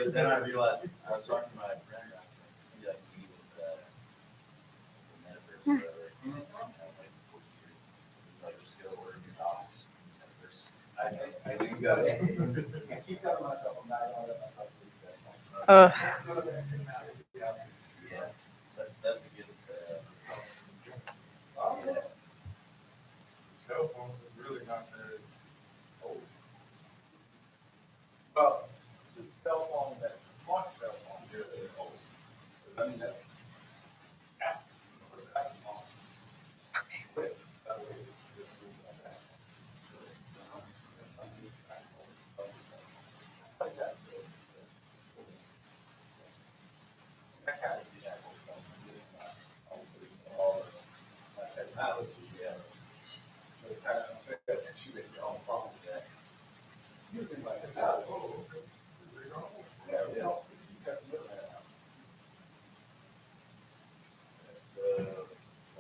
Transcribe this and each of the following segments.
But then I realized I was talking to my friend. He like he was the metaverse or whatever. And I was like 40 years. He's like, just go order your docs. Metaverse. I think you got it. I keep telling myself I'm not gonna let myself leave that. Yeah, that's a good. Yeah. Cell phones is really not very old. Well, the cell phone, that smart cell phone, really old. I mean, that's.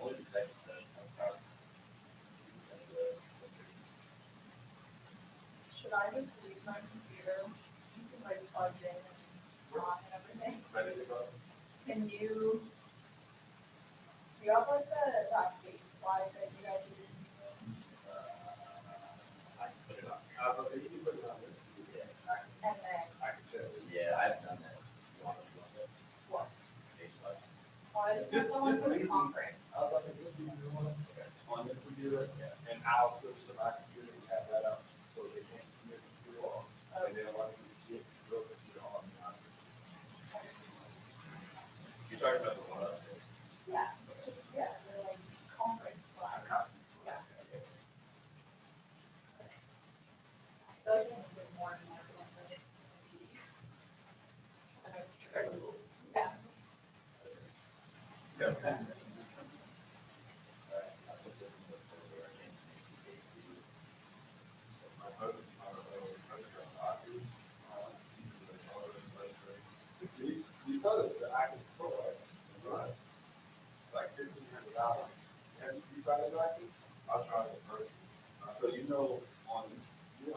Only the second session. Should I just leave my computer? You can like plug in and on and everything. Can you? Do you have like that base slide that you guys use? I can put it on. You can put it on this. And then I can check it. Yeah, I've done that. You want that? what? Case slide. Well, I just want someone for the conference. I was like, this is the one. On this computer, and I'll switch to my computer and have that up, so they can't commit the computer off. And then once we get the computer on, You're talking about the one upstairs. Yeah, yeah, they're like conference slide. Yeah. So I think it's a bit more than that, but it's yeah. you saw that the Active Pro, right? Like $1,500. Have you tried it, Active? I'll try it first. So you know, on the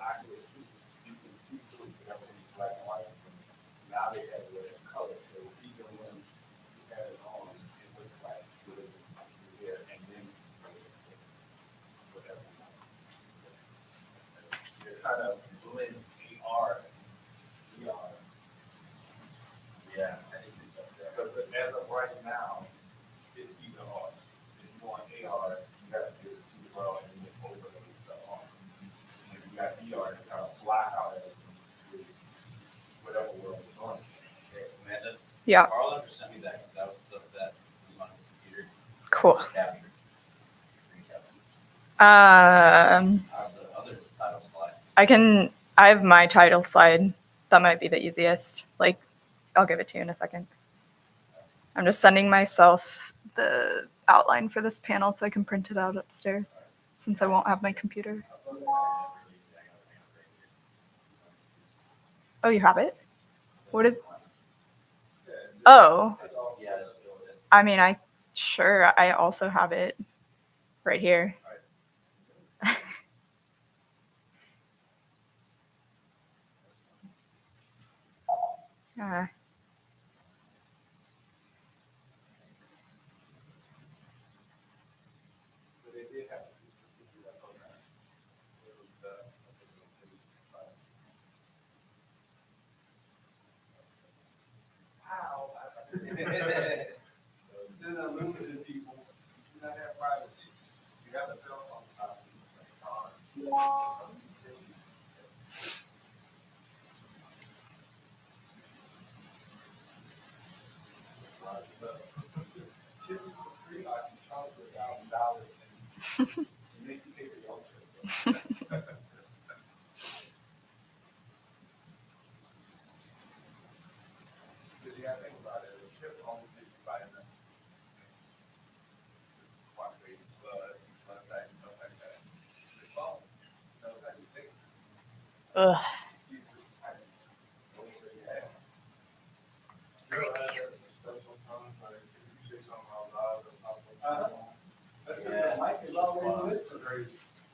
Active, you can see through everything black and white. Now they have it in color, so even when you have it on, it looks like good here, and then whatever. You're kind of blend AR, VR. Yeah, I think it's up there. Because as of right now, it's either or. If you want AR, you got to do it too well and then overlay stuff on. And if you got VR, it's kind of black out everything with whatever world it's on. Okay, Amanda? Yeah. Carla just sent me that because that was the stuff that was on his computer. Cool. Capture. I The other title slide. I have my title slide. That might be the easiest. Like, I'll give it to you in a second. I'm just sending myself the outline for this panel so I can print it out upstairs since I won't have my computer. Oh, you have it? What is? Oh, Yeah, I mean, I also have it right here. Ugh.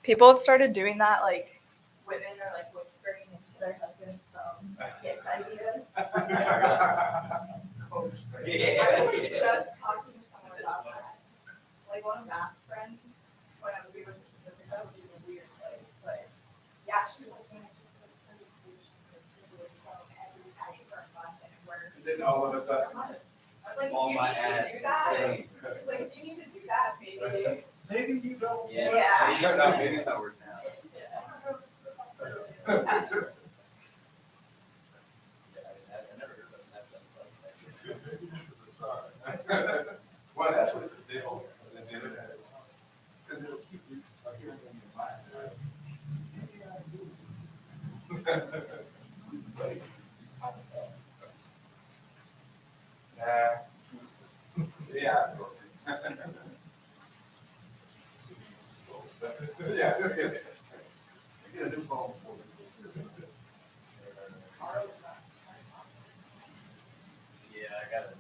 People have started doing that, like women are like whispering into their husbands' phone ideas. Coach, I Yeah. was just talking to someone about that. Like one of Matt's friends, when we went to Pacifica, which is a weird place, but yeah, she was like, man, I just put certification for Pacifica, so every time for a month and it works. And then all of a sudden, I was like, On you my need to ass, do that. insane. Like, if you need to do that, maybe. maybe you don't. Yeah. Yeah. Maybe it's not working out. Yeah. Yeah, I never heard of that. Well, that's what they hold. Because it'll keep you hearing in your mind. Yeah. Yeah. Get a new phone for Yeah, I got it.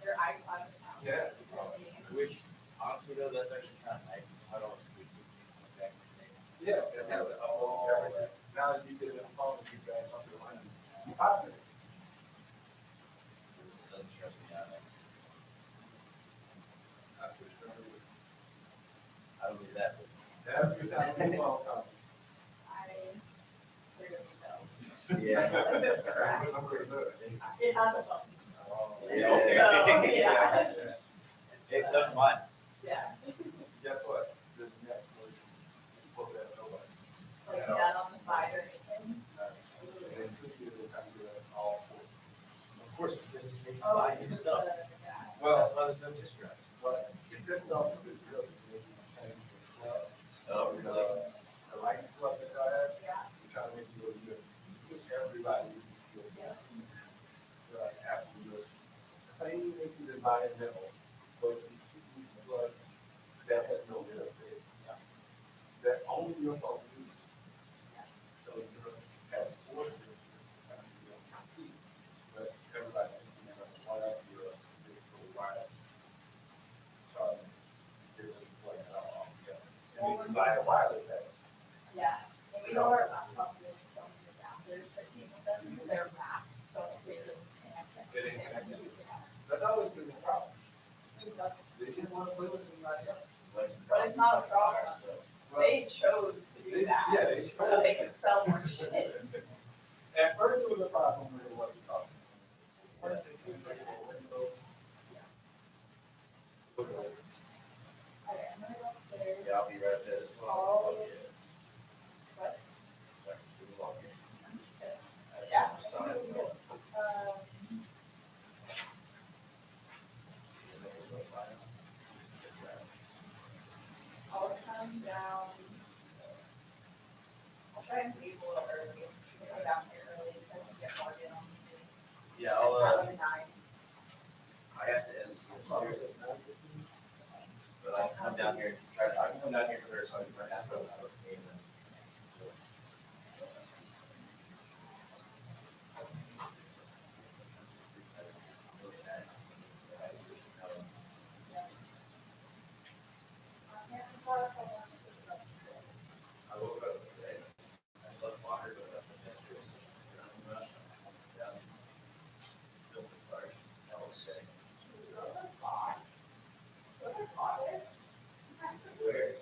Their iPod account. Yeah. Which, honestly though, that's actually kind of nice. I don't see back to me. Yeah. Now you get a phone, you guys up your money. You pop it. It doesn't stress me out. I don't do that. That's your time. I clearly don't. Yeah. That's correct. It has a button. Yeah. So, yeah. Hey, so do mine. Yeah. Guess what? This Netflix is supposed to have nobody. Like that on the side or anything. And 2 years will come to us all four. Of course, this is me Oh, buying new because stuff. yeah. Well, That's why there's no distress. but if this stuff is really good, change the club. Oh, really? I like the club that I have. Yeah. We try to make it really good. Just everybody. Yeah. Like, absolutely. Clean into the environmental, but you keep the blood that has no benefit. That only your phone uses. So you don't have force to compete, but everybody, you know, one of your digital wire. So, it's like, yeah. And you can buy a wireless pack. Yeah. And we know our laptop with so many adapters that came with them. They're wrapped, so they didn't connect. They didn't connect it. That's always been the problem. Yeah. They didn't want to play with anybody else. But it's not a problem. They chose to do that. Yeah, they So that they could sell more shit. At first, it was a problem when it wasn't talking. Once they came back to the window. Okay, I'm gonna go upstairs. Yeah, I'll be right there. This one. Oh. I'll get it. What? It's all good. Yeah. I'll come down. I'll try and leave a little early. I'll come down here early so I can get logged in on the Zoom. Yeah, I'll, Probably 9. I have to end this here. But I can come down here and try, I can come down here first, so I can ask them about the game and. I woke up today, I slept longer, but I was yesterday. Built the fire, that was sick. Where?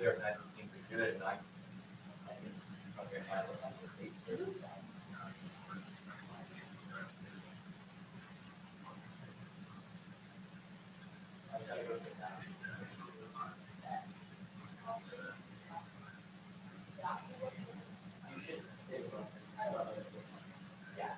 there, and I think they're good, and I think I'm gonna have a conversation. I gotta go get that. You should. Yeah.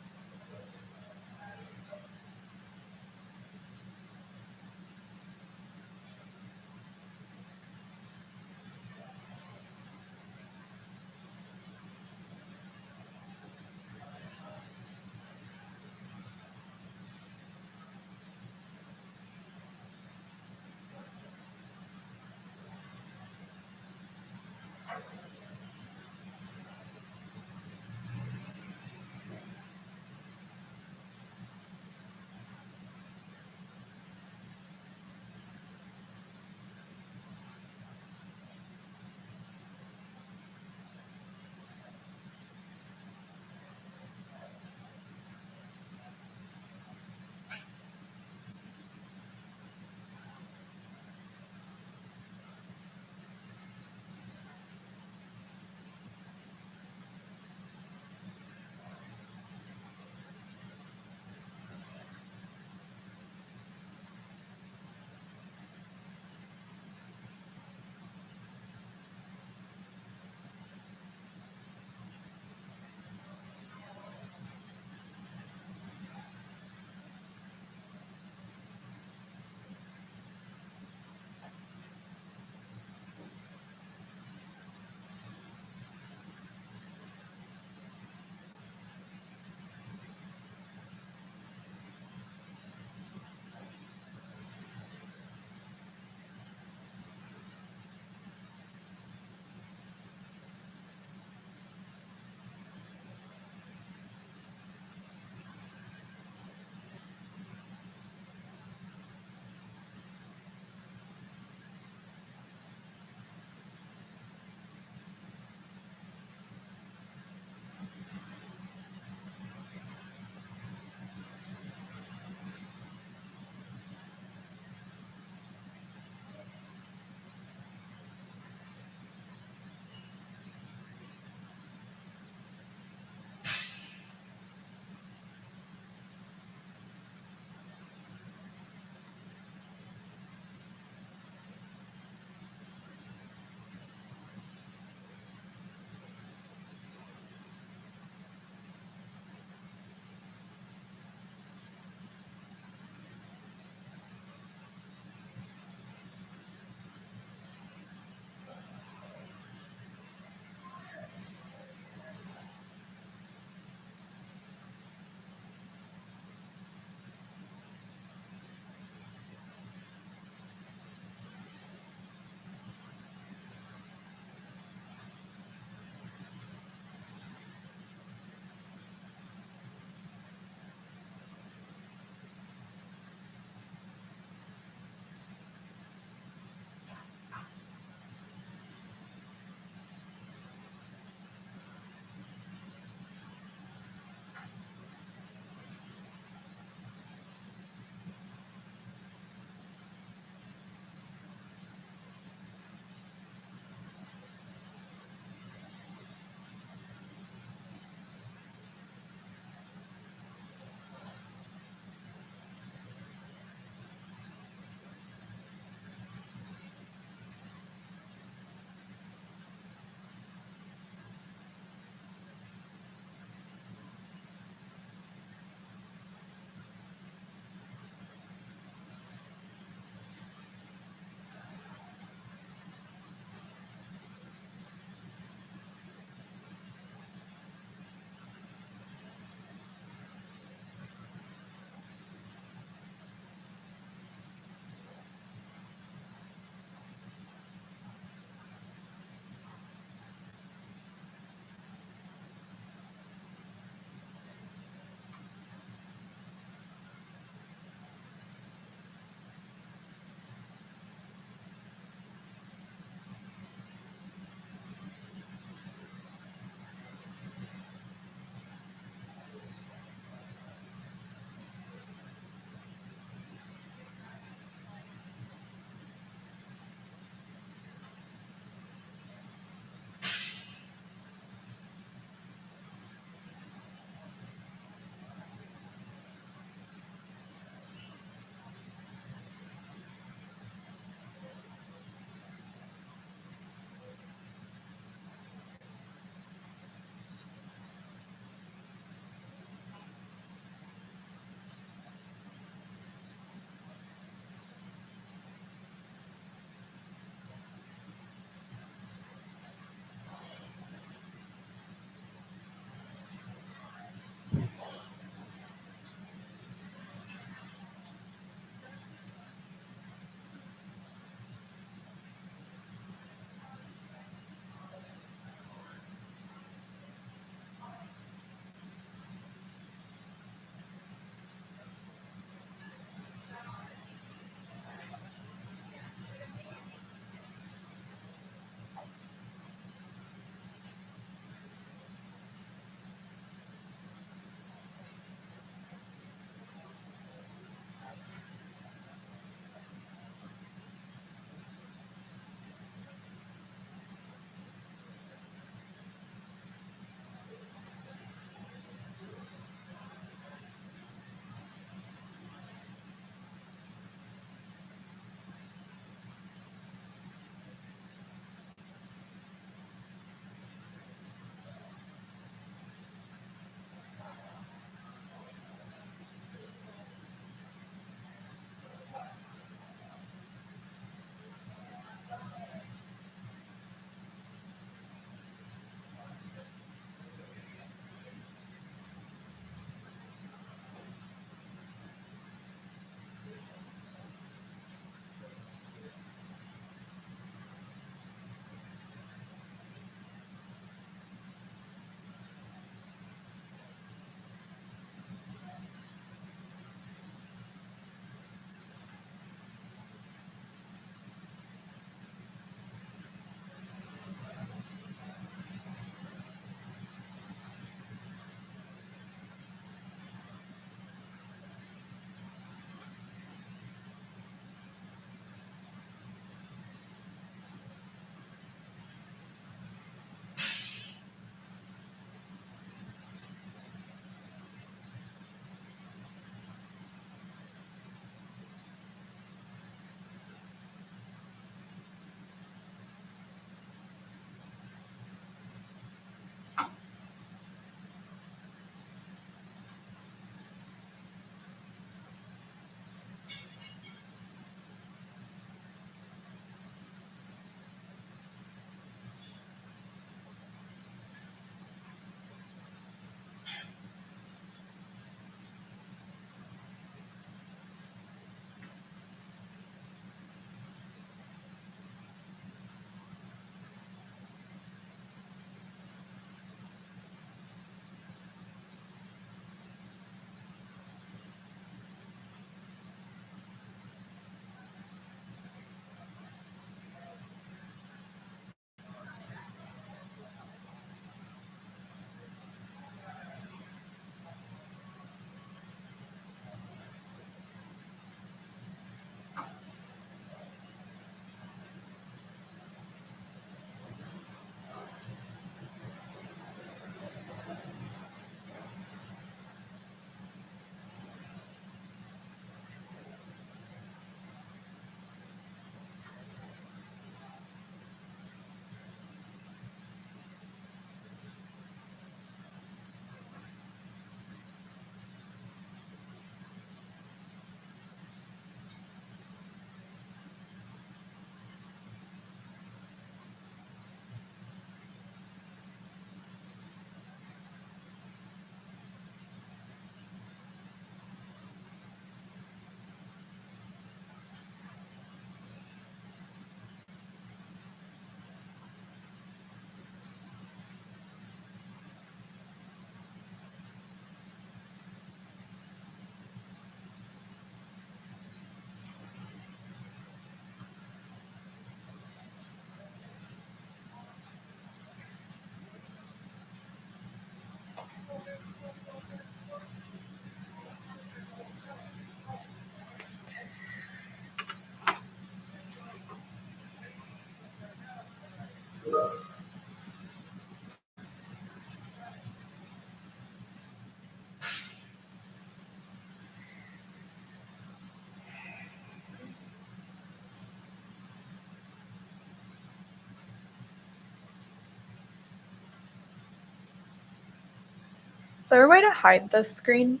Is there a way to hide this screen?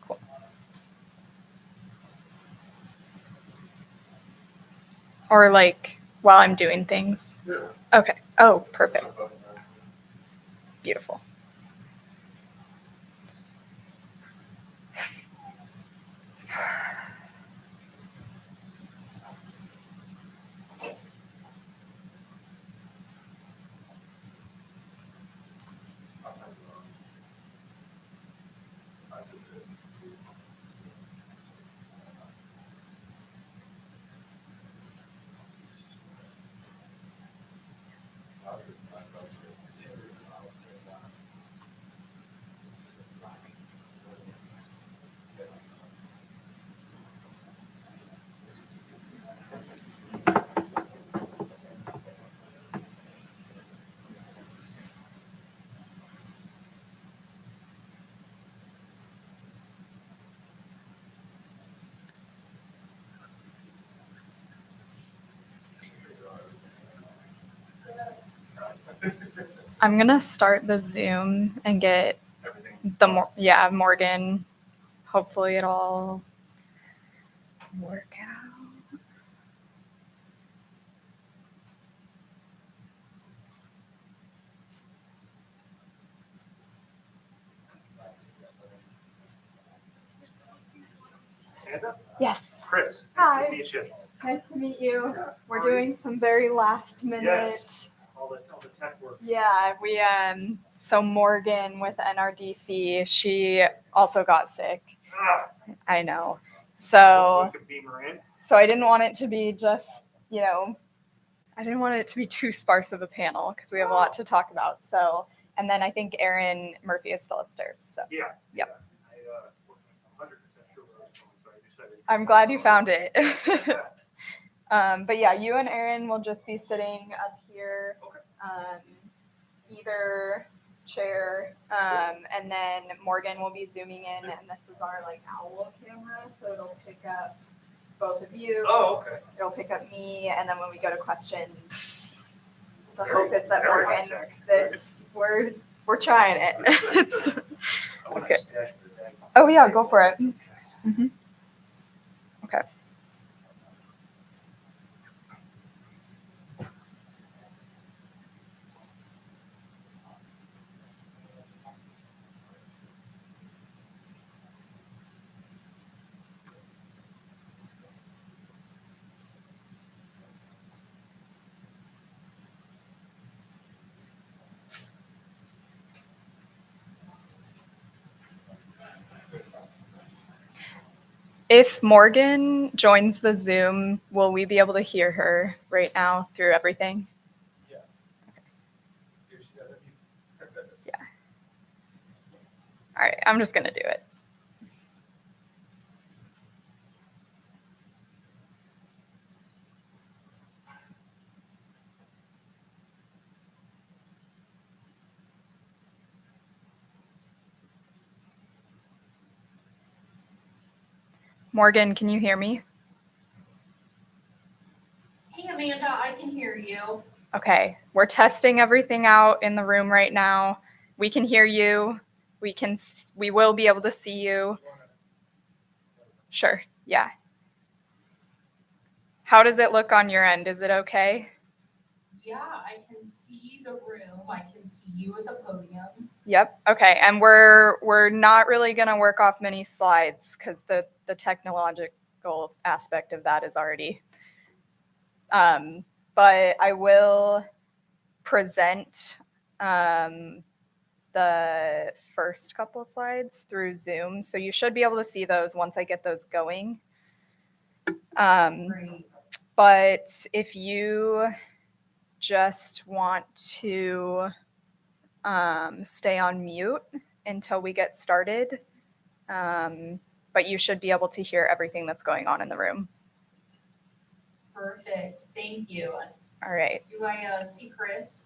Cool. Or like while I'm doing things? Yeah. Okay. Oh, perfect. Beautiful. I'm gonna start the Zoom and get Morgan. Hopefully it'll work out. Amanda? Yes. Chris, Hi. nice to meet you. Nice to meet you. Yeah. We're doing some very last minute. Yes. All the tech work. Yeah, we so Morgan with NRDC, she also got sick. Ah, I know. So we could beam her in. I didn't want it to be just, I didn't want it to be too sparse of a panel because we have a lot to talk about. So, and then I think Erin Murphy is still upstairs. So Yeah. Yep. I wasn't 100% sure where I was going, so I decided. I'm glad you found it. But yeah, you and Erin will just be sitting up here, either chair, and then Morgan will be zooming in, and this is our like owl camera, so it'll pick up both of you. Oh, okay. It'll pick up me, and then when we go to questions, the Very- hope is that very Morgan, high-tech. we're trying it. It's, I want Okay. to stash the bag. oh yeah, go for it. Mhm. Okay. If Morgan joins the Zoom, will we be able to hear her right now through everything? Here she does it. All right, I'm just gonna do it. Morgan, can you hear me? Hey Amanda, I can hear you. Okay, we're testing everything out in the room right now. We can hear you. We will be able to see you. Sure, yeah. How does it look on your end? Is it okay? Yeah, I can see the room. I can see you at the podium. Yep. Okay, and we're not really gonna work off many slides because the technological aspect of that is already. But I will present the first couple slides through Zoom, so you should be able to see those once I get those going. Great. But if you just want to stay on mute until we get started, but you should be able to hear everything that's going on in the room. Perfect. Thank you. All right. Do I see Chris?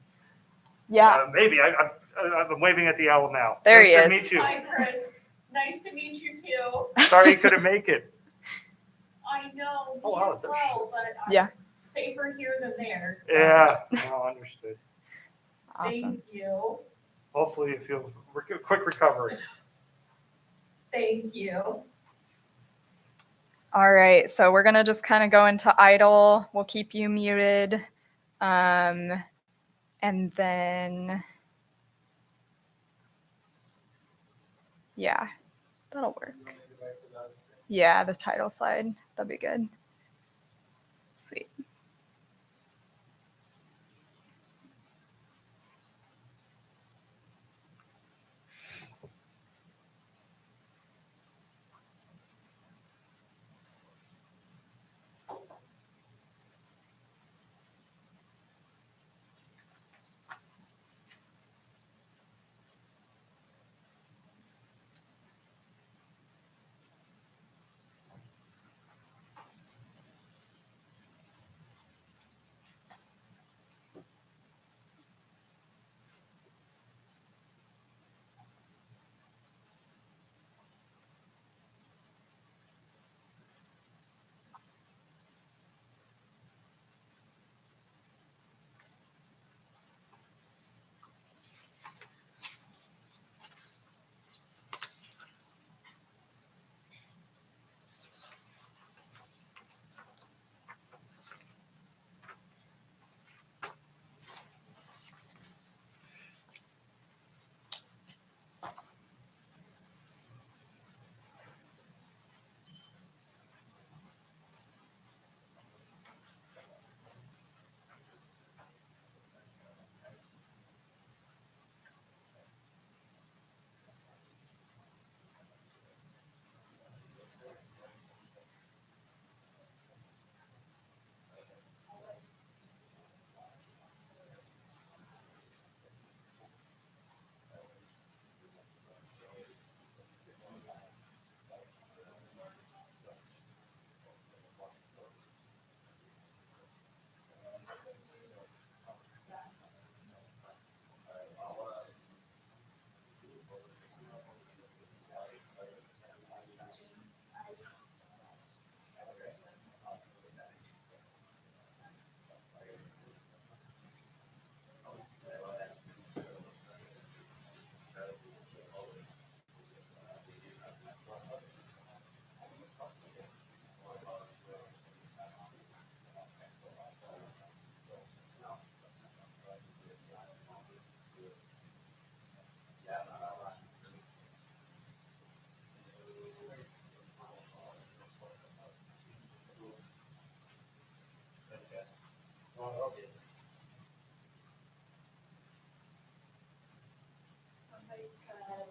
Yeah. Maybe. I'm waving at the owl now. There Nice he to is. meet you. Hi, Chris. Nice to meet you too. Sorry you couldn't make it. I know, me Oh, wow, as well, but I'm Yeah. safer here than there. So Yeah. No, understood. Awesome. Thank you. Hopefully you feel quick recovery. Thank you. All right, so we're gonna just kind of go into idle. We'll keep you muted. And then, yeah, that'll work. Yeah, the title slide, that'd be good. Sweet.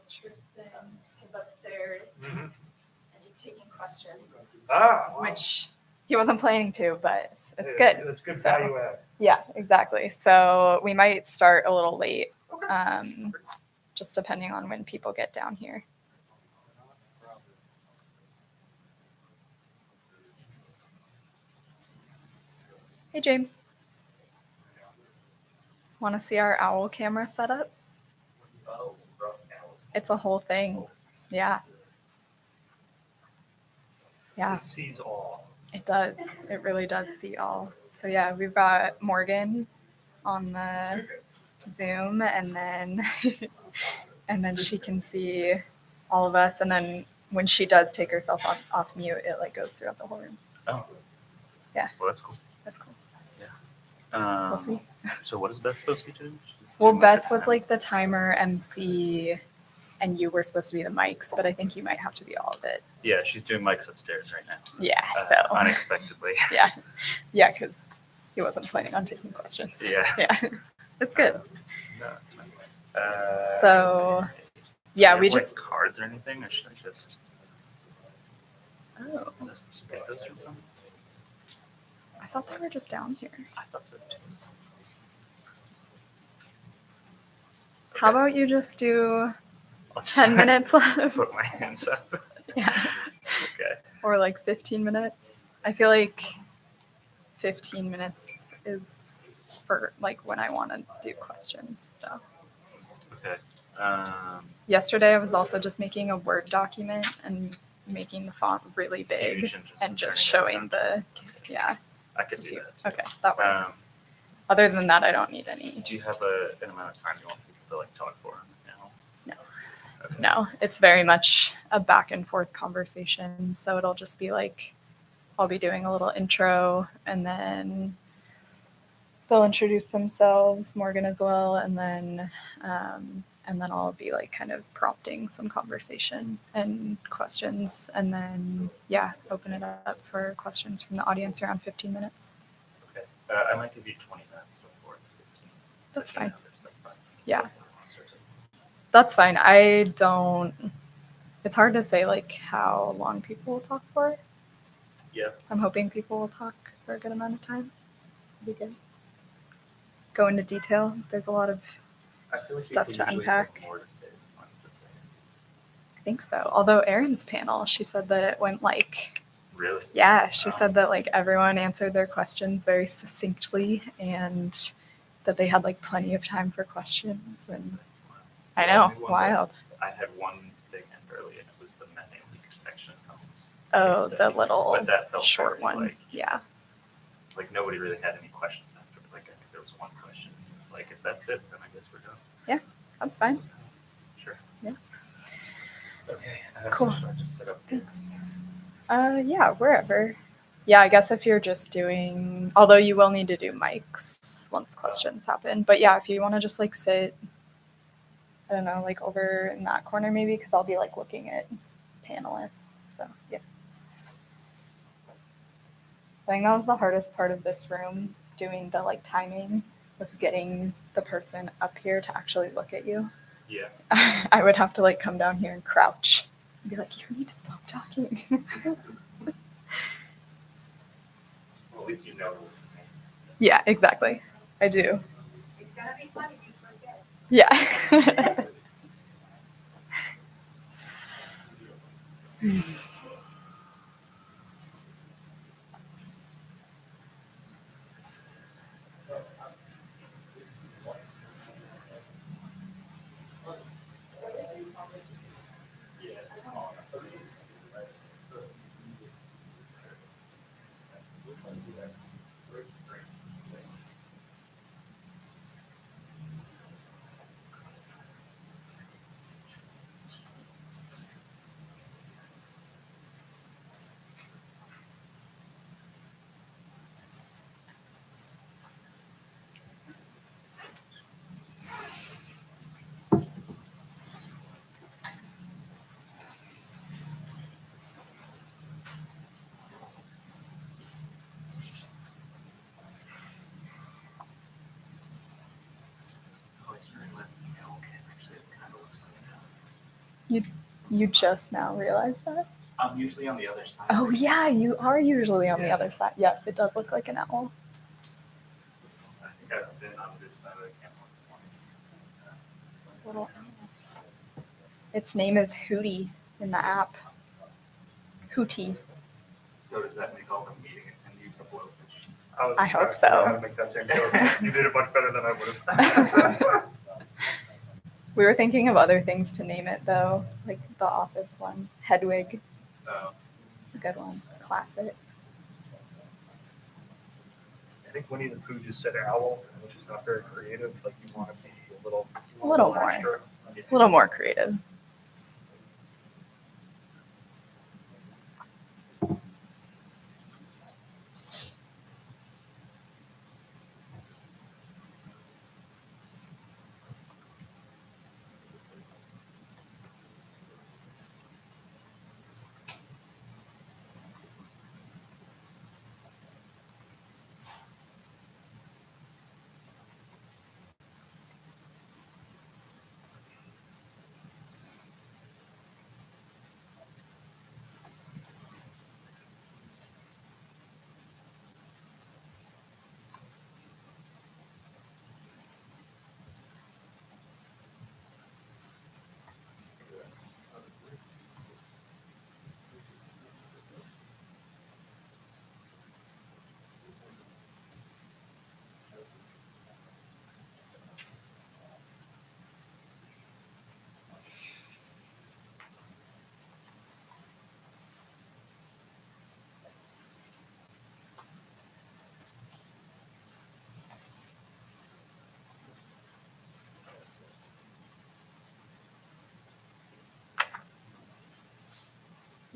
Tristan is upstairs and he's taking questions, which he wasn't planning to, but it's good. It's good So, value add. yeah, exactly. So we might start a little late, just depending on when people get down here. Hey, James. Want to see our owl camera setup? Oh, bro, now. It's a whole thing. Yeah. Yeah, It sees all. it does. It really does see all. So yeah, we've got Morgan on the Zoom, and then and then she can see all of us. And then when she does take herself off mute, it like goes throughout the whole room. Oh. Yeah. Well, that's cool. That's cool. Um, We'll see. So what is Beth supposed to be doing? She's Well, doing Beth the was time. like the timer, MC, and you were supposed to be the mics, but I think you might have to be all of it. Yeah, she's doing mics upstairs right now. Yeah. So Unexpectedly. yeah, because he wasn't planning on taking questions. Yeah. Yeah. It's good. No, it's fine. So do yeah, you we have, just. like, cards or anything, or should I just Oh, get those from someone? I thought they were just down here. I thought so too. How about you just do I'll just 10 minutes left? Put my hands up. Yeah. Okay. Or like 15 minutes. I feel like 15 minutes is for like when I want to do questions. So Okay. yesterday I was also just making a Word document and making the font really big Huge and just turning it showing the, yeah. I could do that. Okay, that works. Other than that, I don't need any. Do you have an amount of time you want people to like talk for? No, it's very much a back and forth conversation. So it'll just be like, I'll be doing a little intro and then they'll introduce themselves, Morgan as well, and then I'll be like kind of prompting some conversation and questions, and then open it up for questions from the audience around 15 minutes. Okay. I might give you 20 minutes before 15. That's So, you know, fine. there's no fun. Yeah. So, That's fine. I don't. It's hard to say like how long people will talk for. Yeah. I'm hoping people will talk for a good amount of time. It'll be good. Go into detail. There's a lot of I feel like stuff people to usually unpack. have more to say than less to say. I think so. Although Erin's panel, she said that it went like, Really? yeah, she said that like everyone answered their questions very succinctly and that they had like plenty of time for questions. And I The know, only one wild. I had one thing end early, and it was the methane leak detection homes. Oh, case the study. little But that felt short very, one. Like, Yeah. like nobody really had any questions after. Like I think there was one question. It's like if that's it, then I guess we're done. That's fine. Sure. Yeah. Okay. Cool. So should I just set up here? Thanks. Yeah, wherever. Yeah, I guess if you're just doing, although you will need to do mics once questions happen. But yeah, if you want to just like sit, I don't know, like over in that corner maybe, because I'll be like looking at panelists. So yeah. I think that was the hardest part of this room, doing the like timing, was getting the person up here to actually look at you. Yeah. I would have to like come down here and crouch and be like, you need to stop talking. Well, at least you know. Yeah, exactly. I do. It's gonna be fun if you forget. Yeah. Yeah. It's small enough. Oh, I just realized the nail can actually kind of looks like a You just now realized that? I'm usually on the other side. Oh yeah, you are usually on the Yeah. other side. Yes, it does look like an owl. I think I've been on this side of the camera once. Little owl. Its name is Hootie in the app. Hootie. So does that make all the meeting attendees the blowfish? I hope surprised so. I had to make that same joke. You did it much better than I would have. We were thinking of other things to name it though, like the Office one, Hedwig. It's a good one. Classic. I think Winnie the Pooh just said owl, which is not very creative. Like you want to be a little more. extra. A little more creative.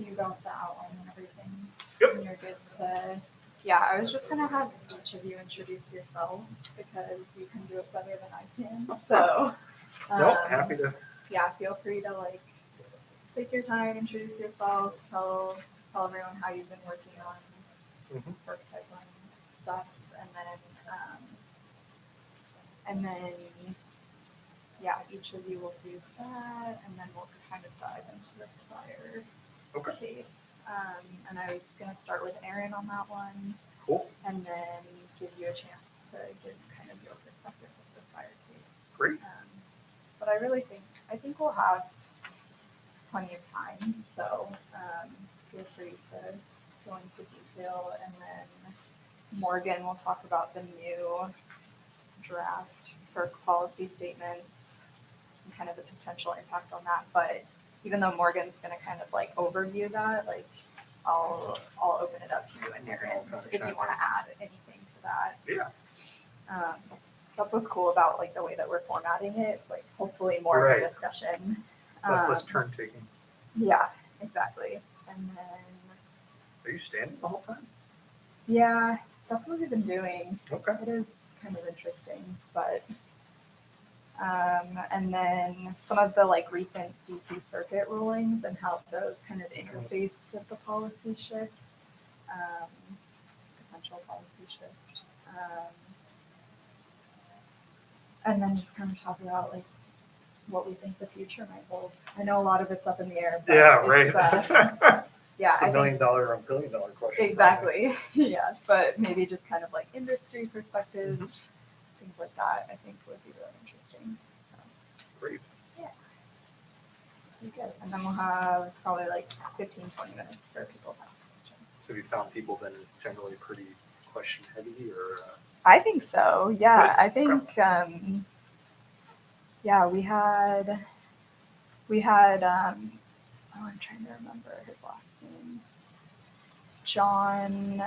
you got the outline and everything. Yep. And you're good to, yeah, I was just gonna have each of you introduce yourselves because you can do it better than I can. So, Nope, happy to. yeah, feel free to like take your time, introduce yourself, tell everyone how you've been working on Mhm. work pipeline stuff, and then yeah, each of you will do that, and then we'll kind of dive into the Spire case. And I was gonna start with Aaron on that one, Cool. and then give you a chance to give kind of your perspective of the Spire case. Great. But I think we'll have plenty of time, so feel free to go into detail, and then Morgan will talk about the new draft for policy statements and kind of the potential impact on that. But even though Morgan's going to kind of like overview that, like I'll open it up to you and Aaron if you want to add anything to that. Yeah. That's what's cool about like the way that we're formatting it. It's like hopefully more of Right. a discussion. Less turn taking. Yeah, exactly. And then Are you standing the whole time? yeah, that's what we've been doing. Okay. It is kind of interesting, but and then some of the like recent DC circuit rulings and how those kind of interface with the policy shift, potential policy shift, and then just kind of talk about like what we think the future might hold. I know a lot of it's up in the air. But Yeah, right. Yeah, It's a I $1 million or $1 billion question. exactly. Yeah, but maybe just kind of like industry perspective, things like that. I think would be really interesting. So Great. be good. And then we'll have probably like 15-20 minutes for people to ask questions. Have you found people been generally pretty question heavy or? I think so. Yeah, Good. I think. Yeah, we had. I'm trying to remember his last name. John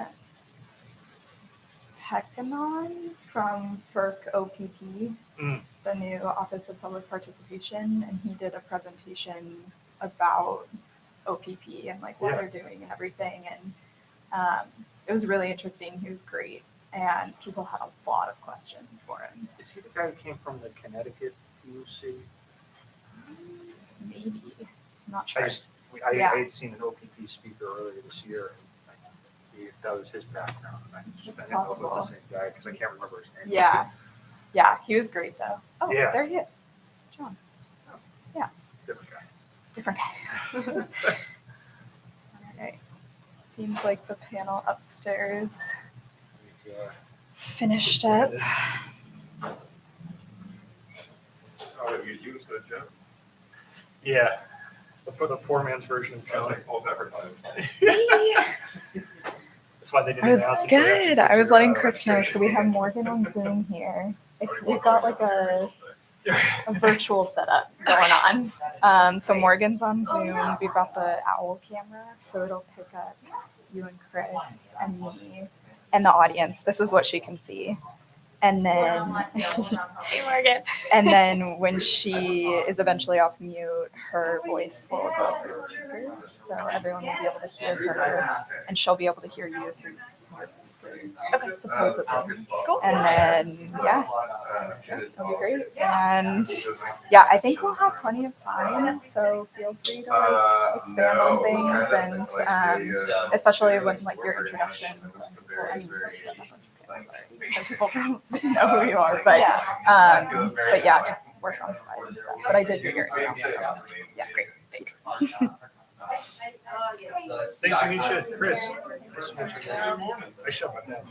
Heckanon from FERC OPP, the new Office of Public Participation, and he did a presentation about OPP and like what Yeah. they're doing and everything, and it was really interesting. He was great, and people had a lot of questions for him. Is he the guy who came from the Connecticut PUC? Maybe, I'm not sure. I Yeah. had seen an OPP speaker earlier this year. And that was his background. And I didn't know if it was the same guy because I can't remember his name. Yeah, he was great though. Oh, Yeah. there he is, John. Different guy. Different guy. All right. Seems like the panel upstairs He's, finished up. Oh, you was the Joe? yeah. The poor man's version of Sounds Joe. like false advertising. That's why they didn't I was announce it. So they have to good. put I was your, letting Chris know. So we have registration Morgan on Zoom here. We've got like a virtual setup going on. So Morgan's on Zoom. We've got the owl camera, so it'll pick up you and Chris and me and the audience. This is what she can see. And then, hey Morgan. And then when she is eventually off mute, her voice will go through the speakers, so everyone will be able to hear her, and she'll be able to hear you through your speakers. Okay, supposedly. Cool. And then, yeah, it'll be great. And yeah, I think we'll have plenty of time, so feel free to like expand on things, and especially when like your introduction. Well, I mean, so people probably know who you are, but yeah, just work on slides and stuff. But I did get your email, so yeah, great, thanks. Nice to meet you, Chris. Nice to meet you. I shut my mouth.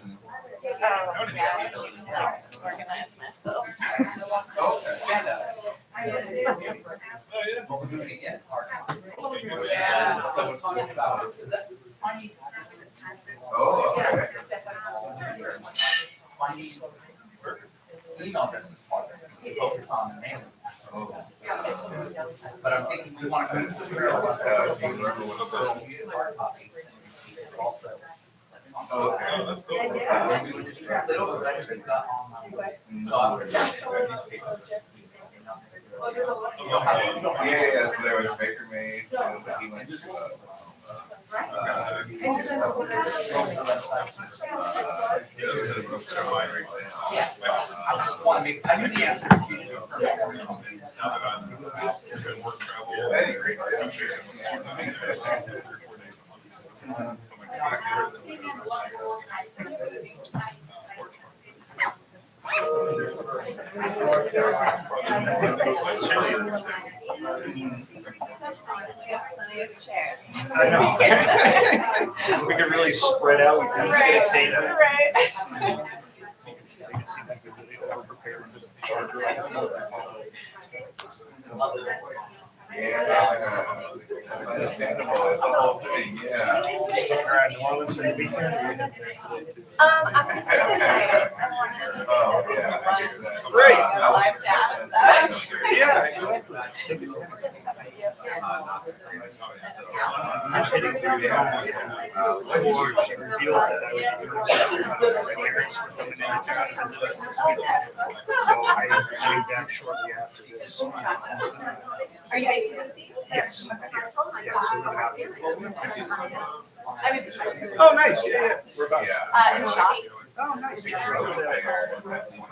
Organize myself. But I'm thinking we want to. Yeah, so there was Baker Mays, but he went to, I know. We could really spread out. We could just get a table. Right. They could see like they're really over-prepared for the Understandable, it's a whole thing, yeah. Stick around New Orleans for the weekend. Or you have I'm gonna say tonight. I want to. Oh, yeah, I hear that. Great. Live jazz. So. Yeah, exactly. Take it. I'm just hitting through the before she revealed that I would be my parents were coming in to town to visit us this week. So I came back shortly after this. Are you guys busy? Yes. Yeah, so we're out here. I mean, Oh, nice. Yeah, yeah. We're about in the shop. Oh, nice. I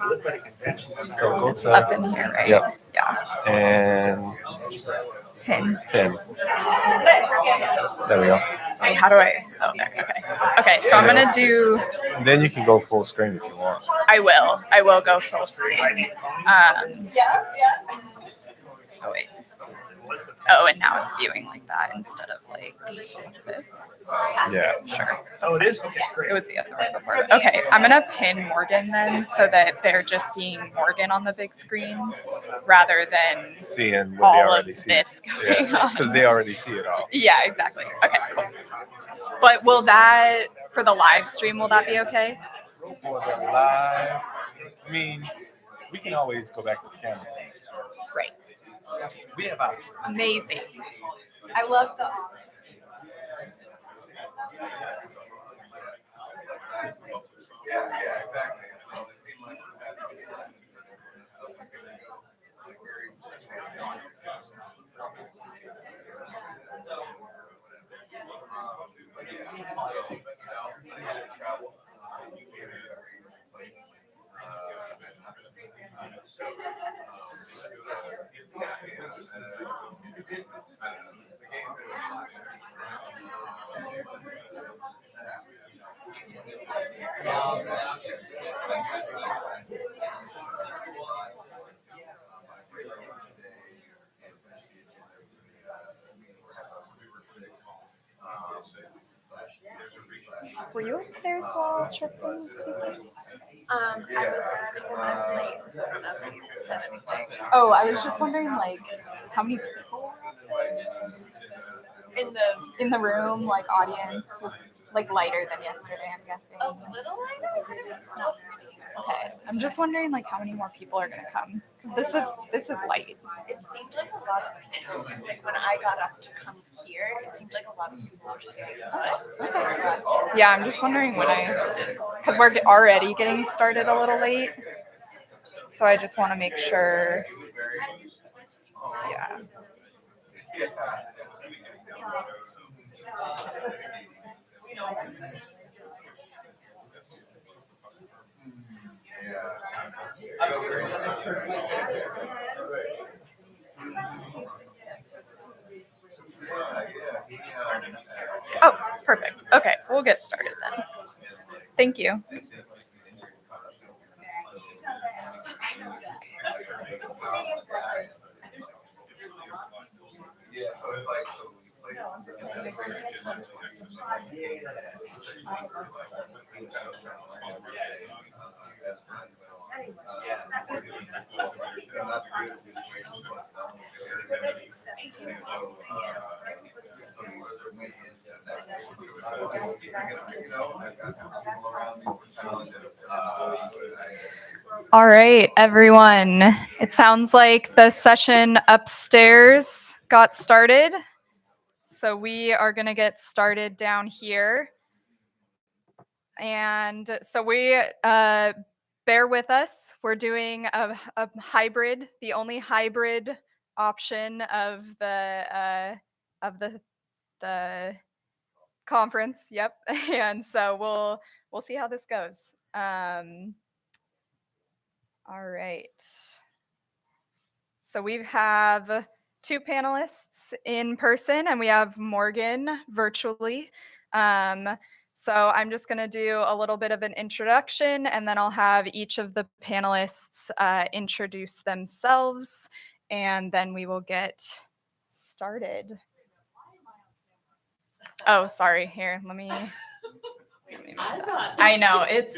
live at a convention. So go to Up in here, right? Yep. Yeah. and Pin. pin. There we go. Wait, how do I? Oh, there. Okay. Okay. So I'm gonna do. Then you can go full screen if you want. I will. I will go full screen. Yeah, yeah. Oh wait. Oh, and now it's viewing like that instead of like this. Yeah. Sure. Oh, it is? Okay, great. It was the other one before. Okay, I'm gonna pin Morgan then, so that they're just seeing Morgan on the big screen rather than Seeing what they all of already see. this going Yeah, on. because they already see it all. Yeah, exactly. Okay, cool. But will that for the live stream? Will that be okay? For the live, I mean, we can always go back to the camera. Great. We have Amazing. I love the. Yeah, yeah, exactly. Were you upstairs while Tristan was speaking? I was a couple minutes late, so I don't know if you said anything. Oh, I was just wondering, like, how many people in the room, like audience, like lighter than yesterday, I'm guessing. A little lighter, but it was still busy. Okay, I'm just wondering, like, how many more people are gonna come? Because this is light. It seemed like a lot of people, like when I got up to come here, it seemed like a lot of people were staying put. Yeah, I'm just wondering because we're already getting started a little late, so I just want to make sure. Yeah. Oh, perfect. Okay, we'll get started then. Thank you. Yeah, so it's like, All right, everyone. It sounds like the session upstairs got started. So we are going to get started down here. And so bear with us. We're doing a hybrid, the only hybrid option of the conference. Yep. And so we'll see how this goes. All right. So we have 2 panelists in person, and we have Morgan virtually. So I'm just going to do a little bit of an introduction, and then I'll have each of the panelists introduce themselves, and then we will get started. Oh, sorry. Here, let me I know, it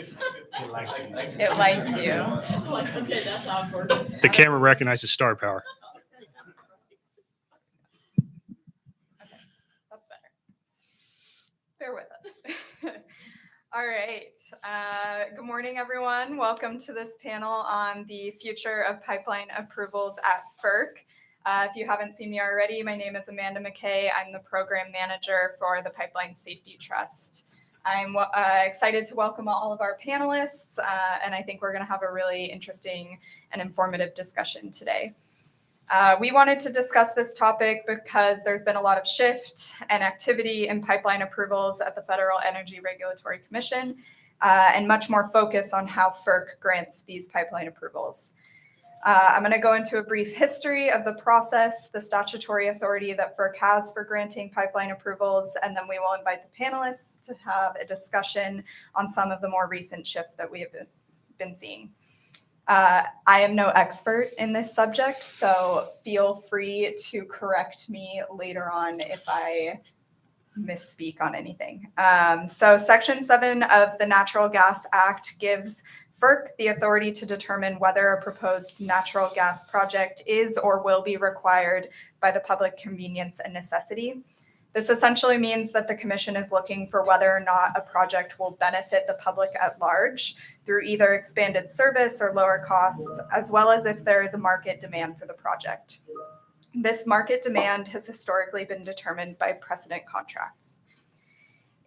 likes you. Okay, that's awkward. The camera recognizes star power. That's better. Bear with us. All right. Good morning, everyone. Welcome to this panel on the future of pipeline approvals at FERC. If you haven't seen me already, my name is Amanda McKay. I'm the program manager for the Pipeline Safety Trust. I'm excited to welcome all of our panelists, and I think we're going to have a really interesting and informative discussion today. We wanted to discuss this topic because there's been a lot of shift and activity in pipeline approvals at the Federal Energy Regulatory Commission, and much more focus on how FERC grants these pipeline approvals. I'm going to go into a brief history of the process, the statutory authority that FERC has for granting pipeline approvals, and then we will invite the panelists to have a discussion on some of the more recent shifts that we have been seeing. I am no expert in this subject, so feel free to correct me later on if I misspeak on anything. So Section 7 of the Natural Gas Act gives FERC the authority to determine whether a proposed natural gas project is or will be required by the public convenience and necessity. This essentially means that the commission is looking for whether or not a project will benefit the public at large through either expanded service or lower costs, as well as if there is a market demand for the project. This market demand has historically been determined by precedent contracts.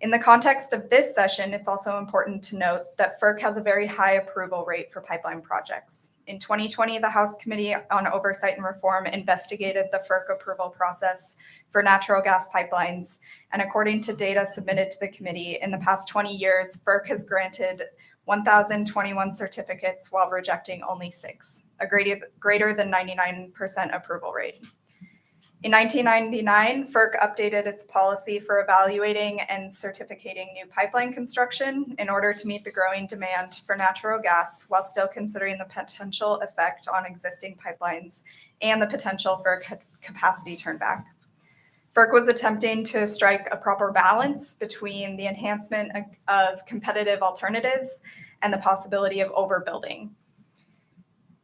In the context of this session, it's also important to note that FERC has a very high approval rate for pipeline projects. In 2020, the House Committee on Oversight and Reform investigated the FERC approval process for natural gas pipelines, and according to data submitted to the committee, in the past 20 years, FERC has granted 1,021 certificates while rejecting only 6, a greater than 99% approval rate. In 1999, FERC updated its policy for evaluating and certificating new pipeline construction in order to meet the growing demand for natural gas while still considering the potential effect on existing pipelines and the potential for capacity turnback. FERC was attempting to strike a proper balance between the enhancement of competitive alternatives and the possibility of overbuilding.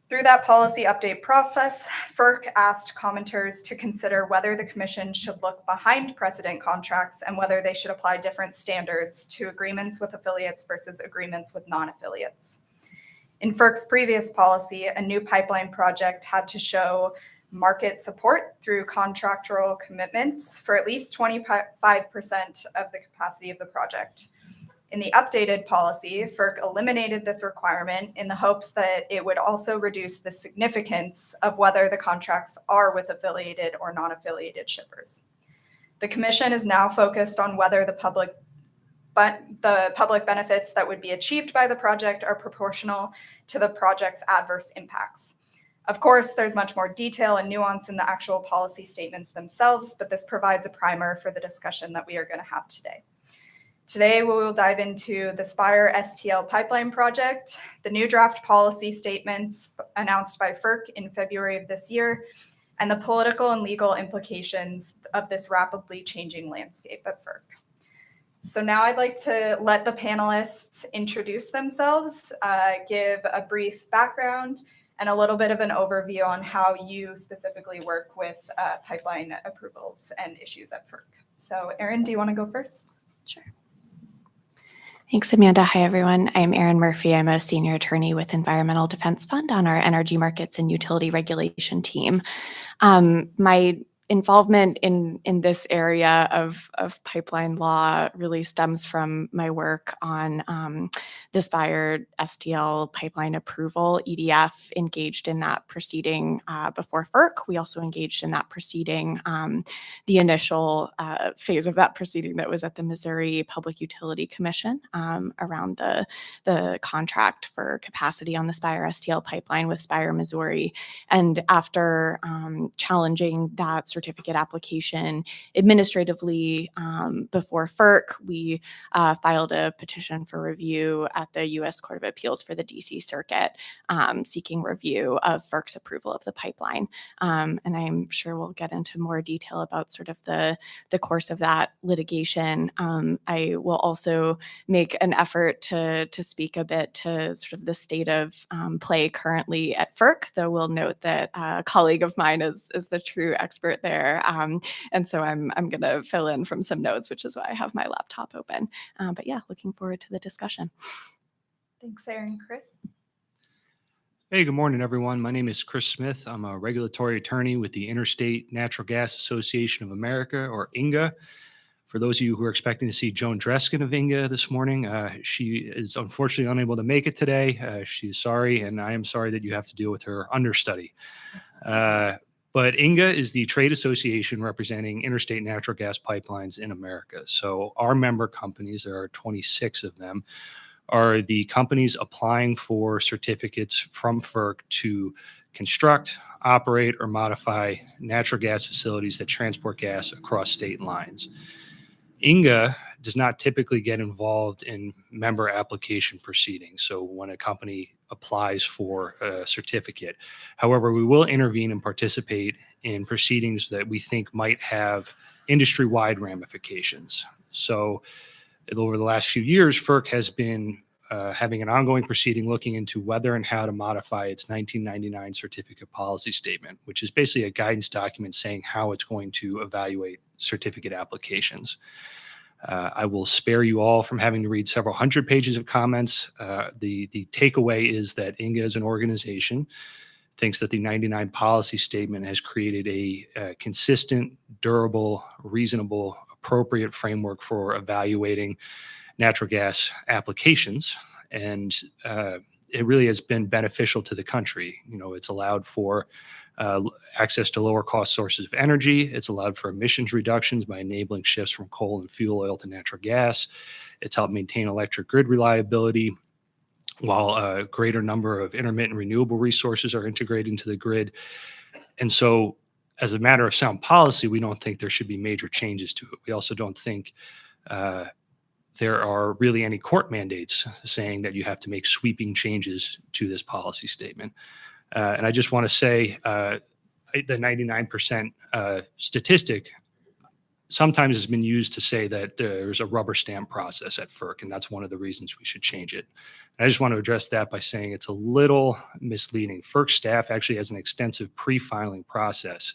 Through that policy update process, FERC asked commenters to consider whether the commission should look behind precedent contracts and whether they should apply different standards to agreements with affiliates versus agreements with non-affiliates. In FERC's previous policy, a new pipeline project had to show market support through contractual commitments for at least 25% of the capacity of the project. In the updated policy, FERC eliminated this requirement in the hopes that it would also reduce the significance of whether the contracts are with affiliated or non-affiliated shippers. The commission is now focused on whether the public benefits that would be achieved by the project are proportional to the project's adverse impacts. Of course, there's much more detail and nuance in the actual policy statements themselves, but this provides a primer for the discussion that we are going to have today. Today, we will dive into the Spire STL pipeline project, the new draft policy statements announced by FERC in February of this year, and the political and legal implications of this rapidly changing landscape at FERC. So now I'd like to let the panelists introduce themselves, give a brief background, and a little bit of an overview on how you specifically work with pipeline approvals and issues at FERC. So Erin, do you want to go first? Sure. Thanks, Amanda. Hi, everyone. I'm Erin Murphy. I'm a senior attorney with Environmental Defense Fund on our Energy Markets and Utility Regulation team. My involvement in this area of pipeline law really stems from my work on the Spire STL pipeline approval. EDF engaged in that proceeding before FERC. We also engaged in that proceeding, the initial phase of that proceeding that was at the Missouri Public Utility Commission around the contract for capacity on the Spire STL pipeline with Spire, Missouri. And after challenging that certificate application administratively before FERC, we filed a petition for review at the U.S. Court of Appeals for the D.C. Circuit, seeking review of FERC's approval of the pipeline. And I'm sure we'll get into more detail about sort of the course of that litigation. I will also make an effort to speak a bit to sort of the state of play currently at FERC, though we'll note that a colleague of mine is the true expert there. And so I'm going to fill in from some notes, which is why I have my laptop open. But yeah, looking forward to the discussion. Thanks, Erin. Chris? Hey, good morning, everyone. My name is Chris Smith. I'm a regulatory attorney with the Interstate Natural Gas Association of America, or INGA. For those of you who are expecting to see Joan Dreskin of INGA this morning, she is unfortunately unable to make it today. She's sorry, and I am sorry that you have to deal with her understudy. But INGA is the trade association representing interstate natural gas pipelines in America. So our member companies, there are 26 of them, are the companies applying for certificates from FERC to construct, operate, or modify natural gas facilities that transport gas across state lines. INGA does not typically get involved in member application proceedings. So when a company applies for a certificate, however, we will intervene and participate in proceedings that we think might have industry-wide ramifications. So over the last few years, FERC has been having an ongoing proceeding looking into whether and how to modify its 1999 certificate policy statement, which is basically a guidance document saying how it's going to evaluate certificate applications. I will spare you all from having to read several hundred pages of comments. The takeaway is that INGA as an organization thinks that the 99 policy statement has created a consistent, durable, reasonable, appropriate framework for evaluating natural gas applications. And it really has been beneficial to the country. You know, it's allowed for access to lower cost sources of energy. It's allowed for emissions reductions by enabling shifts from coal and fuel oil to natural gas. It's helped maintain electric grid reliability, while a greater number of intermittent renewable resources are integrated into the grid. And so as a matter of sound policy, we don't think there should be major changes to it. We also don't think there are really any court mandates saying that you have to make sweeping changes to this policy statement. And I just want to say the 99% statistic sometimes has been used to say that there's a rubber stamp process at FERC, and that's one of the reasons we should change it. And I just want to address that by saying it's a little misleading. FERC staff actually has an extensive pre-filing process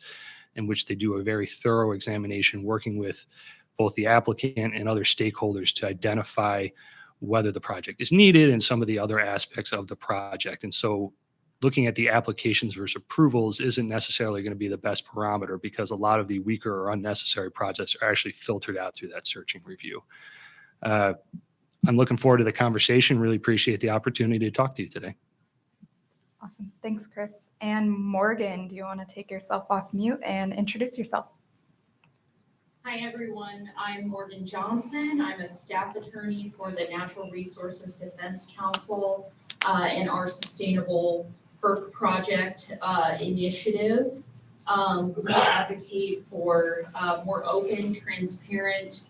in which they do a very thorough examination working with both the applicant and other stakeholders to identify whether the project is needed and some of the other aspects of the project. And so looking at the applications versus approvals isn't necessarily going to be the best barometer, because a lot of the weaker or unnecessary projects are actually filtered out through that searching review. I'm looking forward to the conversation. Really appreciate the opportunity to talk to you today. Awesome. Thanks, Chris. And Morgan, do you want to take yourself off mute and introduce yourself? Hi, everyone. I'm Morgan Johnson. I'm a staff attorney for the Natural Resources Defense Council and our Sustainable FERC project initiative. We advocate for more open, transparent,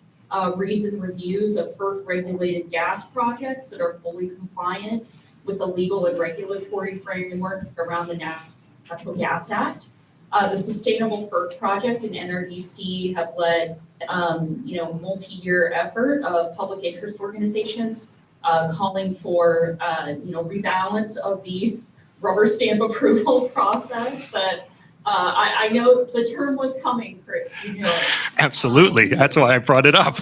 reasoned reviews of FERC regulated gas projects that are fully compliant with the legal and regulatory framework around the Natural Gas Act. The Sustainable FERC project and NRDC have led multi-year effort of public interest organizations calling for rebalance of the rubber stamp approval process that I know the term was coming, Chris, you know it. Absolutely. That's why I brought it up.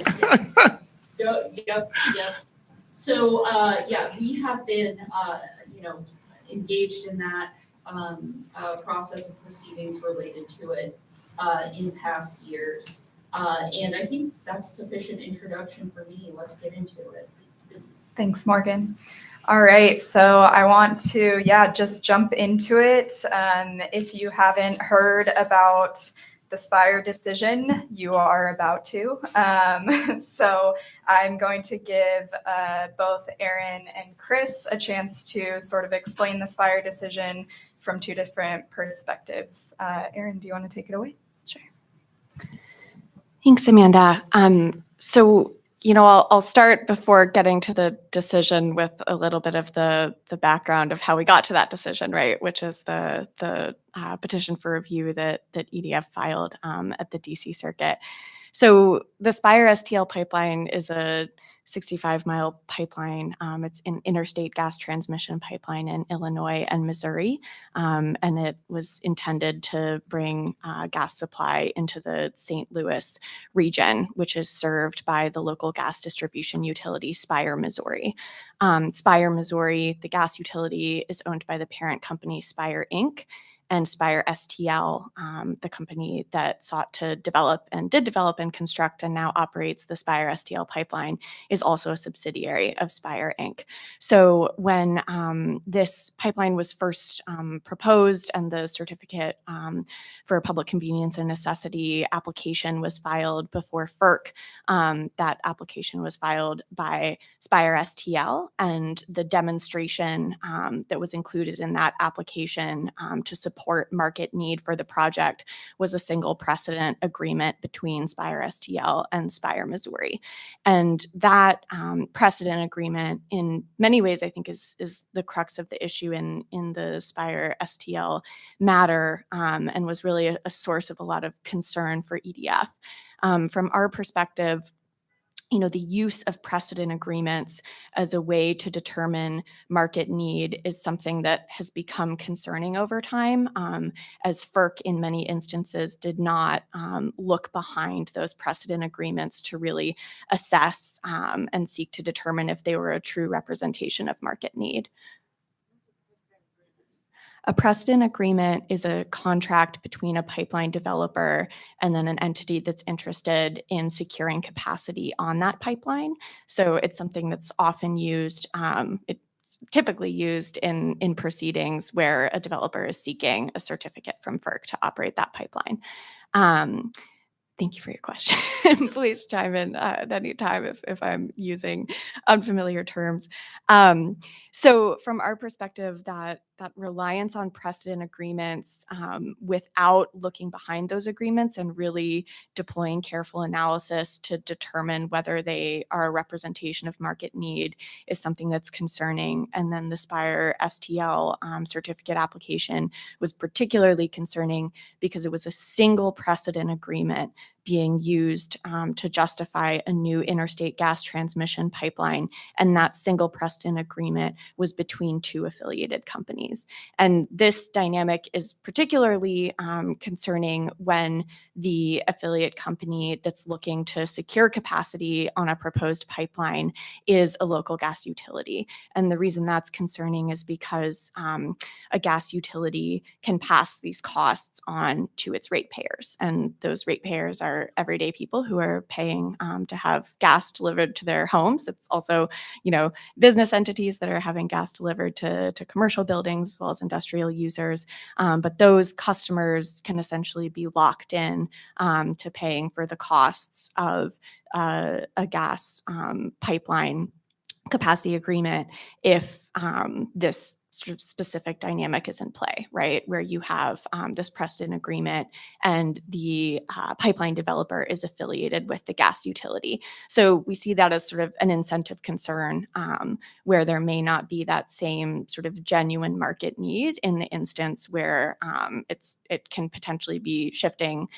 Yep. So, we have been, engaged in that process of proceedings related to it. in past years. And I think that's sufficient introduction for me. Let's get into it. Thanks, Morgan. All right, so I want to, just jump into it. If you haven't heard about the Spire decision, you are about to. So I'm going to give both Aaron and Chris a chance to sort of explain the Spire decision from two different perspectives. Aaron, do you want to take it away? Sure. Thanks, Amanda. So, I'll start before getting to the decision with a little bit of the background of how we got to that decision, right? Which is the petition for review that EDF filed at the DC Circuit. So the Spire STL pipeline is a 65-mile pipeline. It's an interstate gas transmission pipeline in Illinois and Missouri, and it was intended to bring gas supply into the St. Louis region, which is served by the local gas distribution utility Spire, Missouri. Spire, Missouri, the gas utility, is owned by the parent company Spire Inc., and Spire STL, the company that sought to develop and did develop and construct and now operates the Spire STL pipeline, is also a subsidiary of Spire Inc. So when this pipeline was first proposed and the certificate for public convenience and necessity application was filed before FERC, that application was filed by Spire STL, and the demonstration that was included in that application to support market need for the project was a single precedent agreement between Spire STL and Spire, Missouri. And that precedent agreement, in many ways, I think is the crux of the issue in the Spire STL matter, and was really a source of a lot of concern for EDF. From our perspective, the use of precedent agreements as a way to determine market need is something that has become concerning over time, as FERC in many instances did not look behind those precedent agreements to really assess and seek to determine if they were a true representation of market need. A precedent agreement is a contract between a pipeline developer and then an entity that's interested in securing capacity on that pipeline. So it's something that's often used, it's typically used in proceedings where a developer is seeking a certificate from FERC to operate that pipeline. Thank you for your question. Please chime in at any time if I'm using unfamiliar terms. So from our perspective, that reliance on precedent agreements without looking behind those agreements and really deploying careful analysis to determine whether they are a representation of market need is something that's concerning. And then the Spire STL certificate application was particularly concerning because it was a single precedent agreement being used to justify a new interstate gas transmission pipeline. And that single precedent agreement was between two affiliated companies. And this dynamic is particularly concerning when the affiliate company that's looking to secure capacity on a proposed pipeline is a local gas utility. And the reason that's concerning is because a gas utility can pass these costs on to its ratepayers. And those ratepayers are everyday people who are paying to have gas delivered to their homes. It's also, business entities that are having gas delivered to commercial buildings as well as industrial users. But those customers can essentially be locked in to paying for the costs of a gas pipeline capacity agreement if this sort of specific dynamic is in play, right? Where you have this precedent agreement and the pipeline developer is affiliated with the gas utility. So we see that as sort of an incentive concern where there may not be that same sort of genuine market need in the instance where it can potentially be shifting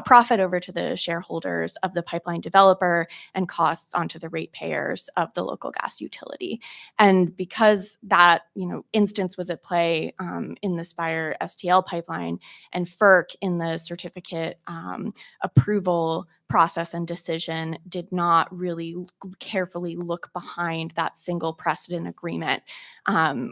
profit over to the shareholders of the pipeline developer and costs onto the ratepayers of the local gas utility. And because that, instance was at play in the Spire STL pipeline, and FERC in the certificate approval process and decision did not really carefully look behind that single precedent agreement.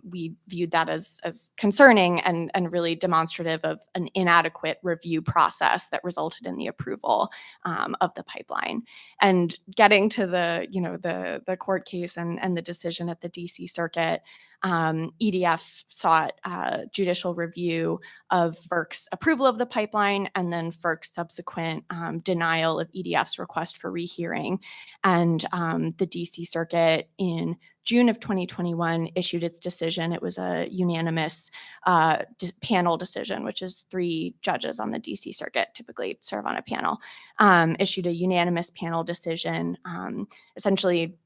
We viewed that as concerning and really demonstrative of an inadequate review process that resulted in the approval of the pipeline. And getting to the court case and the decision at the DC Circuit, EDF sought judicial review of FERC's approval of the pipeline and then FERC's subsequent denial of EDF's request for rehearing. And the DC Circuit in June of 2021 issued its decision. It was a unanimous panel decision, which is 3 judges on the DC Circuit typically serve on a panel, issued a unanimous panel decision, essentially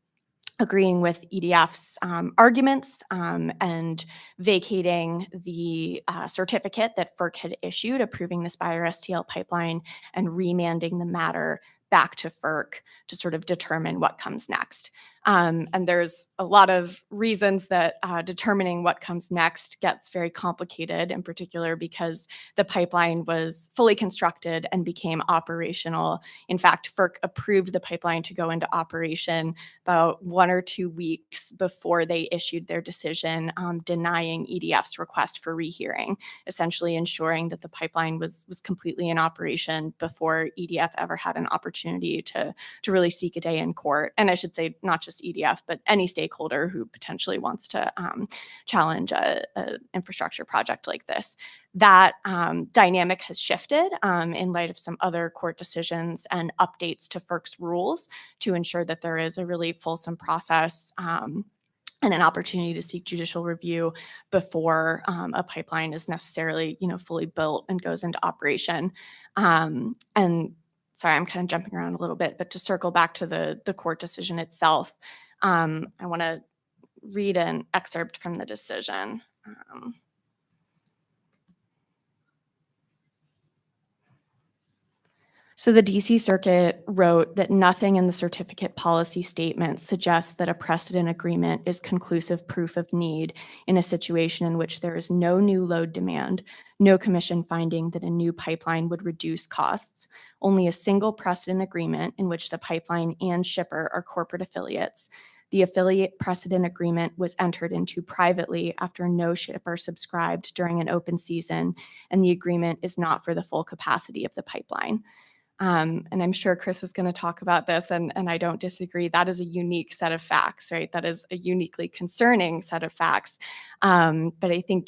agreeing with EDF's arguments and vacating the certificate that FERC had issued approving the Spire STL pipeline and remanding the matter back to FERC to sort of determine what comes next. And there's a lot of reasons that determining what comes next gets very complicated, in particular because the pipeline was fully constructed and became operational. In fact, FERC approved the pipeline to go into operation about 1 or 2 weeks before they issued their decision denying EDF's request for rehearing, essentially ensuring that the pipeline was completely in operation before EDF ever had an opportunity to really seek a day in court. And I should say, not just EDF, but any stakeholder who potentially wants to challenge an infrastructure project like this. That dynamic has shifted in light of some other court decisions and updates to FERC's rules to ensure that there is a really fulsome process and an opportunity to seek judicial review before a pipeline is necessarily, fully built and goes into operation. And sorry, I'm kind of jumping around a little bit, but to circle back to the court decision itself, I want to read an excerpt from the decision. So the DC Circuit wrote that nothing in the certificate policy statement suggests that a precedent agreement is conclusive proof of need in a situation in which there is no new load demand, no commission finding that a new pipeline would reduce costs, only a single precedent agreement in which the pipeline and shipper are corporate affiliates. The affiliate precedent agreement was entered into privately after no shipper subscribed during an open season, and the agreement is not for the full capacity of the pipeline. And I'm sure Chris is going to talk about this, and I don't disagree. That is a unique set of facts, right? That is a uniquely concerning set of facts. But I think,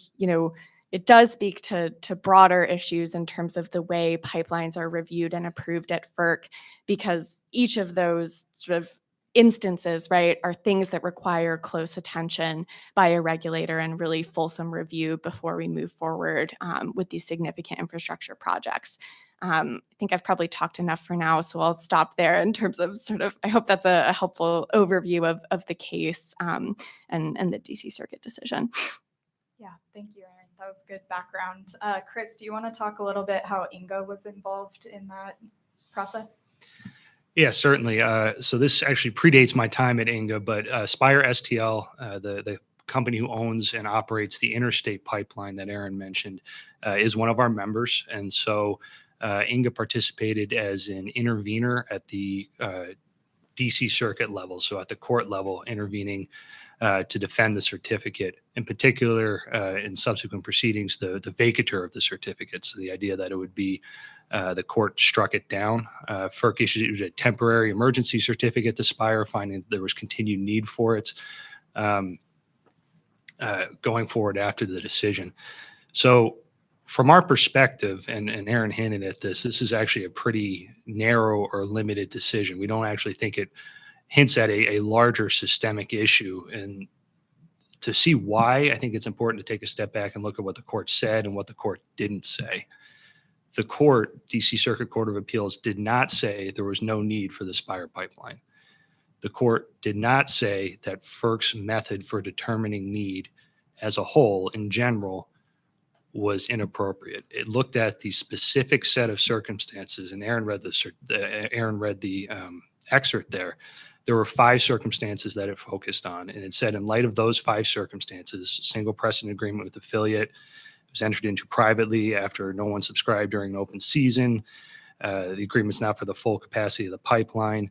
it does speak to broader issues in terms of the way pipelines are reviewed and approved at FERC, because each of those sort of instances, right, are things that require close attention by a regulator and really fulsome review before we move forward with these significant infrastructure projects. I think I've probably talked enough for now, so I'll stop there in terms of I hope that's a helpful overview of the case and the DC Circuit decision. Yeah, thank you, Erin. That was good background. Chris, do you want to talk a little bit how Inga was involved in that process? Yeah, certainly. So this actually predates my time at Inga, but Spire STL, the company who owns and operates the interstate pipeline that Erin mentioned, is one of our members. And so Inga participated as an intervener at the DC Circuit level, so at the court level, intervening to defend the certificate. In particular, in subsequent proceedings, the vacatur of the certificate. So the idea that it would be the court struck it down. FERC issued a temporary emergency certificate to Spire, finding there was continued need for it going forward after the decision. So from our perspective, and Erin hinted at this is actually a pretty narrow or limited decision. We don't actually think it hints at a larger systemic issue. And to see why, I think it's important to take a step back and look at what the court said and what the court didn't say. The court, DC Circuit Court of Appeals, did not say there was no need for the Spire pipeline. The court did not say that FERC's method for determining need as a whole, in general, was inappropriate. It looked at the specific set of circumstances, and Erin read the excerpt there. There were 5 circumstances that it focused on, and it said in light of those 5 circumstances, single precedent agreement with affiliate was entered into privately after no one subscribed during an open season. The agreement's not for the full capacity of the pipeline.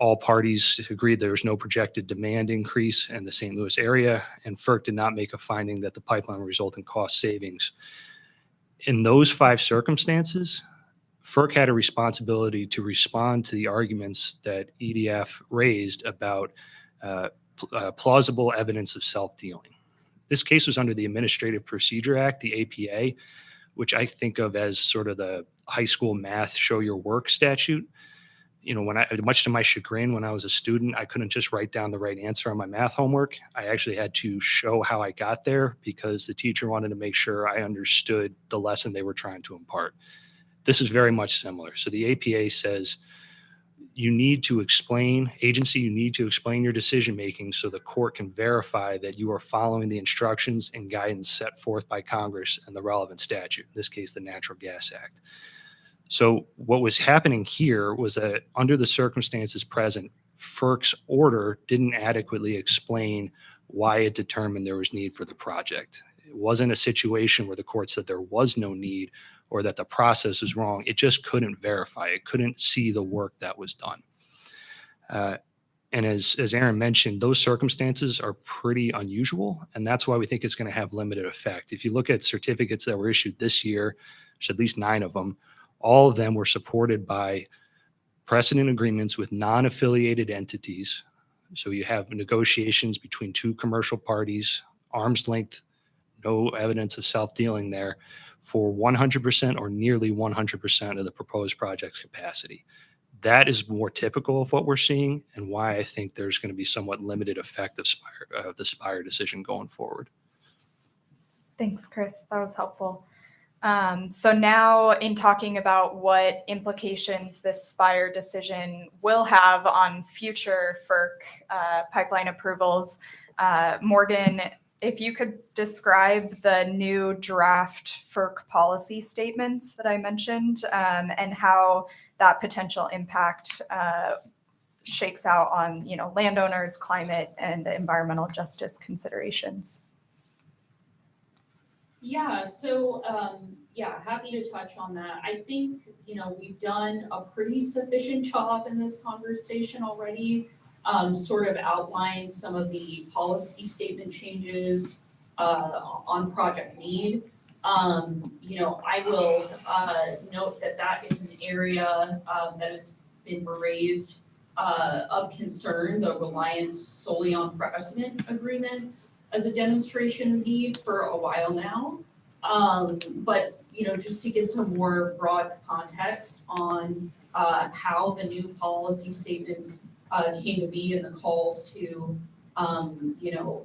All parties agreed there was no projected demand increase in the St. Louis area, and FERC did not make a finding that the pipeline would result in cost savings. In those 5 circumstances, FERC had a responsibility to respond to the arguments that EDF raised about plausible evidence of self-dealing. This case was under the Administrative Procedure Act, the APA, which I think of as sort of the high school math show your work statute. You know, much to my chagrin, when I was a student, I couldn't just write down the right answer on my math homework. I actually had to show how I got there because the teacher wanted to make sure I understood the lesson they were trying to impart. This is very much similar. So the APA says you need to explain, agency, you need to explain your decision making so the court can verify that you are following the instructions and guidance set forth by Congress and the relevant statute, in this case, the Natural Gas Act. So what was happening here was that under the circumstances present, FERC's order didn't adequately explain why it determined there was need for the project. It wasn't a situation where the court said there was no need or that the process was wrong. It just couldn't verify. It couldn't see the work that was done. And as Aaron mentioned, those circumstances are pretty unusual, and that's why we think it's going to have limited effect. If you look at certificates that were issued this year, there's at least 9 of them. All of them were supported by precedent agreements with non-affiliated entities. So you have negotiations between 2 commercial parties, arm's length, no evidence of self-dealing there, for 100% or nearly 100% of the proposed project's capacity. That is more typical of what we're seeing and why I think there's going to be somewhat limited effect of the Spire decision going forward. Thanks, Chris. That was helpful. So now in talking about what implications this Spire decision will have on future FERC pipeline approvals, Morgan, if you could describe the new draft FERC policy statements that I mentioned and how that potential impact shakes out on, you know, landowners, climate, and environmental justice considerations. Yeah, so happy to touch on that. I think, you know, we've done a pretty sufficient job in this conversation already, sort of outlined some of the policy statement changes on project need. You know, I will note that that is an area that has been raised of concern, the reliance solely on precedent agreements as a demonstration of need for a while now. But, you know, just to give some more broad context on how the new policy statements came to be and the calls to, you know,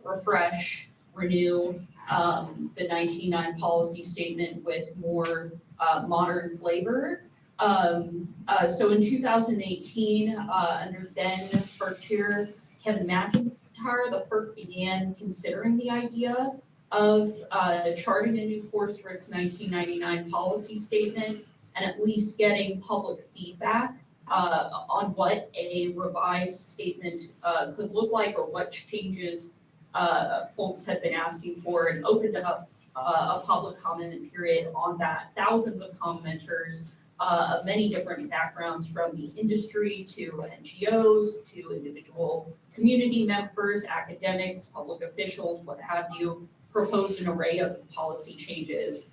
refresh, renew the 1909 policy statement with more modern flavor. So in 2018, under then FERC Chair Kevin McIntyre, the FERC began considering the idea of charting a new course for its 1999 policy statement and at least getting public feedback on what a revised statement could look like or what changes folks had been asking for, and opened up a public comment period on that. Thousands of commenters of many different backgrounds, from the industry to NGOs to individual community members, academics, public officials, what have you, proposed an array of policy changes.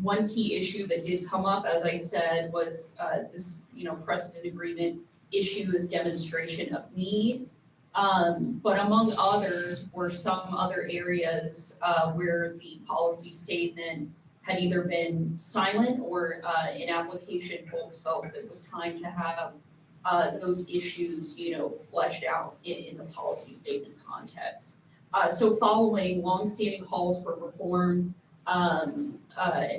One key issue that did come up, as I said, was this, you know, precedent agreement issue as demonstration of need. But among others were some other areas where the policy statement had either been silent or in application folks felt it was time to have those issues, you know, fleshed out in the policy statement context. So following longstanding calls for reform, and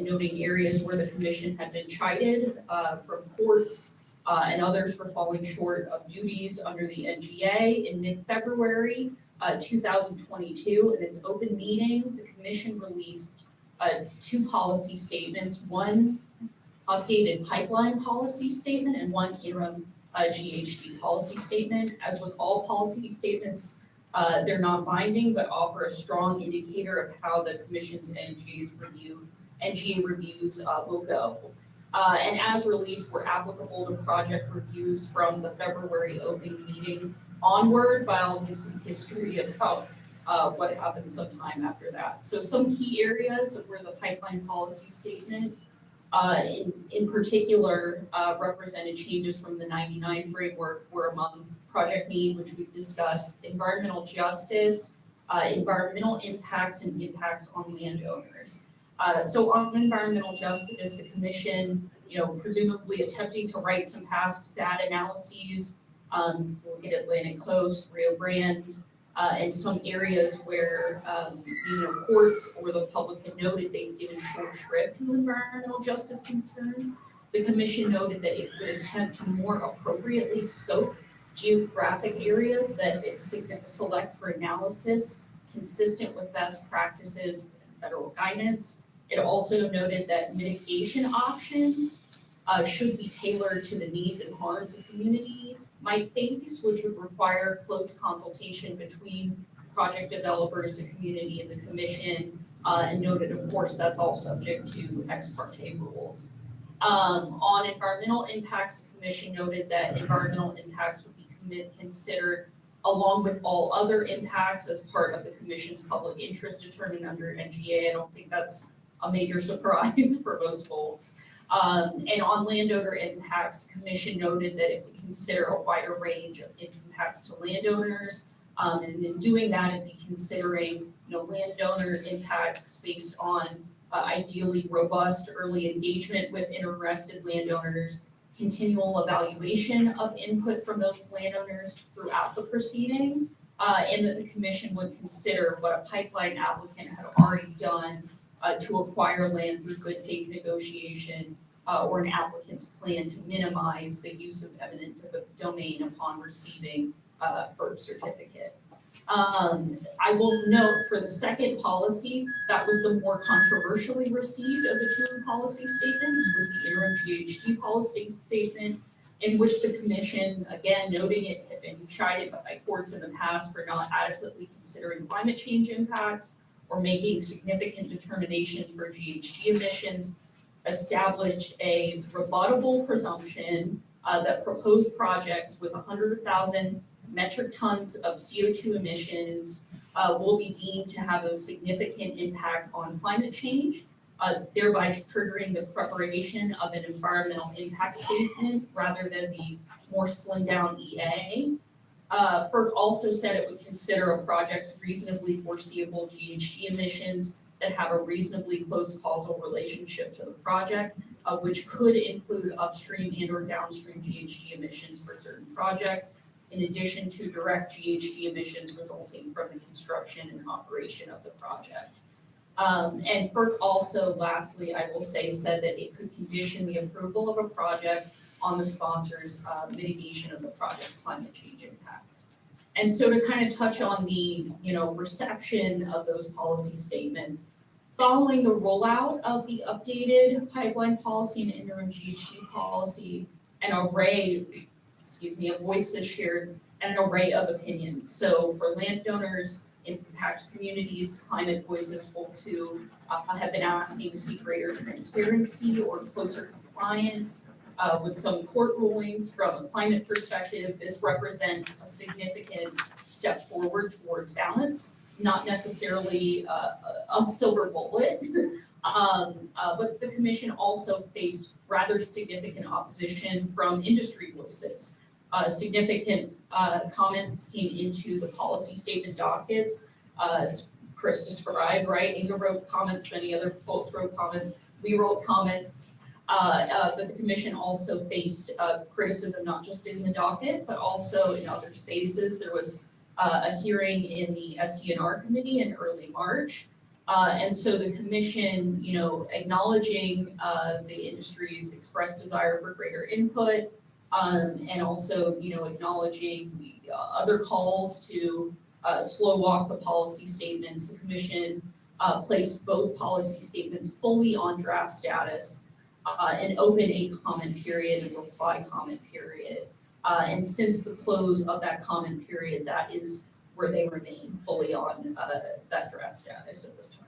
noting areas where the commission had been chided from courts and others for falling short of duties under the NGA, in mid-February 2022, in its open meeting, the commission released 2 policy statements, one updated pipeline policy statement and one interim GHG policy statement. As with all policy statements, they're non-binding but offer a strong indicator of how the commission's and NGA's review NGA reviews will go. And as released, were applicable to project reviews from the February open meeting onward, but I'll give some history about what happened sometime after that. So some key areas were the pipeline policy statement, in particular, represented changes from the 99 framework were among project need, which we've discussed, environmental justice, environmental impacts and impacts on landowners. So on environmental justice, the commission, presumably attempting to write some past bad analyses, look at Atlantic Coast, Rio Grande, and some areas where, courts or the public had noted they've given short shrift to environmental justice concerns. The commission noted that it would attempt to more appropriately scope geographic areas that it selects for analysis consistent with best practices and federal guidance. It also noted that mitigation options should be tailored to the needs and harms the community might face, which would require close consultation between project developers, the community, and the commission, and noted, of course, that's all subject to ex parte rules. On environmental impacts, the commission noted that environmental impacts would be considered along with all other impacts as part of the commission's public interest determined under NGA. I don't think that's a major surprise for most folks. And on landowner impacts, commission noted that it would consider a wider range of impacts to landowners. And in doing that, it'd be considering, landowner impacts based on ideally robust early engagement with interested landowners, continual evaluation of input from those landowners throughout the proceeding, and that the commission would consider what a pipeline applicant had already done to acquire land through good faith negotiation, or an applicant's plan to minimize the use of eminent domain upon receiving FERC certificate. I will note for the second policy, that was the more controversially received of the two policy statements, was the interim GHG policy statement, in which the commission, again, noting it had been chided by courts in the past for not adequately considering climate change impacts or making significant determination for GHG emissions, established a rebuttable presumption that proposed projects with 100,000 metric tons of CO2 emissions will be deemed to have a significant impact on climate change, thereby triggering the preparation of an environmental impact statement rather than the more slimmed down EA. FERC also said it would consider a project's reasonably foreseeable GHG emissions that have a reasonably close causal relationship to the project, which could include upstream and or downstream GHG emissions for certain projects, in addition to direct GHG emissions resulting from the construction and operation of the project. And FERC also, lastly, I will say, said that it could condition the approval of a project on the sponsor's mitigation of the project's climate change impact. And so to kind of touch on the, reception of those policy statements, following the rollout of the updated pipeline policy and interim GHG policy, an array, of voices shared and an array of opinions. So for landowners, impact communities, climate voices, folks who have been asking to see greater transparency or closer compliance with some court rulings from a climate perspective, this represents a significant step forward towards balance, not necessarily a silver bullet. But the commission also faced rather significant opposition from industry voices. Significant comments came into the policy statement dockets. As Chris described, right? Inga wrote comments, many other folks wrote comments, we wrote comments. But the commission also faced criticism, not just in the docket, but also in other spaces. There was a hearing in the SCNR committee in early March. And so the commission, acknowledging the industry's expressed desire for greater input, and also, acknowledging other calls to slow walk the policy statements, the commission placed both policy statements fully on draft status and open a comment period and reply comment period. And since the close of that comment period, that is where they remain fully on that draft status at this time.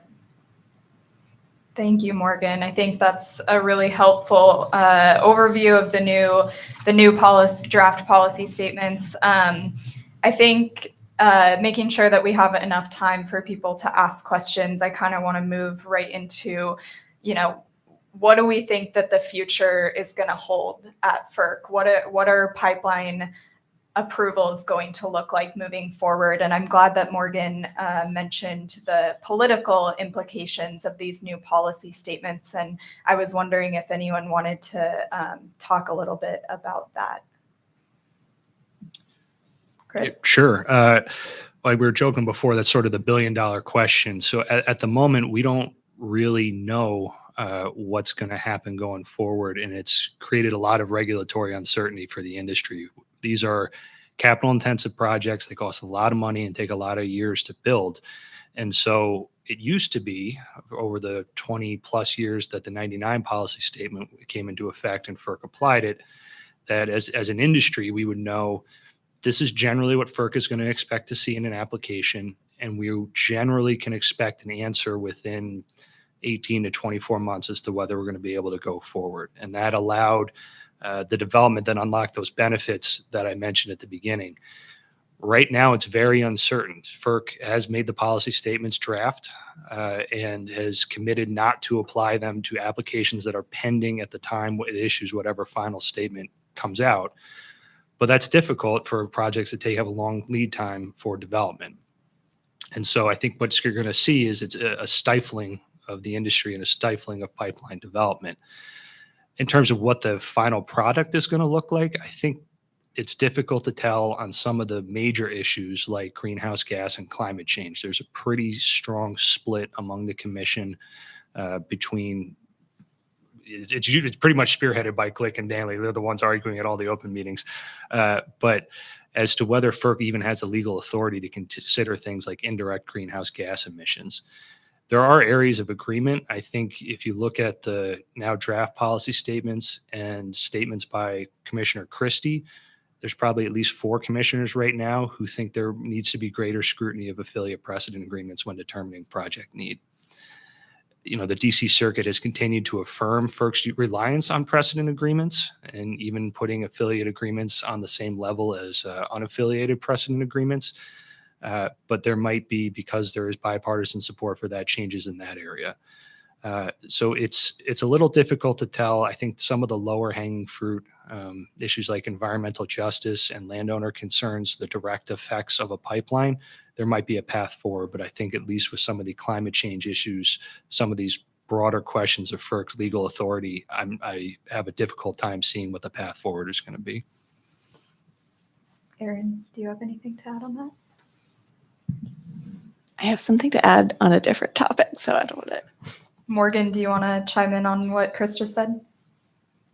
Thank you, Morgan. I think that's a really helpful overview of the new policy draft policy statements. I think making sure that we have enough time for people to ask questions. I kind of want to move right into, what do we think that the future is going to hold at FERC? What are pipeline approval is going to look like moving forward. And I'm glad that Morgan mentioned the political implications of these new policy statements. And I was wondering if anyone wanted to talk a little bit about that. Chris? Yeah, sure. Like we were joking before, that's sort of the billion-dollar question. So at the moment, we don't really know what's going to happen going forward. And it's created a lot of regulatory uncertainty for the industry. These are capital intensive projects. They cost a lot of money and take a lot of years to build. And so it used to be over the 20 plus years that the 99 policy statement came into effect and FERC applied it, that as an industry, we would know this is generally what FERC is going to expect to see in an application. And we generally can expect an answer within 18 to 24 months as to whether we're going to be able to go forward. And that allowed the development that unlocked those benefits that I mentioned at the beginning. Right now, it's very uncertain. FERC has made the policy statements draft and has committed not to apply them to applications that are pending at the time it issues whatever final statement comes out. But that's difficult for projects that have a long lead time for development. And so I think what you're going to see is it's a stifling of the industry and a stifling of pipeline development. In terms of what the final product is going to look like, I think it's difficult to tell on some of the major issues like greenhouse gas and climate change. There's a pretty strong split among the commission between, it's pretty much spearheaded by Glick and Danley. They're the ones arguing at all the open meetings. But as to whether FERC even has the legal authority to consider things like indirect greenhouse gas emissions, there are areas of agreement. I think if you look at the now draft policy statements and statements by Commissioner Christie, there's probably at least 4 commissioners right now who think there needs to be greater scrutiny of affiliate precedent agreements when determining project need. The DC Circuit has continued to affirm FERC's reliance on precedent agreements and even putting affiliate agreements on the same level as unaffiliated precedent agreements. But there might be, because there is bipartisan support for that, changes in that area. So it's a little difficult to tell. I think some of the lower hanging fruit issues like environmental justice and landowner concerns, the direct effects of a pipeline, there might be a path forward. But I think at least with some of the climate change issues, some of these broader questions of FERC's legal authority, I have a difficult time seeing what the path forward is going to be. Erin, do you have anything to add on that? I have something to add on a different topic, so I don't want to. Morgan, do you want to chime in on what Chris just said?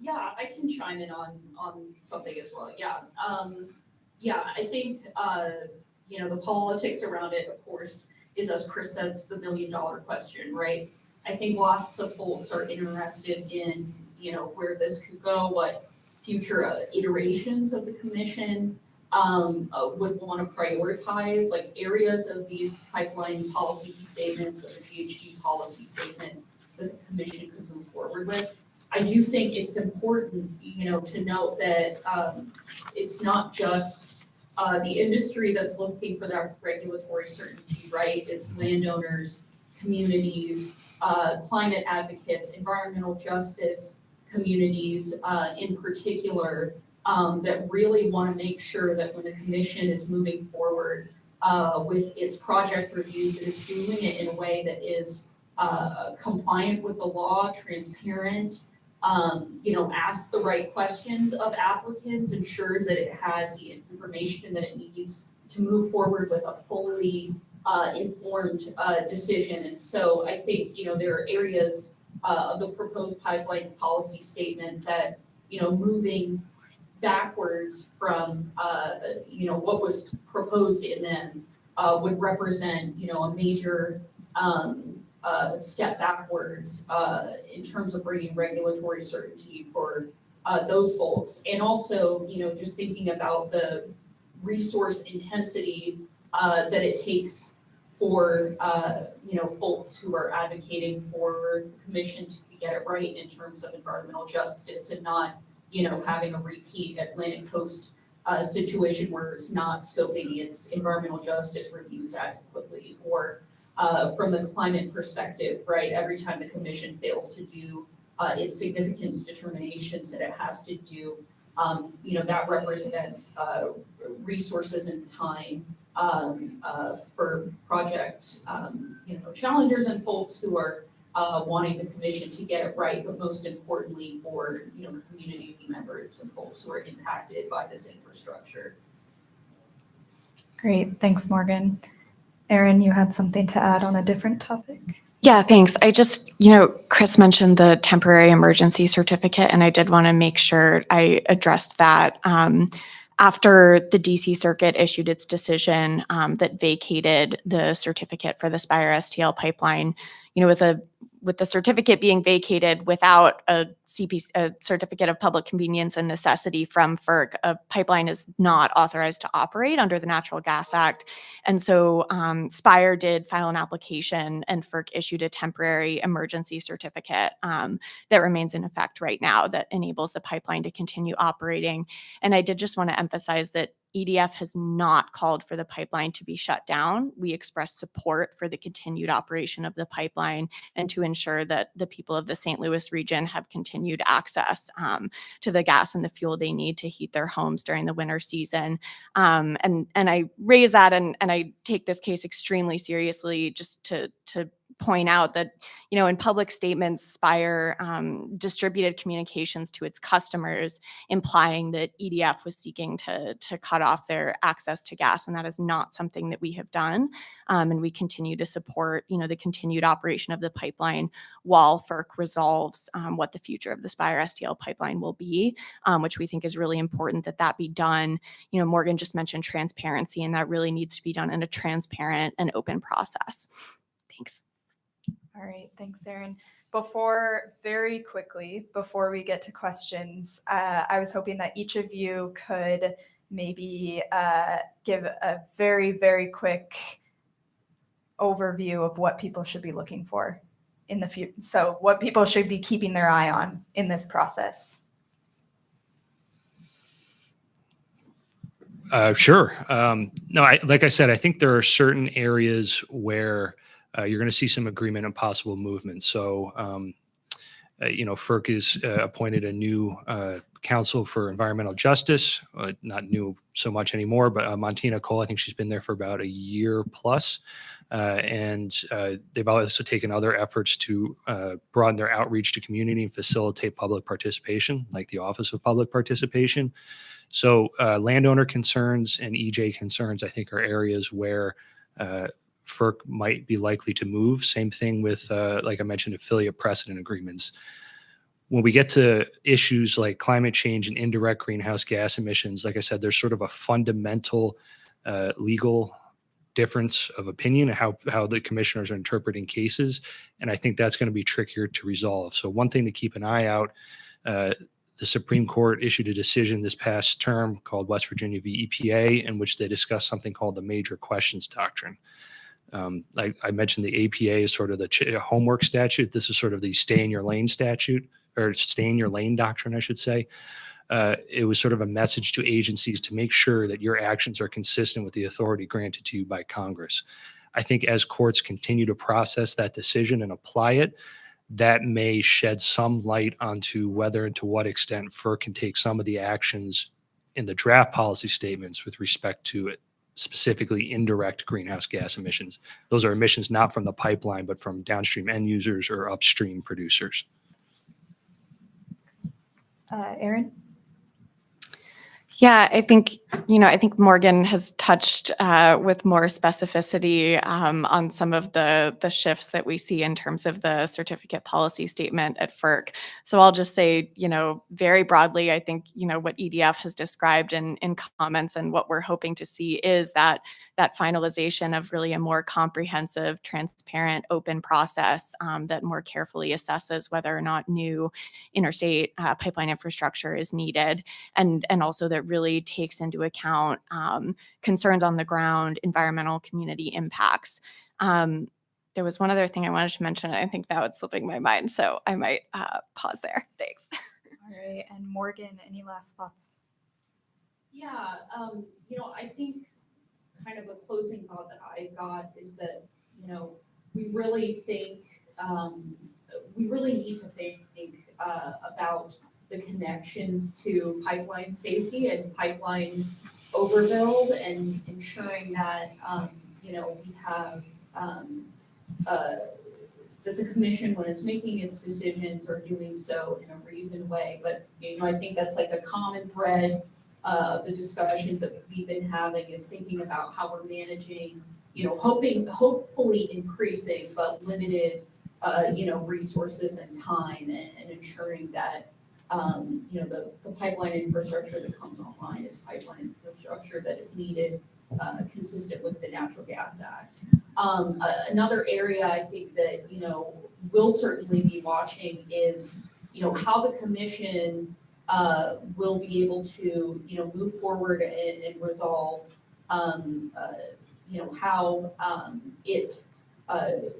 Yeah, I can chime in on something as well. Yeah, I think, the politics around it, of course, is, as Chris says, the $1 million question, right? I think lots of folks are interested in, where this could go, what future iterations of the commission would want to prioritize, like areas of these pipeline policy statements or the GHG policy statement that the commission could move forward with. I do think it's important, to note that it's not just the industry that's looking for that regulatory certainty, right? It's landowners, communities, climate advocates, environmental justice communities in particular, that really want to make sure that when the commission is moving forward with its project reviews, that it's doing it in a way that is compliant with the law, transparent, asks the right questions of applicants, ensures that it has the information that it needs to move forward with a fully informed decision. And so I think, there are areas of the proposed pipeline policy statement that, moving backwards from, what was proposed in them would represent, a major step backwards in terms of bringing regulatory certainty for those folks. And also, just thinking about the resource intensity that it takes for, folks who are advocating for the commission to get it right in terms of environmental justice and not, having a repeat Atlantic Coast situation where it's not scoping its environmental justice reviews adequately, or from the climate perspective, right? Every time the commission fails to do its significance determinations that it has to do, that represents resources and time for project, challengers and folks who are wanting the commission to get it right, but most importantly for, community members and folks who are impacted by this infrastructure. Great, thanks, Morgan. Erin, you had something to add on a different topic? Yeah, thanks. I just, Chris mentioned the temporary emergency certificate, and I did want to make sure I addressed that. After the DC Circuit issued its decision that vacated the certificate for the Spire STL pipeline, with the certificate being vacated without a certificate of public convenience and necessity from FERC, a pipeline is not authorized to operate under the Natural Gas Act. And so Spire did file an application, and FERC issued a temporary emergency certificate that remains in effect right now that enables the pipeline to continue operating. And I did just want to emphasize that EDF has not called for the pipeline to be shut down. We express support for the continued operation of the pipeline and to ensure that the people of the St. Louis region have continued access to the gas and the fuel they need to heat their homes during the winter season. And I raise that, and I take this case extremely seriously, just to point out that, in public statements, Spire distributed communications to its customers implying that EDF was seeking to cut off their access to gas, and that is not something that we have done. And we continue to support, the continued operation of the pipeline while FERC resolves what the future of the Spire STL pipeline will be, which we think is really important that be done. Morgan just mentioned transparency, and that really needs to be done in a transparent and open process. Thanks. All right, thanks, Erin. Very quickly, before we get to questions, I was hoping that each of you could maybe give a very, very quick overview of what people should be looking for in the future. So what people should be keeping their eye on in this process. Sure. No, like I said, I think there are certain areas where you're going to see some agreement and possible movement. So, FERC has appointed a new counsel for environmental justice, not new so much anymore, but Montina Cole, I think she's been there for about a year plus. And they've also taken other efforts to broaden their outreach to community and facilitate public participation, like the Office of Public Participation. So landowner concerns and EJ concerns, I think, are areas where FERC might be likely to move. Same thing with, like I mentioned, affiliate precedent agreements. When we get to issues like climate change and indirect greenhouse gas emissions, like I said, there's sort of a fundamental legal difference of opinion, how the commissioners are interpreting cases. And I think that's going to be trickier to resolve. So one thing to keep an eye out, the Supreme Court issued a decision this past term called West Virginia v. EPA, in which they discussed something called the major questions doctrine. I mentioned the APA is sort of the homework statute. This is sort of the stay in your lane statute, or stay in your lane doctrine, I should say. It was sort of a message to agencies to make sure that your actions are consistent with the authority granted to you by Congress. I think as courts continue to process that decision and apply it, that may shed some light onto whether and to what extent FERC can take some of the actions in the draft policy statements with respect to it, specifically indirect greenhouse gas emissions. Those are emissions not from the pipeline, but from downstream end users or upstream producers. Erin? Yeah, I think Morgan has touched with more specificity on some of the shifts that we see in terms of the certificate policy statement at FERC. So I'll just say, very broadly, I think, what EDF has described in comments and what we're hoping to see is that finalization of really a more comprehensive, transparent, open process that more carefully assesses whether or not new interstate pipeline infrastructure is needed, and also that really takes into account concerns on the ground, environmental community impacts. There was one other thing I wanted to mention. I think now it's slipping my mind, so I might pause there. Thanks. All right. And Morgan, any last thoughts? Yeah, I think kind of a closing thought that I got is that, we really think, we really need to think about the connections to pipeline safety and pipeline overbuild and ensuring that, we have, that the commission, when it's making its decisions, are doing so in a reasoned way. But, I think that's like a common thread of the discussions that we've been having is thinking about how we're managing, hopefully increasing, but limited, resources and time and ensuring that, the pipeline infrastructure that comes online is pipeline infrastructure that is needed, consistent with the Natural Gas Act. Another area I think that, we'll certainly be watching is, how the commission will be able to, move forward and resolve, how it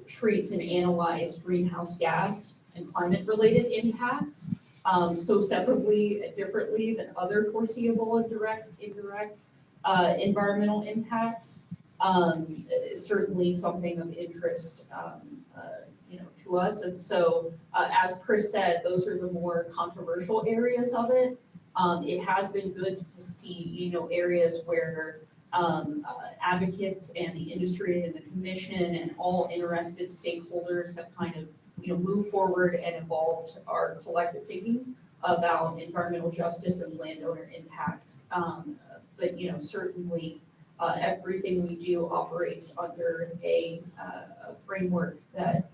treats and analyzes greenhouse gas and climate-related impacts, so separately and differently than other foreseeable and direct, indirect environmental impacts. Is certainly something of interest, to us. And so, as Chris said, those are the more controversial areas of it. It has been good to see, areas where advocates and the industry and the commission and all interested stakeholders have kind of, moved forward and evolved our collective thinking about environmental justice and landowner impacts. But, certainly, everything we do operates under a framework that,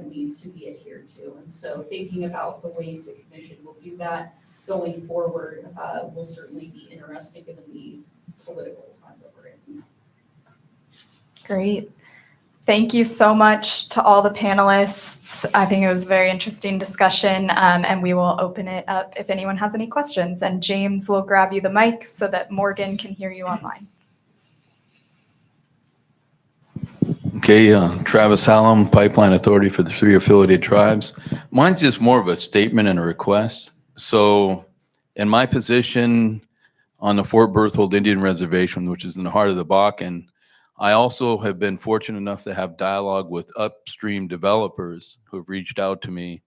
needs to be adhered to. And so thinking about the ways the commission will do that going forward will certainly be interesting given the political time that we're in. Great. Thank you so much to all the panelists. I think it was a very interesting discussion, and we will open it up if anyone has any questions. And James will grab you the mic so that Morgan can hear you online. Okay, Travis Hallam, Pipeline Authority for the 3 affiliated tribes. Mine's just more of a statement and a request. So in my position on the Fort Berthold Indian Reservation, which is in the heart of the Bakken, I also have been fortunate enough to have dialogue with upstream developers who have reached out to me.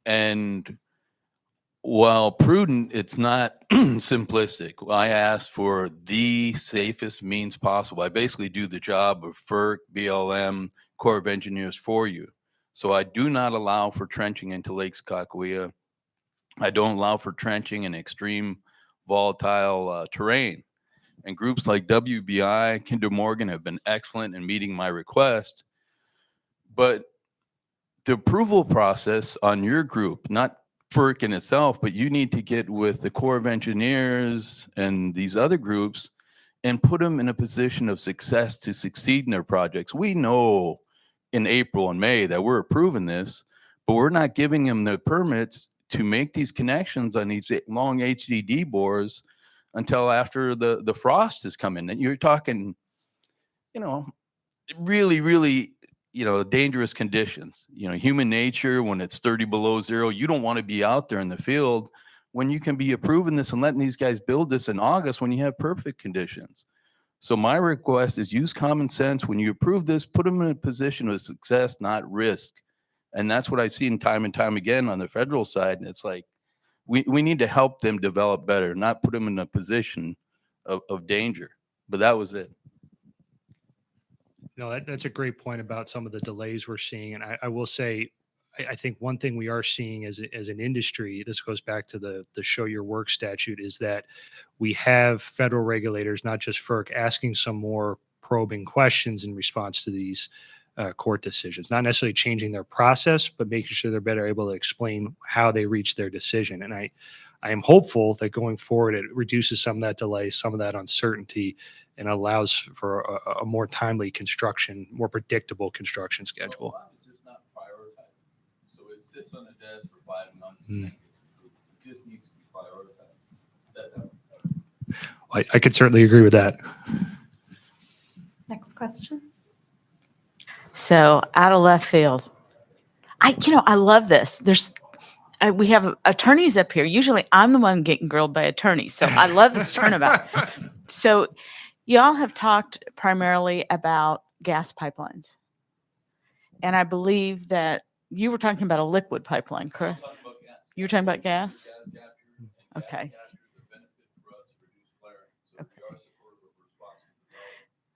And while prudent, it's not simplistic. I asked for the safest means possible. I basically do the job of FERC, BLM, Corps of Engineers for you. So I do not allow for trenching into Lake Sakakawea. I don't allow for trenching in extreme volatile terrain. And groups like WBI, Kinder Morgan have been excellent in meeting my request. But the approval process on your group, not FERC in itself, but you need to get with the Corps of Engineers and these other groups and put them in a position of success to succeed in their projects. We know in April and May that we're approving this, but we're not giving them the permits to make these connections on these long HDD bores until after the frost has come in. And you're talking, really, really, dangerous conditions. Human nature, when it's 30 below zero, you don't want to be out there in the field when you can be approving this and letting these guys build this in August when you have perfect conditions. So my request is use common sense. When you approve this, put them in a position of success, not risk. And that's what I've seen time and time again on the federal side. And it's like, we need to help them develop better, not put them in a position of danger. But that was it. No, that's a great point about some of the delays we're seeing. And I will say, I think one thing we are seeing as an industry, this goes back to the show your work statute, is that we have federal regulators, not just FERC, asking some more probing questions in response to these court decisions, not necessarily changing their process, but making sure they're better able to explain how they reached their decision. And I am hopeful that going forward, it reduces some of that delay, some of that uncertainty, and allows for a more timely construction, more predictable construction schedule. So it's just not prioritized. So it sits on the desk for 5 months and then gets approved. It just needs to be prioritized. I could certainly agree with that. Next question. So out of left field, I love this. We have attorneys up here. Usually I'm the one getting grilled by attorneys. So I love this turnabout. So y'all have talked primarily about gas pipelines. And I believe that you were talking about a liquid pipeline, correct? You were talking about gas? Okay.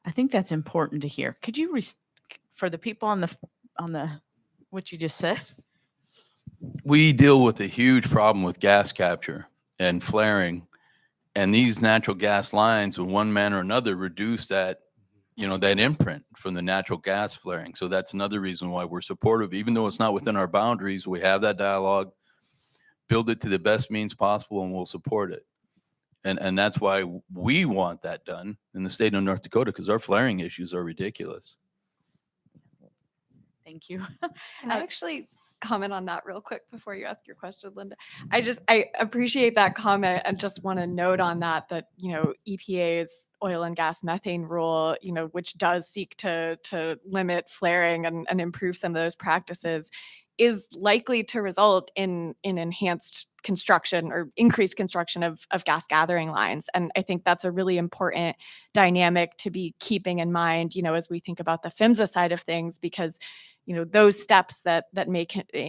I think that's important to hear. Could you, for the people on the what you just said? We deal with a huge problem with gas capture and flaring, and these natural gas lines, in one manner or another, reduce that, that imprint from the natural gas flaring. So that's another reason why we're supportive, even though it's not within our boundaries. We have that dialogue, build it to the best means possible, and we'll support it. And that's why we want that done in the state of North Dakota, because our flaring issues are ridiculous. Thank you. Can I actually comment on that real quick before you ask your question, Linda? I appreciate that comment and just want to note on that, EPA's oil and gas methane rule, which does seek to limit flaring and improve some of those practices, is likely to result in enhanced construction or increased construction of gas gathering lines. And I think that's a really important dynamic to be keeping in mind, as we think about the PHMSA side of things, because those steps that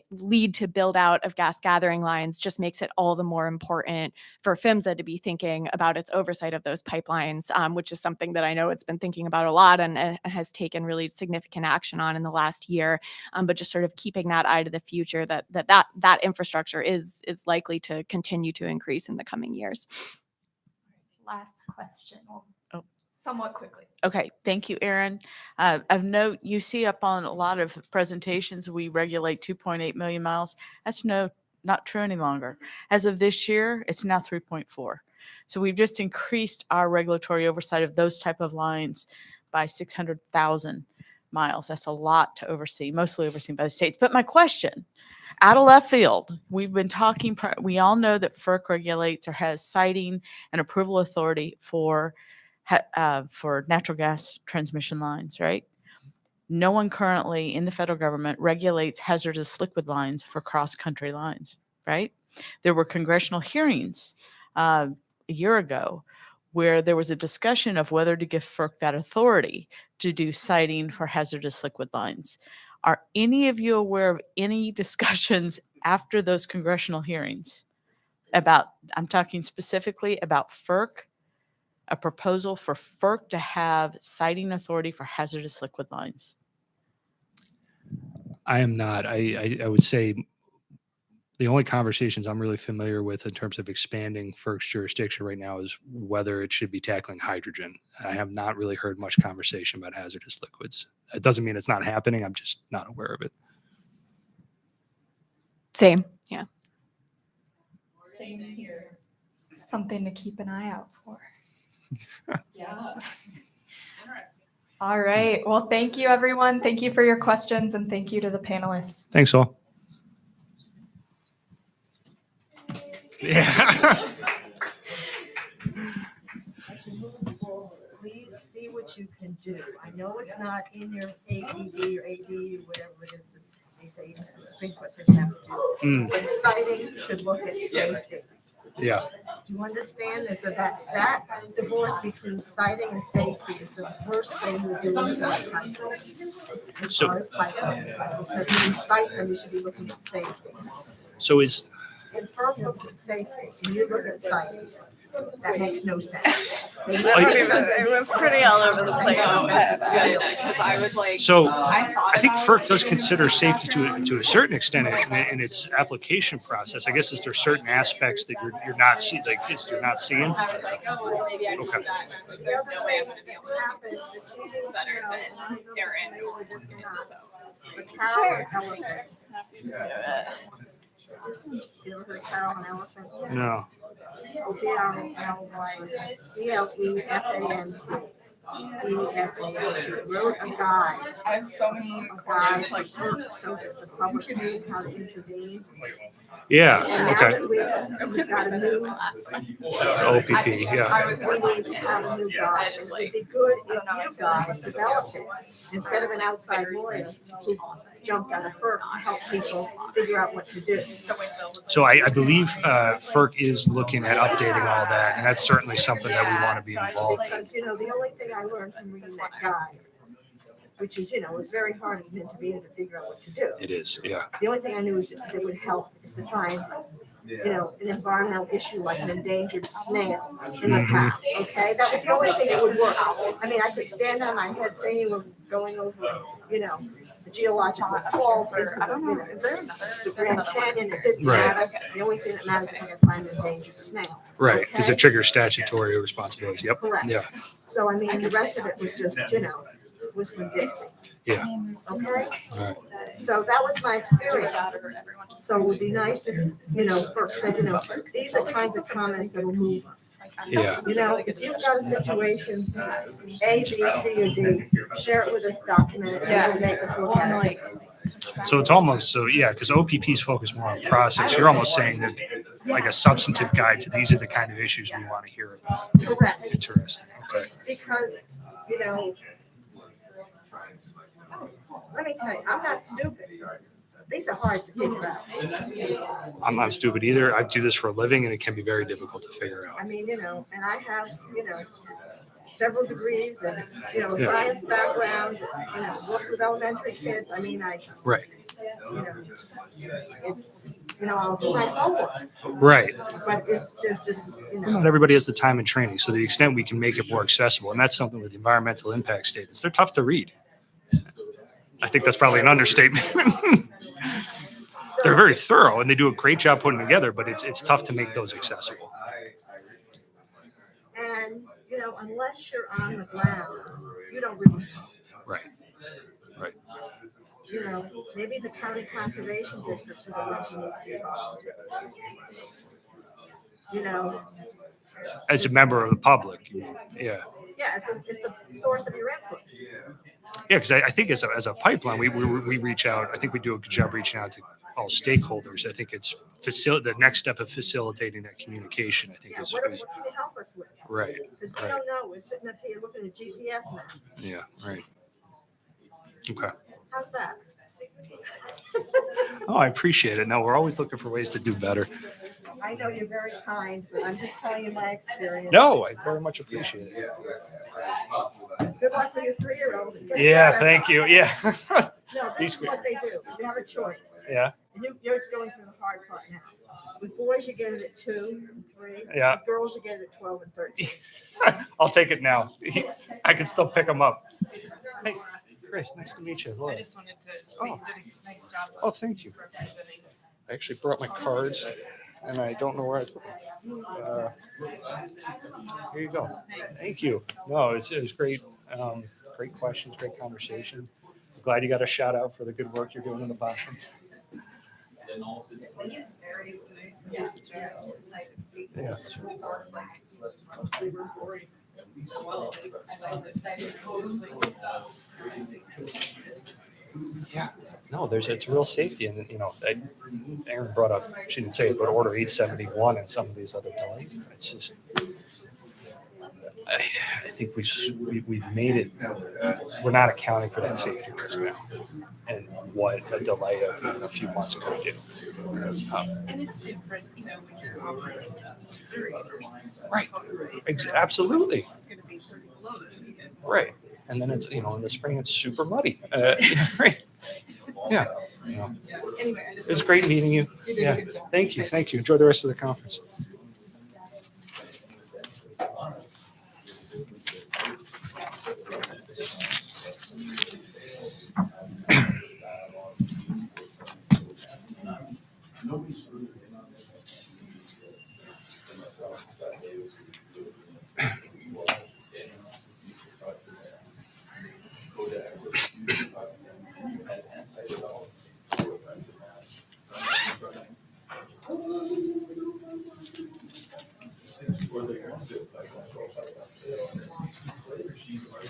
lead to build out of gas gathering lines just makes it all the more important for PHMSA to be thinking about its oversight of those pipelines, which is something that I know it's been thinking about a lot and has taken really significant action on in the last year. But just sort of keeping that eye to the future, that infrastructure is likely to continue to increase in the coming years. Last question. Oh. Somewhat quickly. Okay, thank you, Erin. Of note, you see up on a lot of presentations, we regulate 2.8 million miles. That's not true any longer. As of this year, it's now 3.4. So we've just increased our regulatory oversight of those type of lines by 600,000 miles. That's a lot to oversee, mostly overseen by the states. But my question, out of left field, we've been talking, we all know that FERC regulates or has siting and approval authority for natural gas transmission lines, right? No one currently in the federal government regulates hazardous liquid lines for cross-country lines, right? There were congressional hearings a year ago where there was a discussion of whether to give FERC that authority to do siting for hazardous liquid lines. Are any of you aware of any discussions after those congressional hearings about, I'm talking specifically about FERC, a proposal for FERC to have siting authority for hazardous liquid lines? I am not. I would say the only conversations I'm really familiar with in terms of expanding FERC's jurisdiction right now is whether it should be tackling hydrogen. I have not really heard much conversation about hazardous liquids. It doesn't mean it's not happening. I'm just not aware of it. Same. Yeah. Same here. Something to keep an eye out for. Yeah. All right. Well, thank you, everyone. Thank you for your questions, and thank you to the panelists. Thanks all. Yeah. Please see what you can do. I know it's not in your APD or AD, whatever it is that they say the Supreme Court says you have to do. But citing should look at safety. Yeah. Do you understand this? That divorce between citing and safety is the worst thing we do in this country. As far as pipelines, because when you cite them, you should be looking at safety. So is And FERC looks at safety, and you look at citing. That makes no sense. It was pretty all over the place. Because I was like, so I think FERC does consider safety to a certain extent in its application process. I guess is there certain aspects that you're not seeing, you're not seeing. I was like, oh, maybe I can do Okay. that. And I was like, there's no way I'm going to be able to do this better than Erin or so. Sure. You ever heard of Carol and Elephant? No. CRLY, ELEFANT. EDF wrote a guide. I have so many A guide like so that the public knew how to intervene. Yeah, And now okay. that we've got a new OPP, yeah. we need to have a new guide. And it'd be good if you guys developed it instead of an outside lawyer who jumped on a FERC to help people figure out what to do. So I believe FERC is looking at updating all that, and that's certainly something that we want to be involved in. Because, you know, the only thing I learned from reading that guide, which is, you know, it's very hard as an intervener to figure out what to do. It is, yeah. The only thing I knew is that would help is to find, you know, an environmental issue like an endangered snail in the path, okay? That was the only thing that would work. I mean, I could stand on my head saying we're going over, you know, the geological fault into I don't know. the, Is there another? the Grand Canyon. It didn't Right. matter. The only thing that matters is I can find an endangered snail. Right, because okay? it triggers statutory responsibilities. Yep. Correct. Yeah. So, I mean, the rest of it was just, you know, whistling Dixie. Yeah. Okay? All right. So that was my experience. So it would be nice if, you know, FERC said, you know, these are kinds of comments that will move us. Yeah. You know, if you've got a situation, A, B, C, or D, share it with us, document it, and we'll make us look at it. So it's almost, so yeah, because OPP's focus more on process. You're almost saying that like a substantive guide to these are the kind of issues we want to hear about. Correct. Interesting. Okay. Because, you know, let me tell you, I'm not stupid. These are hard to figure out. I'm not stupid either. I do this for a living and it can be very difficult to figure out. I mean, you know, and I have, you know, several degrees and, you know, Yeah. science background, you know, worked with elementary kids. I mean, Right. you know, it's, you know, I'll do my homework, Right. but it's just, you Well, know. not everybody has the time and training. So the extent we can make it more accessible, and that's something with the environmental impact statements. They're tough to read. I think that's probably an understatement. They're very thorough and they do a great job putting them together, but it's tough to make those accessible. And, you know, unless you're on the ground, you don't really know. Right. Right. You know, maybe the county conservation districts are the ones you need to be talking to. You know, As a member of the public. Yeah. yeah, it's the source of your input. Yeah, because I think as a pipeline, we reach out. I think we do a good job reaching out to all stakeholders. I think it's the next step of facilitating that communication. I think Yeah, is what can you help us with? right. Because we Right. don't know, we're sitting up here looking at GPS map. Yeah. Right. Okay. How's that? Oh, I appreciate it. No, we're always looking for ways to do better. I know you're very kind, but I'm just telling you my experience. No, I very much appreciate it. Good luck with your 3-year-old. Yeah. Thank you. Yeah. No, this is what they do. They have a choice. Yeah. And you're going through the hard part now. With boys, you get it at 2 and 3. Yeah. With girls, you get it at 12 and 13. I'll take it now. I can still pick them up. Hey, Chris, nice to meet you. Laura. I just wanted to say Oh. you did a nice job. Oh, thank you. I actually brought my cards, and I don't know where I put them. Here you go. Thank you. No, it was great. Great questions, great conversation. Glad you got a shout out for the good work you're doing in the bathroom. It's very nice. Yeah. Yeah. Yeah, no, it's real safety, and you know, Aaron brought up, she didn't say it, but Order 871 and some of these other delays. It's just, I think we've made it. We're not accounting for that safety risk now, and what a delay of even a few months could do. That's tough. And it's different, you know, when you're operating Missouri versus. Right. Absolutely. Going to be pretty low this weekend. Right. And then it's, you know, in the spring it's super muddy. Right. Yeah. You know. Anyway, I just. It's great meeting you. You did Yeah. a good job. Thank you. Thank you. Enjoy the rest of the conference.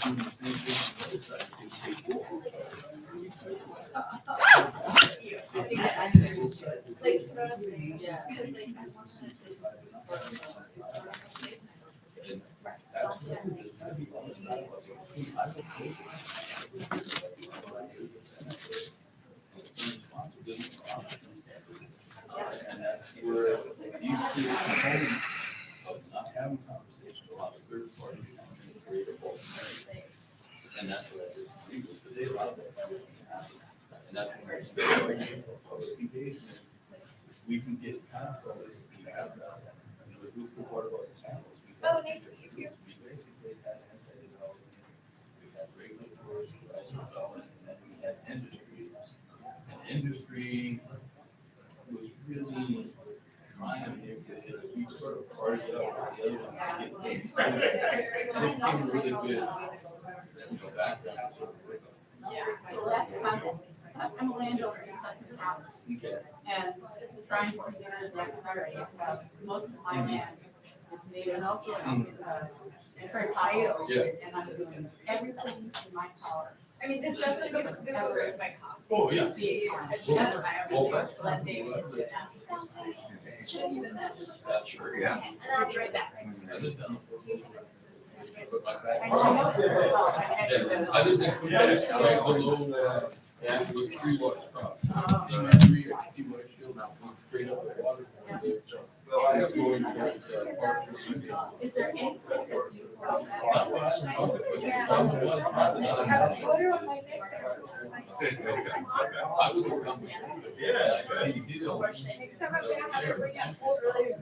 And that's where these two components of not having conversation allow the third party to come in and create a bulk narrative. And that's what I disagree with, because they allow that to happen. And that's when there's public engagement. We can get concepts, we have, who's the board of channels. Oh, nice to meet you. We basically had anti-development, we had regulatory development, and then we had industry. And industry was really trying to we sort of parted up with the other ones to get things done. And it seemed really good, background. So that's I'm a landowner in Hudson House, and this is trying to understand that priority, most of my land is native, and also for Ohio, and I'm doing everything in my power. I mean, this definitely goes, this will break my comp. Oh, yeah. That's true, yeah. And I'll be right back. I lived in Quebec, right below, with 3 water crops. I can see my tree, I can see my shield, going straight up the water. I have going towards, Is there any place that you go back? I would go come. Yeah. Next time I'm gonna have to bring up old related.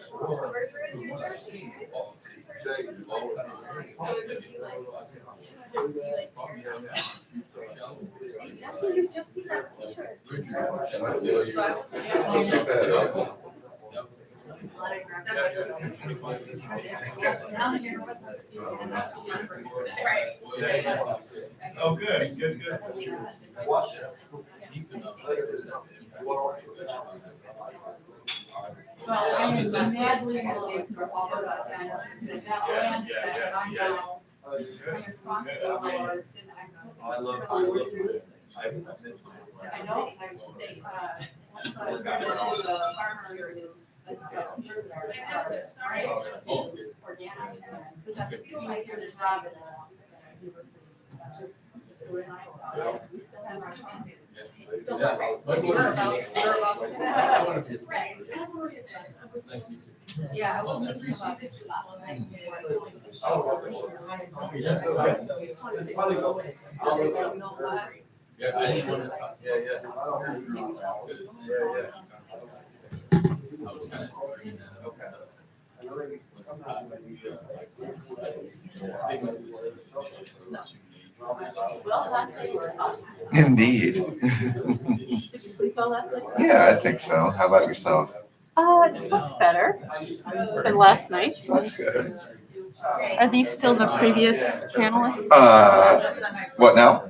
So where's your in New Jersey? So it would be like. You just see that t-shirt. Oh, good, good, good. Well, I am madly in love with all of us, and that land that I know, I'm responsible for since I love I know, the farmer is organic, because I feel like you're the job at the university, just. We still have our family. Yeah, I was thinking about this last night. Yeah, I didn't want to. I was kind of. Indeed. Did you sleep well last night? Yeah, I think so. How about yourself? It slept better than last night. That's good. Are these still the previous panelists? What now?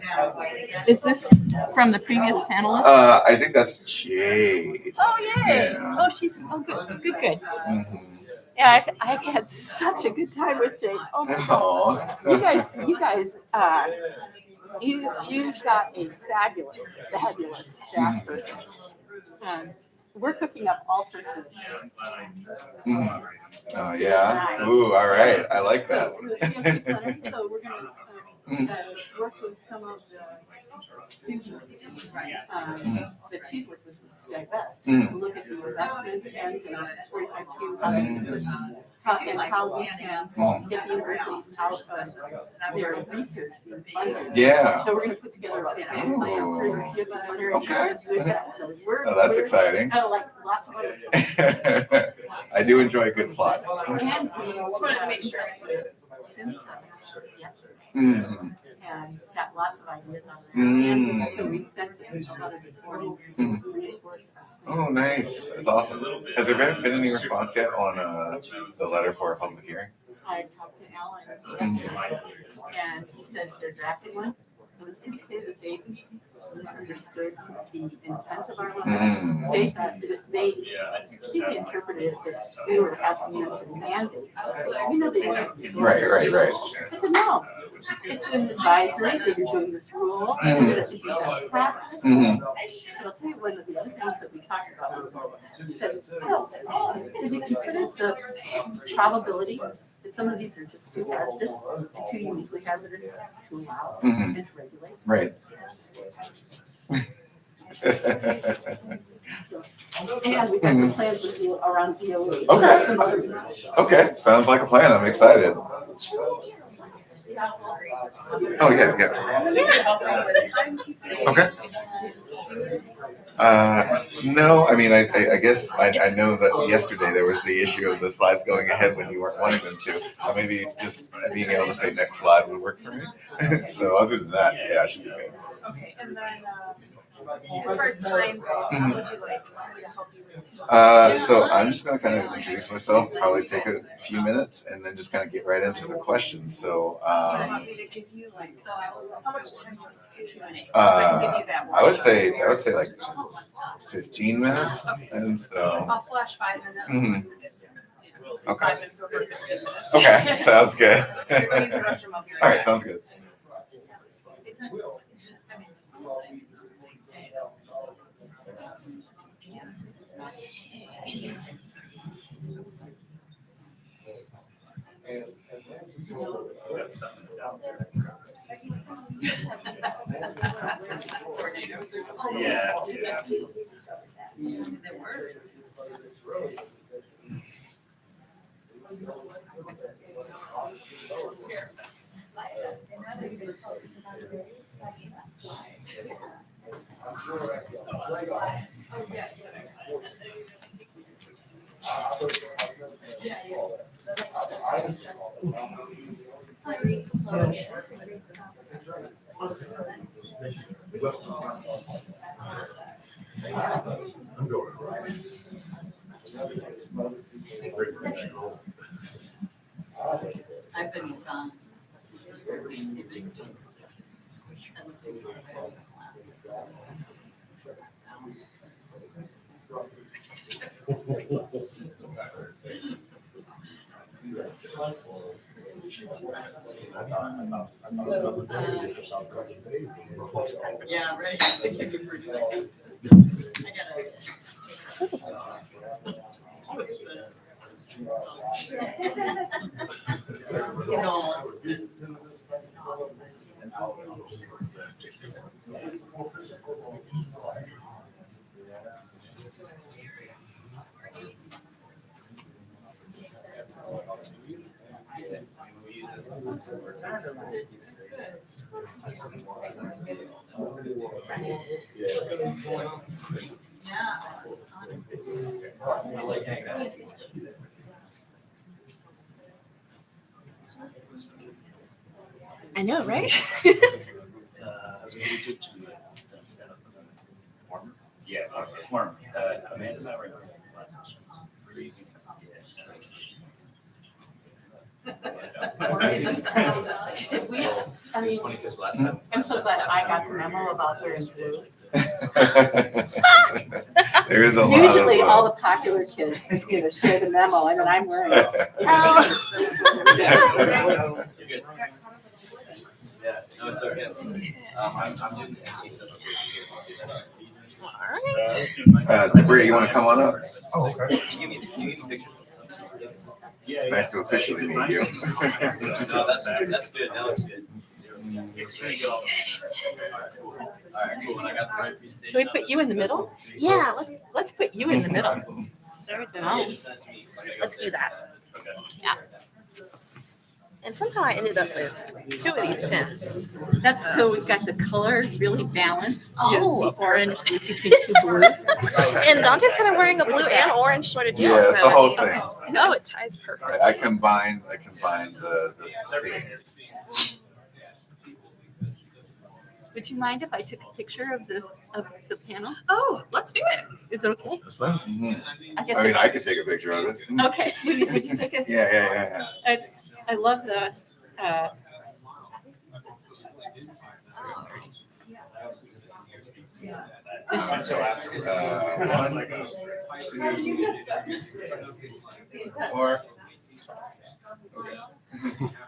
Is this from the previous panelists? I think that's Jade. Oh, yay! Yeah. Oh, she's, oh, good, good, good. Mhm. Yeah, I've had such a good time with Jade. Oh, my God. Aw. You guys, you've got a fabulous, fabulous staff person. We're cooking up all sorts of. Mm. Oh, yeah. Ooh, all right. I like that. So we're gonna work with some of the students that she's worked with divest. Look at the investment and and how we can get the universities out of their research funding. Yeah. So we're gonna put together a plan for the students. Okay. So Oh, that's exciting. Oh, like lots of other. I do enjoy good plots. And we just wanted to make sure. Mhm. And got lots of ideas on this. Mm. And so we sent it a letter this morning. Mm. Oh, nice. That's awesome. Has there been any response yet on the letter for a public hearing? I talked to Alan yesterday, and he said they're drafting one. it was pretty clear that they misunderstood the intent of our letter. Mm. They thought that they interpreted it that we were asking them to mandate. We know they weren't. Right. I said, no, it's an advisory that you're doing this rule, and this would be best practice. Mhm. But I'll tell you one of the other things that we talked about. He said, so, have you considered the probability that some of these are just too hazardous and too uniquely hazardous to allow Mhm. and to regulate? Right. And we got some plans with you around DOE. Okay. Okay, sounds like a plan. I'm excited. Oh, yeah. Okay. No, I mean, I guess I know that yesterday there was the issue of the slides going ahead when you weren't wanting them to. So maybe just being able to say next slide would work for me. So other than that, yeah, I should be good. Okay, and then, as far as time goes, how would you like me to help you? So I'm just gonna kind of introduce myself, probably take a few minutes, and then just kind of get right into the questions. So, I want me to give you like, how much time for Q&A? I can give you that. I would say like 15 minutes, and so. I'll flash 5 minutes. Mhm. Okay. 5 minutes over 50. Okay, sounds good. Everybody use the restroom, I'll be right All right, back. sounds good. It's not- I mean, I've been gone. Yeah, right. I can't be pretty like I I know, right? Yeah, warm. Amanda and I were in the last session. Freezing. Did we, I mean, It's funny because last time. I'm so glad I got the memo about their flu. There is a lot Usually of, all the popular kids, share the memo, and then I'm wearing it. You're good. Yeah, no, it's okay. I'm doing the NC stuff. Bree, you want to come on up? Oh, okay. Can you give me the picture? Yeah. Nice to officially meet you. No, that's good. That looks good. All right, cool. When I got the right presentation. Should we put you in the middle? Yeah, let's put you in the middle. Start it out. Let's do that. Okay. Yeah. And somehow I ended up with 2 of these pens. That's so we've got the color really balanced. Oh, The orange between 2 blues. And Dante's kind of wearing a blue and orange sort of deal. Yeah, it's so the whole I mean, thing. no, it ties perfect. I combined the themes. Would you mind if I took a picture of the panel? Oh, let's do it. Is it okay? That's fine. Mhm. I get I mean, to- I could take a picture of it. Okay, would you take it? Yeah. I love the, One, two, or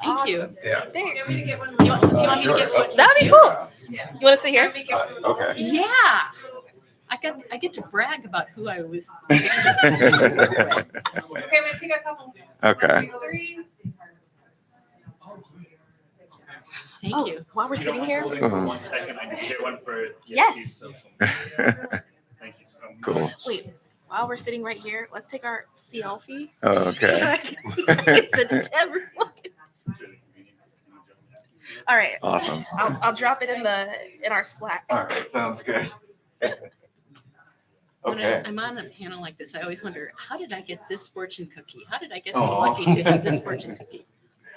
Thank you. yeah. Thanks. Do you want Do you want me to Sure. get one? That'd be cool. You want to sit here? Okay. Yeah. I get to brag about who I was. Okay, I'm gonna take a couple. Okay. 1, 2, 3. Thank you. While we're sitting here. Hold it for 1 second. I need to get one for Yes. TST's social media. Thank you so much. Cool. Wait, while we're sitting right here, let's take our selfie. Okay. So I can send it to everyone. All right. Awesome. I'll drop it in our Slack. All right. Sounds good. Okay. I'm on a panel like this, I always wonder, how did I get this fortune cookie? How did I get Aw. so lucky to have this fortune cookie?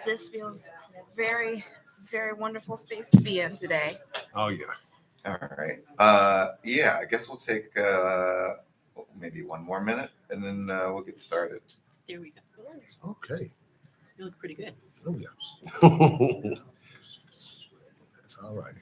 This feels very, very wonderful space to be in today. Oh, yeah. All right. Yeah, I guess we'll take maybe 1 more minute and then we'll get started. There we go. Okay. You look pretty good. Oh, yeah. That's all right.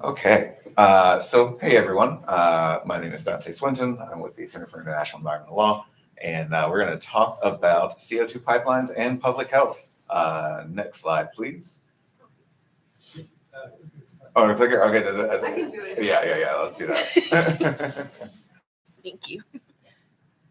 Okay. So, hey, everyone. My name is Dante Swinton. I'm with the Center for International Environmental Law, and we're going to talk about CO2 pipelines and public health. Next slide, please. Oh, the clicker? Okay. Does it? I can do it. Yeah. Let's do that. Thank you.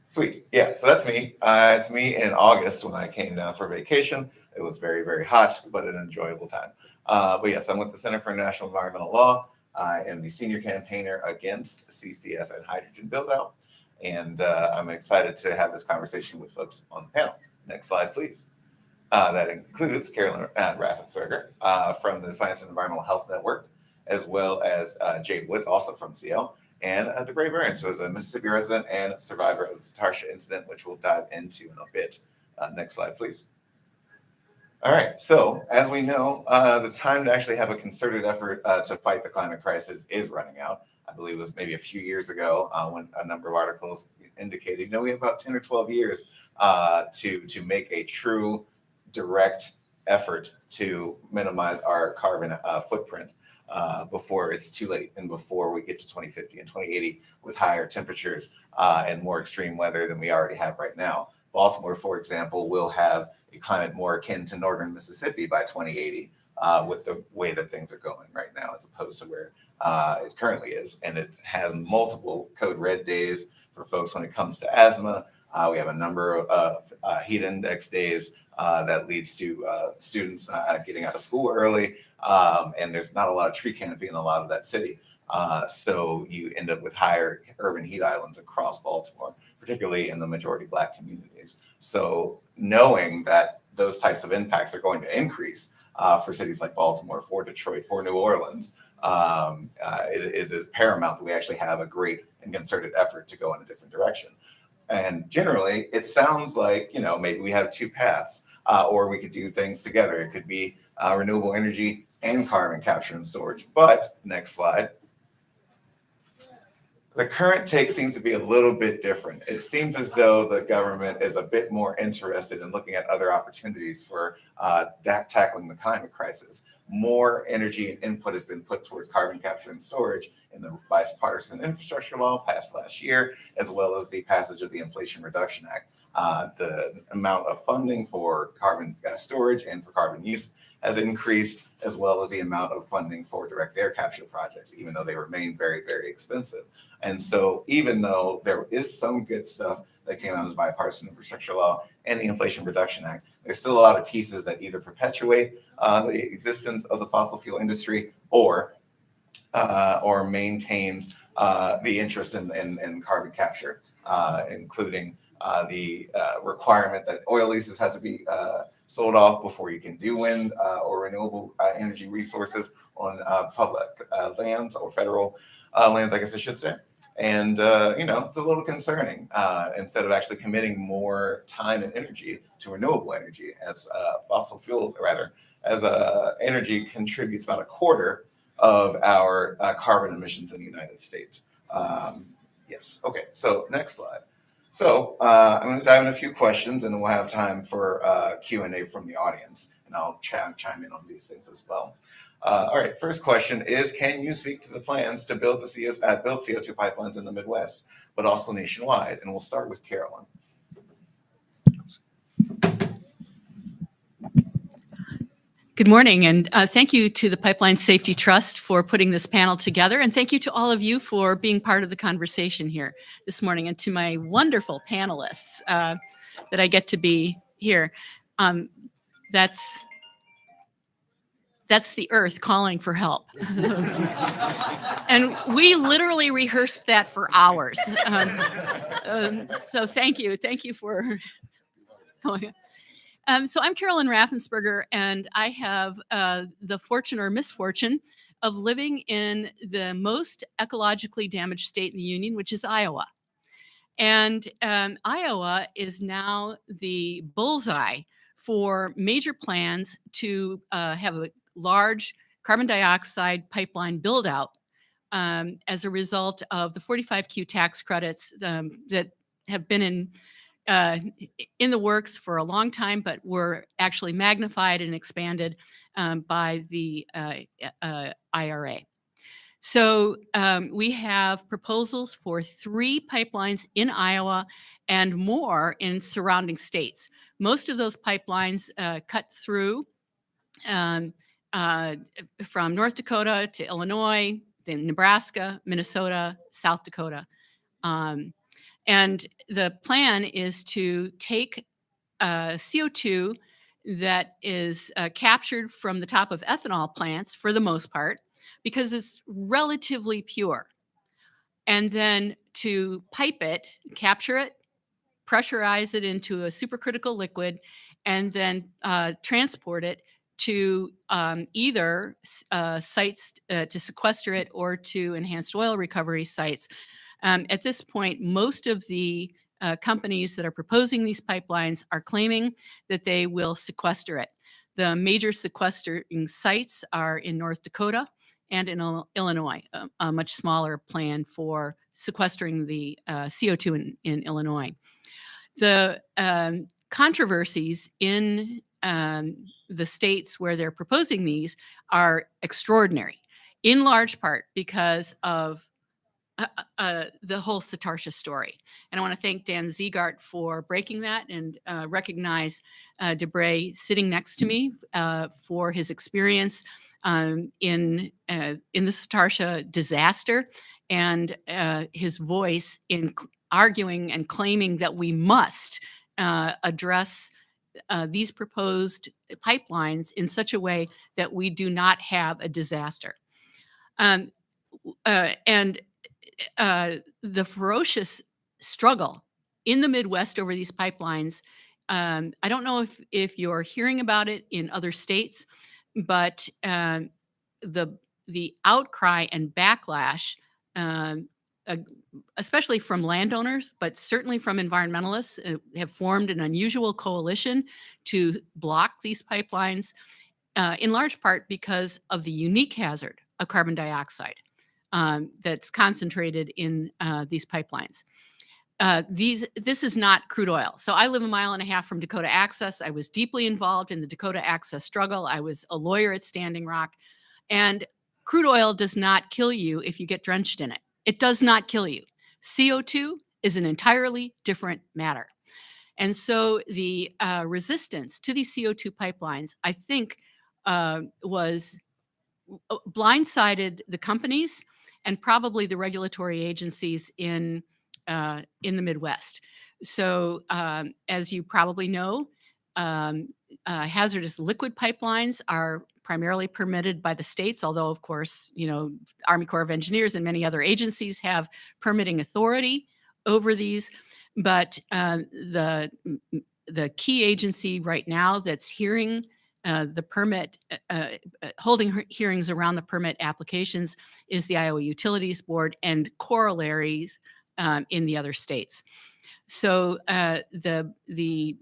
Sweet. Yeah. So that's me. It's me in August when I came down for vacation. It was very, very hot, but an enjoyable time. But yes, I'm with the Center for International Environmental Law. I am the senior campaigner against CCS and hydrogen buildout. And I'm excited to have this conversation with folks on the panel. Next slide, please. That includes Carolyn Raffensperger from the Science and Environmental Health Network, as well as Jade Woods, also from CL, and DeBray Burns, who is a Mississippi resident and survivor of the Tarsha incident, which we'll dive into in a bit. Next slide, please. All right, so as we know, the time to actually have a concerted effort to fight the climate crisis is running out. I believe it was maybe a few years ago when a number of articles indicated, we have about 10 or 12 years to make a true direct effort to minimize our carbon footprint before it's too late and before we get to 2050 and 2080 with higher temperatures and more extreme weather than we already have right now. Baltimore, for example, will have a climate more akin to northern Mississippi by 2080 with the way that things are going right now, as opposed to where it currently is. And it has multiple code red days for folks when it comes to asthma. We have a number of heat index days that leads to students getting out of school early. And there's not a lot of tree canopy in a lot of that city. So you end up with higher urban heat islands across Baltimore, particularly in the majority Black communities. So knowing that those types of impacts are going to increase for cities like Baltimore, for Detroit, for New Orleans, it is paramount that we actually have a great and concerted effort to go in a different direction. And generally, it sounds like, maybe we have two paths, or we could do things together. It could be renewable energy and carbon capture and storage. But next slide. The current take seems to be a little bit different. It seems as though the government is a bit more interested in looking at other opportunities for tackling the climate crisis. More energy and input has been put towards carbon capture and storage in the bipartisan infrastructure law passed last year, as well as the passage of the Inflation Reduction Act. The amount of funding for carbon storage and for carbon use has increased, as well as the amount of funding for direct air capture projects, even though they remain very, very expensive. And so even though there is some good stuff that came out of the bipartisan infrastructure law and the Inflation Reduction Act, there's still a lot of pieces that either perpetuate the existence of the fossil fuel industry or maintains the interest in carbon capture, including the requirement that oil leases have to be sold off before you can do wind or renewable energy resources on public lands or federal lands, I guess I should say. And, it's a little concerning, instead of actually committing more time and energy to renewable energy as fossil fuels, rather, as energy contributes about a quarter of our carbon emissions in the United States. Yes, okay, so next slide. So I'm going to dive in a few questions and then we'll have time for Q&A from the audience. And I'll chime in on these things as well. All right, first question is, can you speak to the plans to build CO2 pipelines in the Midwest, but also nationwide? And we'll start with Carolyn. Good morning, and thank you to the Pipeline Safety Trust for putting this panel together, and thank you to all of you for being part of the conversation here this morning, and to my wonderful panelists that I get to be here. That's the earth calling for help. And we literally rehearsed that for hours. So thank you for going. So I'm Carolyn Raffensperger, and I have the fortune or misfortune of living in the most ecologically damaged state in the union, which is Iowa. And Iowa is now the bullseye for major plans to have a large carbon dioxide pipeline build out as a result of the 45Q tax credits that have been in the works for a long time, but were actually magnified and expanded by the IRA. So we have proposals for 3 pipelines in Iowa and more in surrounding states. Most of those pipelines cut through from North Dakota to Illinois, then Nebraska, Minnesota, South Dakota. And the plan is to take CO2 that is captured from the top of ethanol plants for the most part, because it's relatively pure, and then to pipe it, capture it, pressurize it into a supercritical liquid, and then transport it to either sites to sequester it or to enhanced oil recovery sites. At this point, most of the companies that are proposing these pipelines are claiming that they will sequester it. The major sequestering sites are in North Dakota and in Illinois, a much smaller plan for sequestering the CO2 in Illinois. The controversies in the states where they're proposing these are extraordinary, in large part because of the whole Satartia story. And I want to thank Dan Ziegart for breaking that, and recognize DeBray sitting next to me for his experience in the Satartia disaster, and his voice in arguing and claiming that we must address these proposed pipelines in such a way that we do not have a disaster. And the ferocious struggle in the Midwest over these pipelines, I don't know if you're hearing about it in other states, but the outcry and backlash, especially from landowners, but certainly from environmentalists, have formed an unusual coalition to block these pipelines, in large part because of the unique hazard of carbon dioxide that's concentrated in these pipelines. This is not crude oil. So I live 1.5 miles from Dakota Access. I was deeply involved in the Dakota Access struggle. I was a lawyer at Standing Rock. And crude oil does not kill you if you get drenched in it. It does not kill you. CO2 is an entirely different matter. And so the resistance to these CO2 pipelines, I think, was blindsided the companies and probably the regulatory agencies in the Midwest. So as you probably know, hazardous liquid pipelines are primarily permitted by the states, although of course, Army Corps of Engineers and many other agencies have permitting authority over these. But the key agency right now that's hearing the permit, holding hearings around the permit applications is the Iowa Utilities Board and corollaries in the other states. So the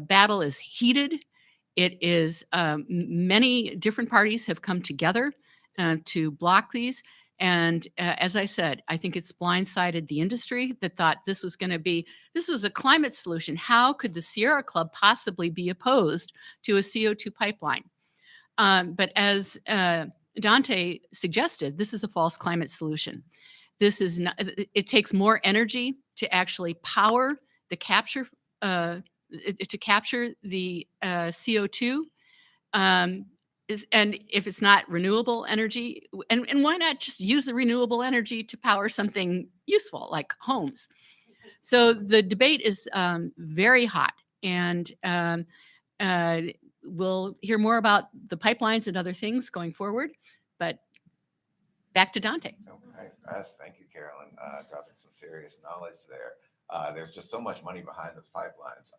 battle is heated. It is many different parties have come together to block these. And as I said, I think it's blindsided the industry that thought this was a climate solution. How could the Sierra Club possibly be opposed to a CO2 pipeline? But as Dante suggested, this is a false climate solution. This is not, it takes more energy to actually power the capture, to capture the CO2. And if it's not renewable energy, and why not just use the renewable energy to power something useful like homes? So the debate is very hot, and we'll hear more about the pipelines and other things going forward. But back to Dante. Yes, thank you, Carolyn. Dropping some serious knowledge there. There's just so much money behind those pipelines.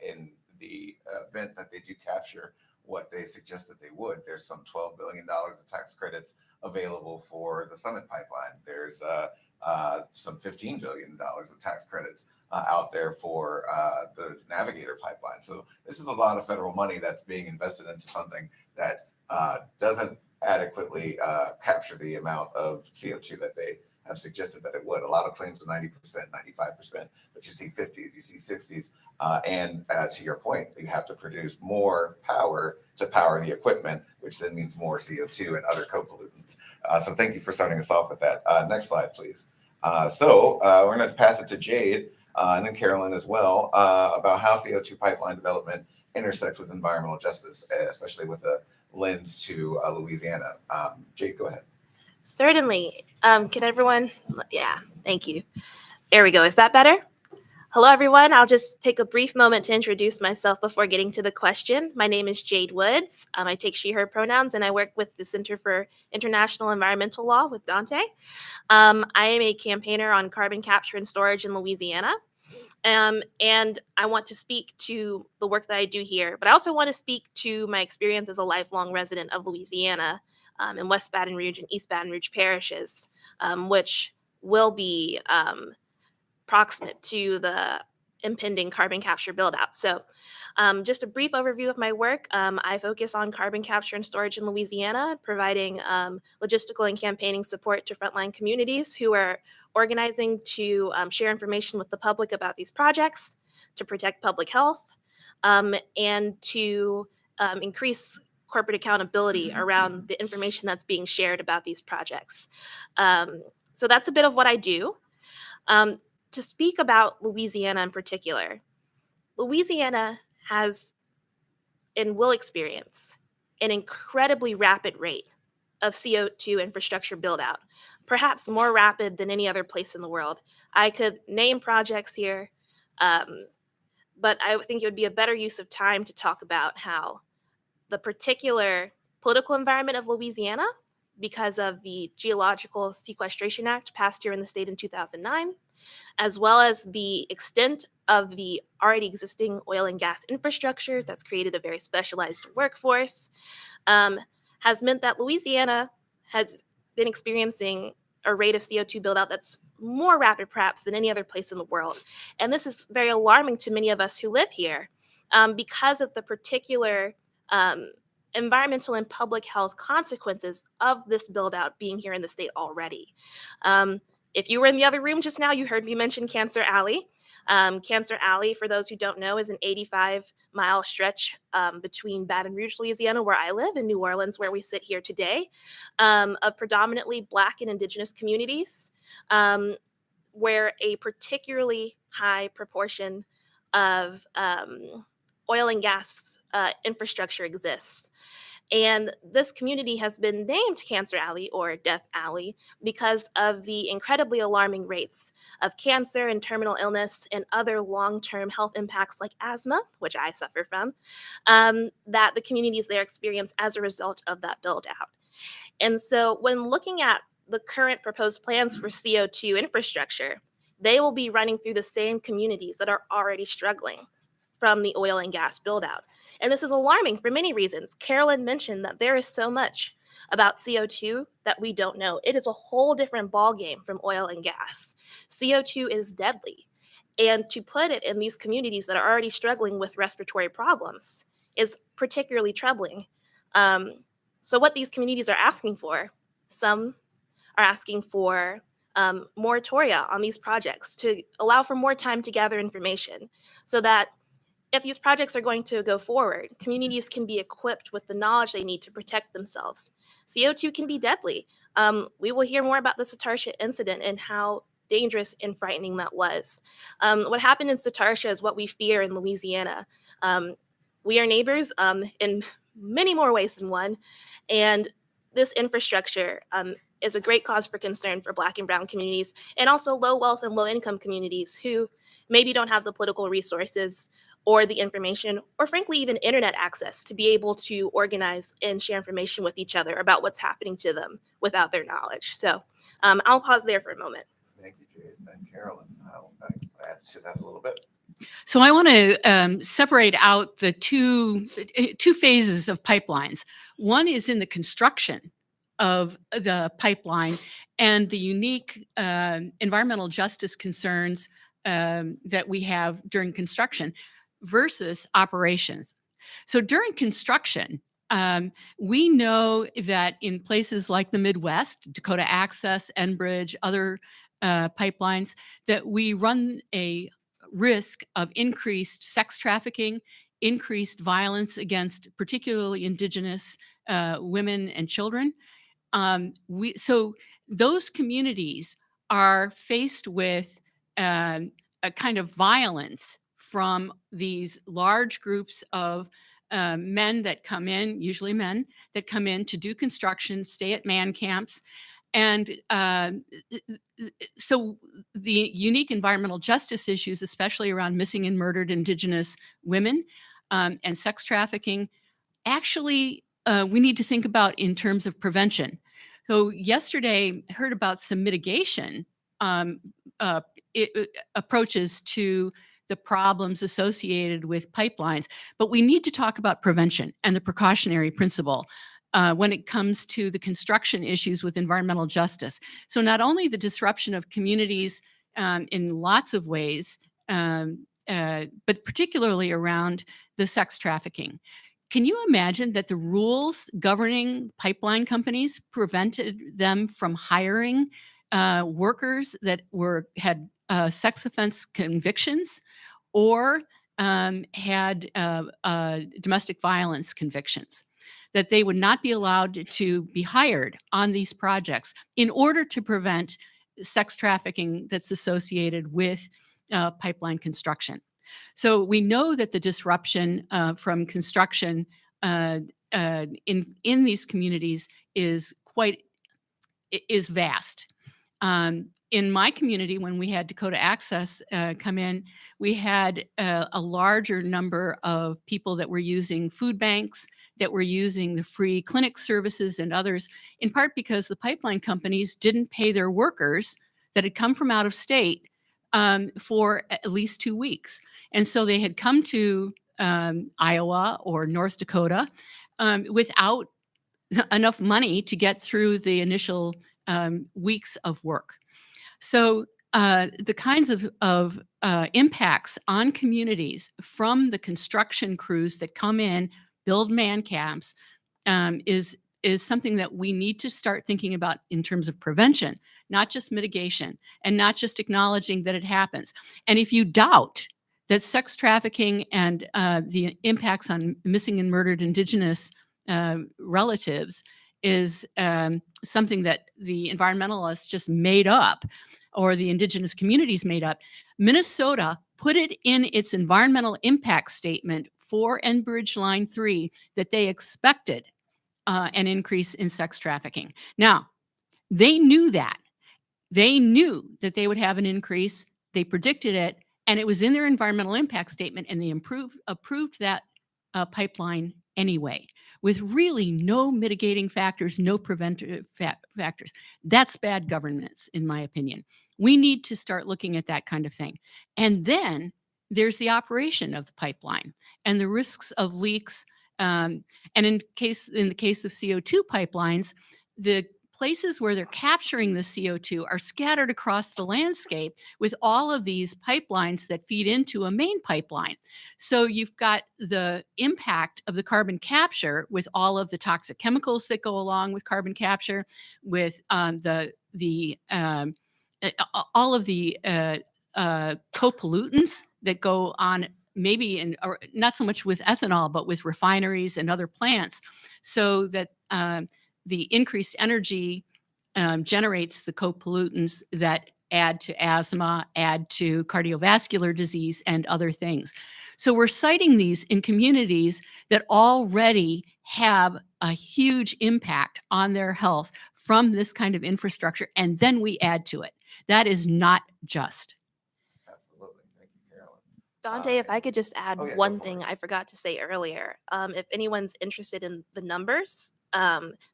In the event that they do capture what they suggested they would, there's some $12 billion of tax credits available for the Summit pipeline. There's some $15 billion of tax credits out there for the Navigator pipeline. So this is a lot of federal money that's being invested into something that doesn't adequately capture the amount of CO2 that they have suggested that it would. A lot of claims are 90%, 95%, but you see 50s, you see 60s. And to your point, you have to produce more power to power the equipment, which then means more CO2 and other co-pollutants. So thank you for starting us off with that. Next slide, please. So we're going to pass it to Jade and then Carolyn as well about how CO2 pipeline development intersects with environmental justice, especially with a lens to Louisiana. Jade, go ahead. Certainly. Can everyone? Yeah, thank you. There we go. Is that better? Hello, everyone. I'll just take a brief moment to introduce myself before getting to the question. My name is Jade Woods. I take she, her pronouns, and I work with the Center for International Environmental Law with Dante. I am a campaigner on carbon capture and storage in Louisiana. And I want to speak to the work that I do here, but I also want to speak to my experience as a lifelong resident of Louisiana in West Baton Rouge and East Baton Rouge parishes, which will be proximate to the impending carbon capture build out. So just a brief overview of my work. I focus on carbon capture and storage in Louisiana, providing logistical and campaigning support to frontline communities who are organizing to share information with the public about these projects, to protect public health, and to increase corporate accountability around the information that's being shared about these projects. So that's a bit of what I do. To speak about Louisiana in particular, Louisiana has and will experience an incredibly rapid rate of CO2 infrastructure build out, perhaps more rapid than any other place in the world. I could name projects here, but I think it would be a better use of time to talk about how the particular political environment of Louisiana, because of the Geological Sequestration Act passed here in the state in 2009, as well as the extent of the already existing oil and gas infrastructure that's created a very specialized workforce, has meant that Louisiana has been experiencing a rate of CO2 buildout that's more rapid perhaps than any other place in the world. And this is very alarming to many of us who live here because of the particular environmental and public health consequences of this buildout being here in the state already. If you were in the other room just now, you heard me mention Cancer Alley. Cancer Alley, for those who don't know, is an 85-mile stretch between Baton Rouge, Louisiana, where I live, and New Orleans, where we sit here today, of predominantly Black and Indigenous communities, where a particularly high proportion of oil and gas infrastructure exists. And this community has been named Cancer Alley or Death Alley because of the incredibly alarming rates of cancer and terminal illness and other long-term health impacts like asthma, which I suffer from, that the communities there experience as a result of that build out. And so when looking at the current proposed plans for CO2 infrastructure, they will be running through the same communities that are already struggling. from the oil and gas buildout. And this is alarming for many reasons. Carolyn mentioned that there is so much about CO2 that we don't know. It is a whole different ballgame from oil and gas. CO2 is deadly. And to put it in these communities that are already struggling with respiratory problems is particularly troubling. So what these communities are asking for, some are asking for moratoria on these projects to allow for more time to gather information so that if these projects are going to go forward, communities can be equipped with the knowledge they need to protect themselves. CO2 can be deadly. We will hear more about the Satarsha incident and how dangerous and frightening that was. What happened in Satarsha is what we fear in Louisiana. We are neighbors in many more ways than one, and this infrastructure is a great cause for concern for Black and Brown communities, and also low wealth and low income communities who maybe don't have the political resources or the information, or frankly, even internet access to be able to organize and share information with each other about what's happening to them without their knowledge. So I'll pause there for a moment. Thank you, Jade. And Carolyn, I'll add to that a little bit. So I want to separate out the two phases of pipelines. One is in the construction of the pipeline and the unique environmental justice concerns that we have during construction versus operations. So during construction, we know that in places like the Midwest, Dakota Access, Enbridge, other pipelines, that we run a risk of increased sex trafficking, increased violence against particularly Indigenous women and children. So those communities are faced with a kind of violence from these large groups of men that come in, usually men, that come in to do construction, stay at man camps. And so the unique environmental justice issues, especially around missing and murdered Indigenous women and sex trafficking, actually we need to think about in terms of prevention. So yesterday, I heard about some mitigation approaches to the problems associated with pipelines, but we need to talk about prevention and the precautionary principle when it comes to the construction issues with environmental justice. So not only the disruption of communities in lots of ways, but particularly around the sex trafficking. Can you imagine that the rules governing pipeline companies prevented them from hiring workers that had sex offense convictions or had domestic violence convictions? That they would not be allowed to be hired on these projects in order to prevent sex trafficking that's associated with pipeline construction. So we know that the disruption from construction in these communities is vast. In my community, when we had Dakota Access come in, we had a larger number of people that were using food banks, that were using the free clinic services and others, in part because the pipeline companies didn't pay their workers that had come from out of state for at least 2 weeks. And so they had come to Iowa or North Dakota without enough money to get through the initial weeks of work. So the kinds of impacts on communities from the construction crews that come in, build man camps, is something that we need to start thinking about in terms of prevention, not just mitigation, and not just acknowledging that it happens. And if you doubt that sex trafficking and the impacts on missing and murdered Indigenous relatives is something that the environmentalists just made up, or the Indigenous communities made up, Minnesota put it in its environmental impact statement for Enbridge Line 3 that they expected an increase in sex trafficking. Now, they knew that. They knew that they would have an increase. They predicted it, and it was in their environmental impact statement, and they approved that pipeline anyway, with really no mitigating factors, no preventive factors. That's bad governance, in my opinion. We need to start looking at that kind of thing. And then there's the operation of the pipeline and the risks of leaks. And in the case of CO2 pipelines, the places where they're capturing the CO2 are scattered across the landscape with all of these pipelines that feed into a main pipeline. So you've got the impact of the carbon capture with all of the toxic chemicals that go along with carbon capture, with all of the co-pollutants that go on, maybe or not so much with ethanol, but with refineries and other plants, so that the increased energy generates the co-pollutants that add to asthma, add to cardiovascular disease, and other things. So we're citing these in communities that already have a huge impact on their health from this kind of infrastructure, and then we add to it. That is not just. Absolutely. Thank you, Carolyn. Dante, if I could just add Oh, yeah, go one for thing it. I forgot to say earlier. If anyone's interested in the numbers,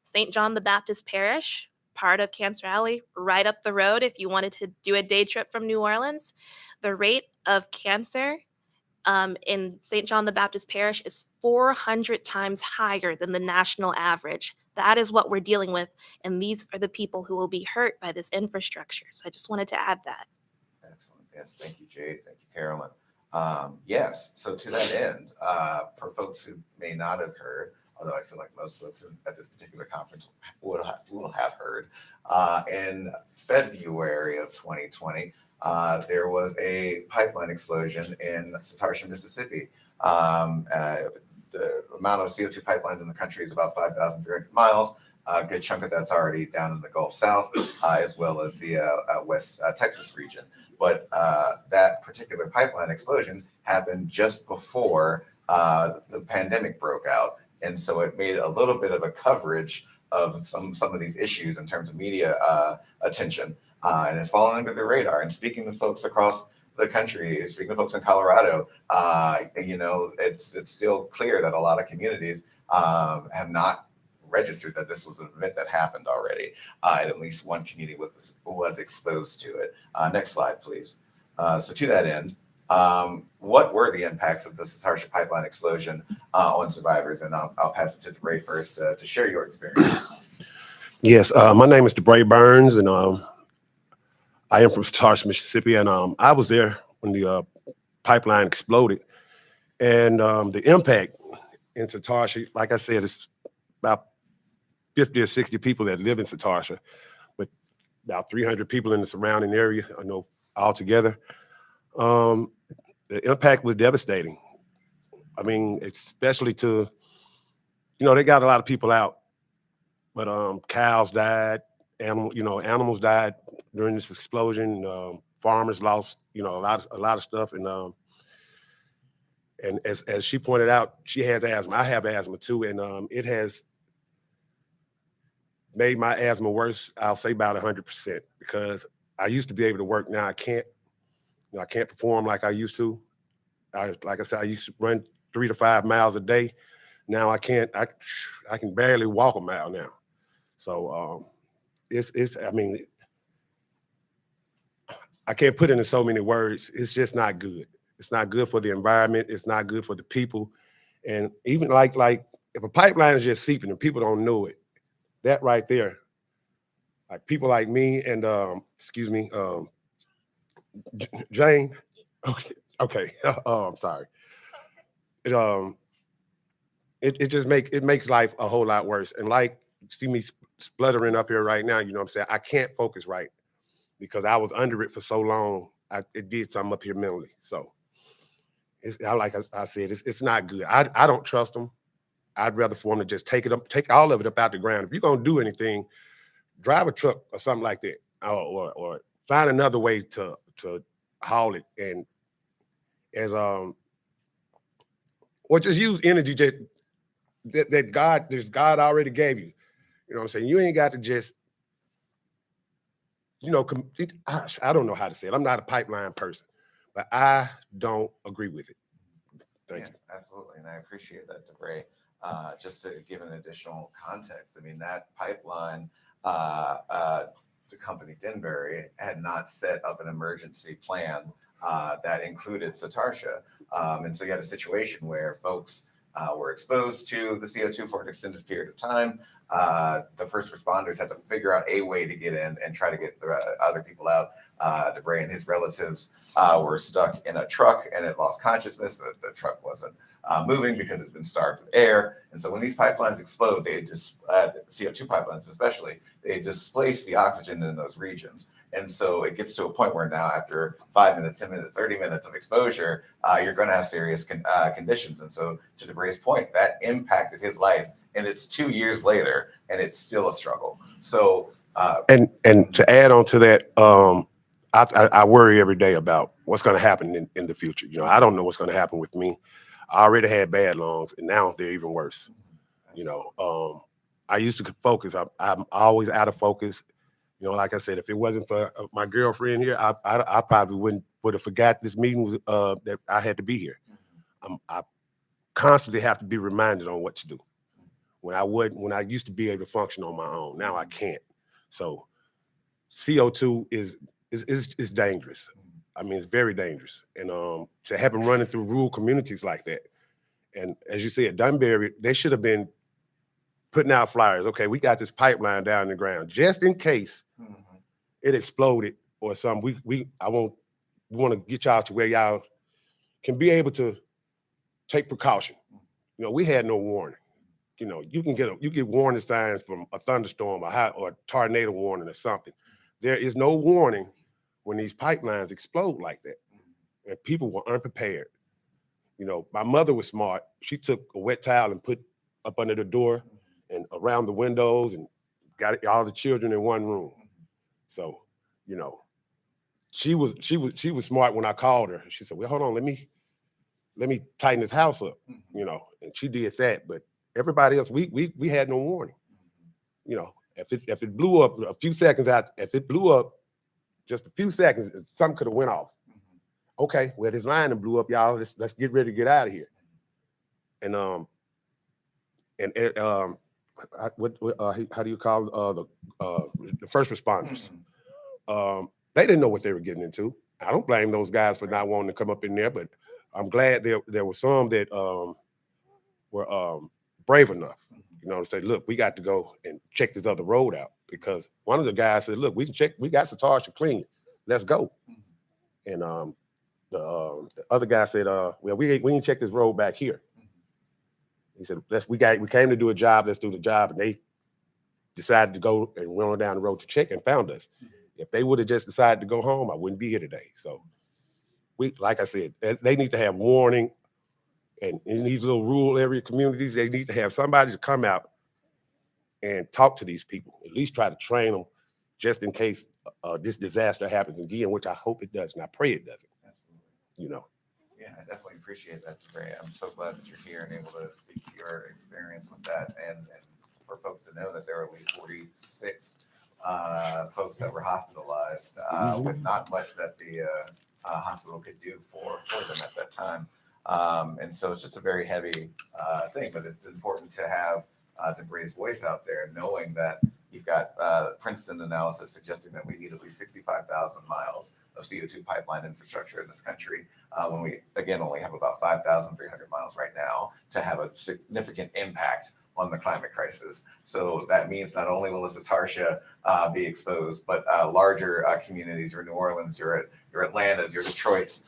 St. John the Baptist Parish, part of Cancer Alley, right up the road, if you wanted to do a day trip from New Orleans, the rate of cancer in St. John the Baptist Parish is 400 times higher than the national average. That is what we're dealing with, and these are the people who will be hurt by this infrastructure. So I just wanted to add that. Excellent. Yes, thank you, Jade. Thank you, Carolyn. Yes, so to that end, for folks who may not have heard, although I feel like most folks at this particular conference will have heard, in February of 2020, there was a pipeline explosion in Satartia, Mississippi. The amount of CO2 pipelines in the country is about 5,300 miles. A good chunk of that's already down in the Gulf South, as well as the West Texas region. But that particular pipeline explosion happened just before the pandemic broke out. And so it made a little bit of a coverage of some of these issues in terms of media attention. And it's fallen under the radar. And speaking to folks across the country, speaking to folks in Colorado, it's still clear that a lot of communities have not registered that this was an event that happened already. At least one community was exposed to it. Next slide, please. So to that end, what were the impacts of the Satartia pipeline explosion on survivors? And I'll pass it to DeBray first to share your experience. Yes, my name is DeBray Burns, and I am from Satartia, Mississippi, and I was there when the pipeline exploded. And the impact in Satartia, like I said, it's about 50 or 60 people that live in Satartia, with about 300 people in the surrounding area, I know, altogether. The impact was devastating. I mean, especially to, they got a lot of people out, but cows died, animals died during this explosion. Farmers lost, a lot of stuff. And as she pointed out, she has asthma. I have asthma too, and it has made my asthma worse. I'll say about 100%, because I used to be able to work. Now I can't. I can't perform like I used to. Like I said, I used to run 3 to 5 miles a day. Now I can't. I can barely walk a mile now. So I mean, I can't put it in so many words. It's just not good. It's not good for the environment. It's not good for the people. And even like if a pipeline is just seeping and people don't know it, that right there, like people like me and Jane. Okay. I'm sorry. It just makes life a whole lot worse. And like, you see me spluttering up here right now, you know what I'm saying? I can't focus right because I was under it for so long. It did something up here mentally. So like I said, it's not good. I don't trust them. I'd rather for them to just take all of it up out the ground. If you're gonna do anything, drive a truck or something like that, or find another way to haul it, and or just use energy that God already gave you. You know what I'm saying? You ain't got to just, I don't know how to say it. I'm not a pipeline person, but I don't agree with it. Thank you. Absolutely, and I appreciate that, DeBray. Just to give an additional context, I mean, that pipeline, the company Denbury had not set up an emergency plan that included Satartia. And so you had a situation where folks were exposed to the CO2 for an extended period of time. The first responders had to figure out a way to get in and try to get the other people out. Debray and his relatives were stuck in a truck and it lost consciousness. The truck wasn't moving because it had been starved of air. And so when these pipelines explode, they just, CO2 pipelines especially, they displace the oxygen in those regions. And so it gets to a point where now after 5 minutes, 10 minutes, 30 minutes of exposure, you're going to have serious conditions. And so to Debray's point, that impacted his life. And it's 2 years later and it's still a struggle. So and to add on to that, I worry every day about what's going to happen in the future. You know, I don't know what's going to happen with me. I already had bad lungs, and now they're even worse. You know, I used to focus. I'm always out of focus. You know, like I said, if it wasn't for my girlfriend here, I probably would have forgot this meeting that I had to be here. I constantly have to be reminded on what to do. When I used to be able to function on my own, now I can't. So CO2 is dangerous. I mean, it's very dangerous. And to have them running through rural communities like that. And as you said, Dunbury, they should have been putting out flyers. Okay, we got this pipeline down in the ground just in case it exploded or something. We want to get y'all to where y'all can be able to take precaution. You know, we had no warning. You know, you get warning signs from a thunderstorm or a tornado warning or something. There is no warning when these pipelines explode like that. And people were unprepared. You know, my mother was smart. She took a wet towel and put up under the door and around the windows and got all the children in one room. So, you know, she was smart when I called her. She said, well, hold on, let me tighten this house up, you know, and she did that. But everybody else, we had no warning. You know, if it blew up a few seconds out, if it blew up just a few seconds, something could have went off. Okay, well, this line blew up, y'all. Let's get ready to get out of here. And how do you call the first responders? They didn't know what they were getting into. I don't blame those guys for not wanting to come up in there, but I'm glad there were some that were brave enough, you know, to say, look, we got to go and check this other road out, because one of the guys said, look, we got Satartia clean. Let's go. And the other guy said, well, we can check this road back here. He said, we came to do a job, let's do the job. And they decided to go and went on down the road to check and found us. If they would have just decided to go home, I wouldn't be here today. So like I said, they need to have warning. And in these little rural area communities, they need to have somebody to come out and talk to these people, at least try to train them just in case this disaster happens again, which I hope it doesn't. I pray it doesn't. You know. Yeah, I definitely appreciate that, Ray. I'm so glad that you're here and able to speak to your experience with that, and for folks to know that there are at least 46 folks that were hospitalized with not much that the hospital could do for them at that time. And so it's just a very heavy thing, but it's important to have Debray's voice out there, knowing that you've got Princeton analysis suggesting that we need at least 65,000 miles of CO2 pipeline infrastructure in this country, when we, again, only have about 5,300 miles right now to have a significant impact on the climate crisis. So that means not only will Satartia be exposed, but larger communities, your New Orleans, your Atlantas, your Detroits,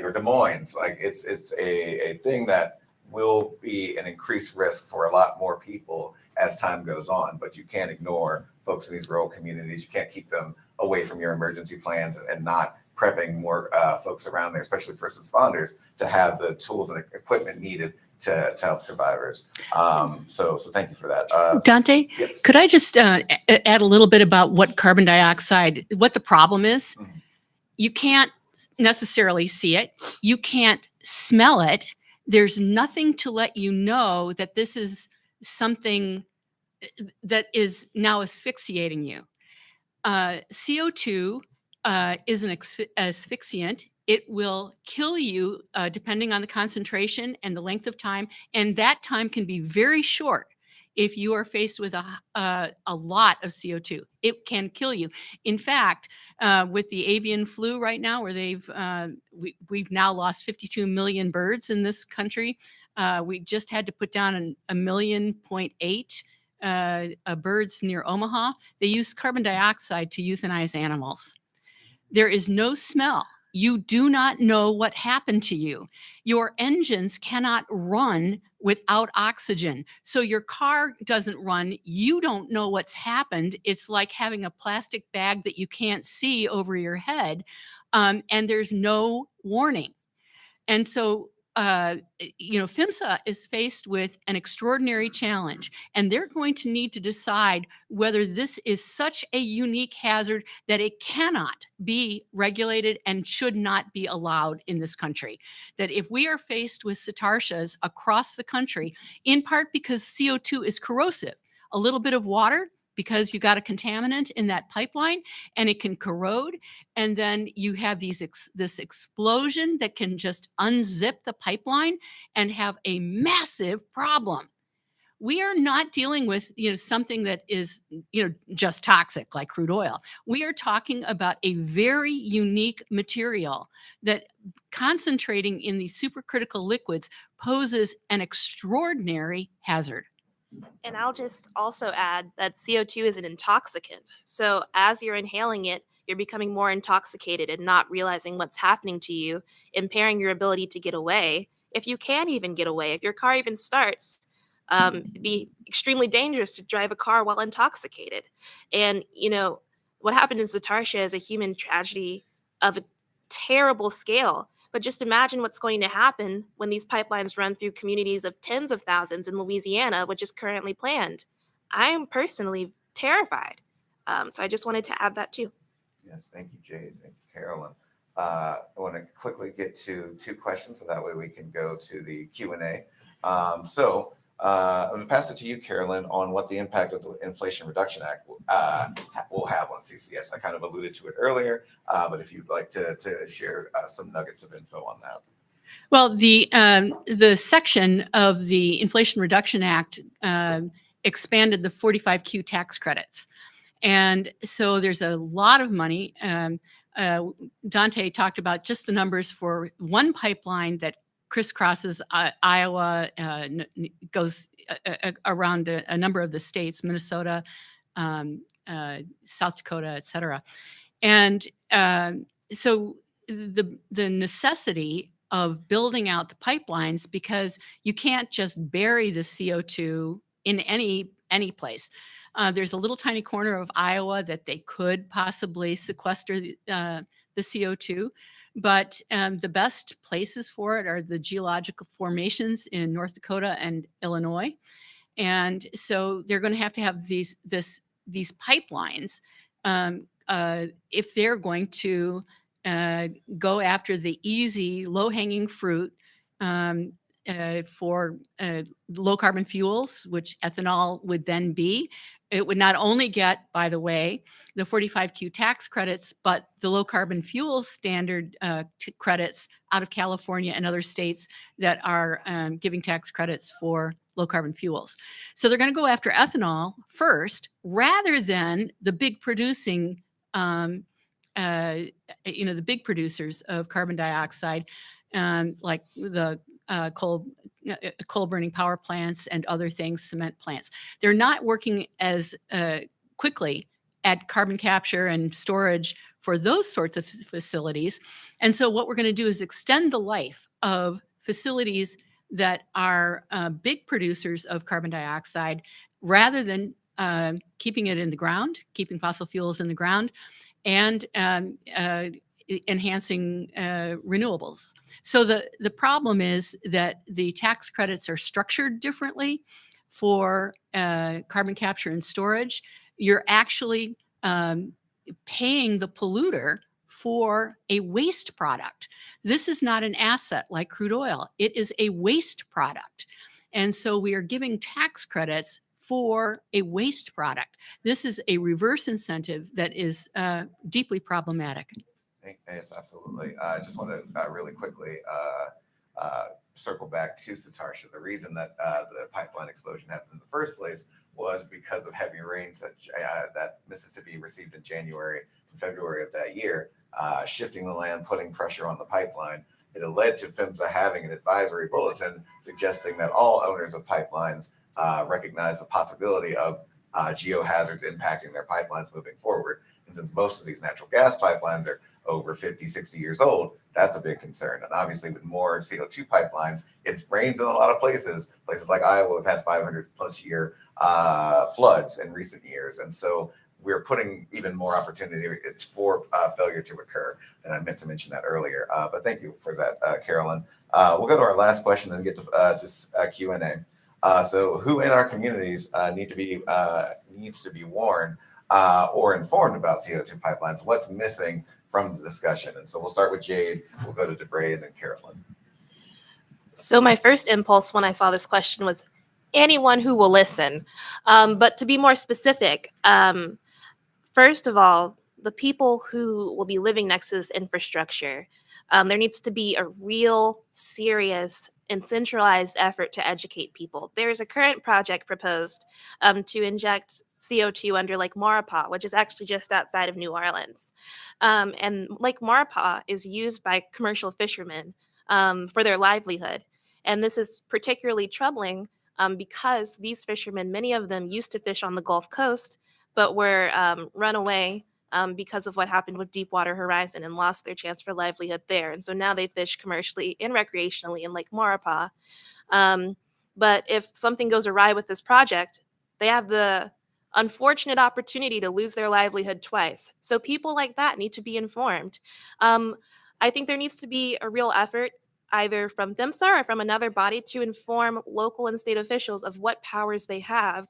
your Des Moines. Like it's a thing that will be an increased risk for a lot more people as time goes on, but you can't ignore folks in these rural communities. You can't keep them away from your emergency plans and not prepping more folks around there, especially first responders, to have the tools and equipment needed to help survivors. So thank you for that. Dante, yes. Could I just add a little bit about what carbon dioxide, what the problem is? Mm-hmm. You can't necessarily see it. You can't smell it. There's nothing to let you know that this is something that is now asphyxiating you. CO2 is an asphyxiant. It will kill you depending on the concentration and the length of time. And that time can be very short. if you are faced with a lot of CO2. It can kill you. In fact, with the avian flu right now, where we've now lost 52 million birds in this country, we just had to put down 1.8 million birds near Omaha. They use carbon dioxide to euthanize animals. There is no smell. You do not know what happened to you. Your engines cannot run without oxygen. So your car doesn't run. You don't know what's happened. It's like having a plastic bag that you can't see over your head, and there's no warning. And so, PHMSA is faced with an extraordinary challenge, and they're going to need to decide whether this is such a unique hazard that it cannot be regulated and should not be allowed in this country. That if we are faced with cetartias across the country, in part because CO2 is corrosive, a little bit of water, because you got a contaminant in that pipeline and it can corrode. And then you have this explosion that can just unzip the pipeline and have a massive problem. We are not dealing with, something that is, just toxic like crude oil. We are talking about a very unique material that, concentrating in these supercritical liquids, poses an extraordinary hazard. And I'll just also add that CO2 is an intoxicant. So as you're inhaling it, you're becoming more intoxicated and not realizing what's happening to you, impairing your ability to get away. If you can even get away, if your car even starts, it'd be extremely dangerous to drive a car while intoxicated. And, what happened in Zatartia is a human tragedy of a terrible scale. But just imagine what's going to happen when these pipelines run through communities of tens of thousands in Louisiana, which is currently planned. I am personally terrified. So I just wanted to add that too. Yes, thank you, Jade. Thank you, Carolyn. I want to quickly get to 2 questions, so that way we can go to the Q&A. I'm going to pass it to you, Carolyn, on what the impact of the Inflation Reduction Act will have on CCS. I kind of alluded to it earlier, but if you'd like to share some nuggets of info on that. Well, the section of the Inflation Reduction Act expanded the 45Q tax credits. And so there's a lot of money. Dante talked about just the numbers for one pipeline that crisscrosses Iowa, goes around a number of the states, Minnesota, South Dakota, et cetera. And so the necessity of building out the pipelines, because you can't just bury the CO2 in any place. There's a little tiny corner of Iowa that they could possibly sequester the CO2, but the best places for it are the geological formations in North Dakota and Illinois. And so they're going to have these pipelines if they're going to go after the easy, low-hanging fruit for low carbon fuels, which ethanol would then be. It would not only get, by the way, the 45Q tax credits, but the low carbon fuel standard credits out of California and other states that are giving tax credits for low carbon fuels. So they're going to go after ethanol first, rather than the big producing, the big producers of carbon dioxide, like the coal burning power plants and other things, cement plants. They're not working as quickly at carbon capture and storage for those sorts of facilities. And so what we're going to do is extend the life of facilities that are big producers of carbon dioxide, rather than keeping it in the ground, keeping fossil fuels in the ground, and enhancing renewables. So the problem is that the tax credits are structured differently for carbon capture and storage. You're actually paying the polluter for a waste product. This is not an asset like crude oil. It is a waste product. And so we are giving tax credits for a waste product. This is a reverse incentive that is deeply problematic. Yes, absolutely. I just want to really quickly circle back to Satarsha. The reason that the pipeline explosion happened in the first place was because of heavy rains that Mississippi received in January and February of that year, shifting the land, putting pressure on the pipeline. It had led to PHMSA having an advisory bulletin suggesting that all owners of pipelines recognize the possibility of geohazards impacting their pipelines moving forward. And since most of these natural gas pipelines are over 50, 60 years old, that's a big concern. And obviously with more CO2 pipelines, it's rains in a lot of places. Places like Iowa have had 500 plus year floods in recent years. And so we're putting even more opportunity for failure to occur. And I meant to mention that earlier, but thank you for that, Carolyn. We'll go to our last question and get to Q&A. So who in our communities needs to be warned or informed about CO2 pipelines? What's missing from the discussion? And so we'll start with Jade, we'll go to Debray, and then Carolyn. So my first impulse when I saw this question was anyone who will listen. But to be more specific, first of all, the people who will be living next to this infrastructure, there needs to be a real, serious, and centralized effort to educate people. There's a current project proposed to inject CO2 under Lake Maurepas, which is actually just outside of New Orleans. And Lake Maurepas is used by commercial fishermen for their livelihood. And this is particularly troubling because these fishermen, many of them used to fish on the Gulf Coast, but were run away because of what happened with Deepwater Horizon and lost their chance for livelihood there. And so now they fish commercially and recreationally in Lake Maurepas. But if something goes awry with this project, they have the unfortunate opportunity to lose their livelihood twice. So people like that need to be informed. I think there needs to be a real effort either from PHMSA or from another body to inform local and state officials of what powers they have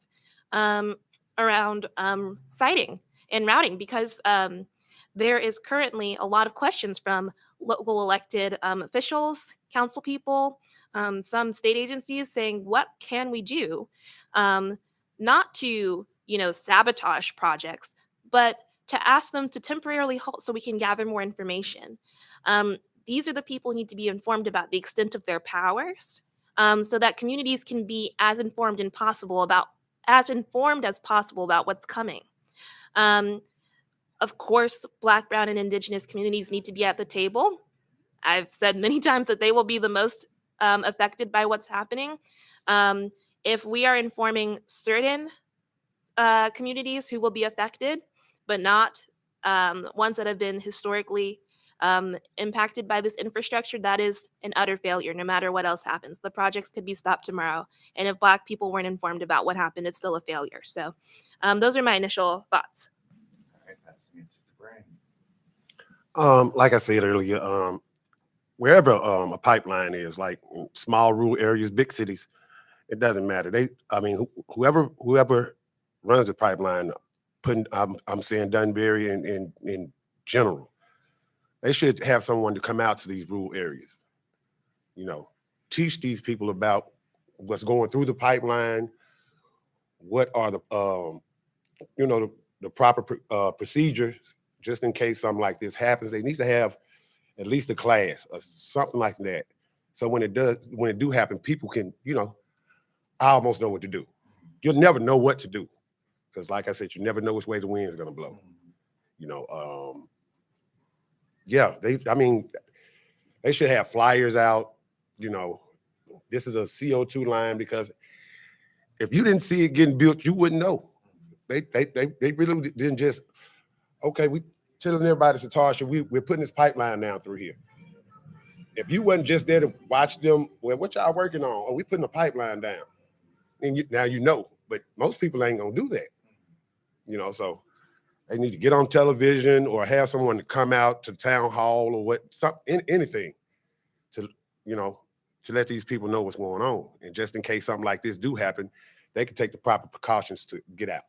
around siting and routing, because there is currently a lot of questions from local elected officials, council people, some state agencies saying, what can we do? Not to, sabotage projects, but to ask them to temporarily halt so we can gather more information. These are the people who need to be informed about the extent of their powers, so that communities can be as informed as possible about what's coming. Of course, Black, Brown, and Indigenous communities need to be at the table. I've said many times that they will be the most affected by what's happening. If we are informing certain communities who will be affected, but not ones that have been historically impacted by this infrastructure, that is an utter failure, no matter what else happens. The projects could be stopped tomorrow. And if Black people weren't informed about what happened, it's still a failure. So those are my initial thoughts. All right, that's me to Debray. Like I said earlier, wherever a pipeline is, like in small rural areas, big cities, it doesn't matter. Whoever runs the pipeline, I'm saying Dunbury in general, they should have someone to come out to these rural areas, teach these people about what's going through the pipeline, what are the proper procedures, just in case something like this happens. They need to have at least a class or something like that. So when it do happen, people can, I almost know what to do. You'll never know what to do, because like I said, you never know which way the wind is going to blow. They should have flyers out, this is a CO2 line, because if you didn't see it getting built, you wouldn't know. They really didn't just, okay, we telling everybody, Satarsha, we're putting this pipeline down through here. If you wasn't just there to watch them, well, what y'all working on? Oh, we putting a pipeline down. And now but most people ain't gonna do that. So they need to get on television or have someone to come out to town hall or anything to let these people know what's going on. And just in case something like this do happen, they can take the proper precautions to get out,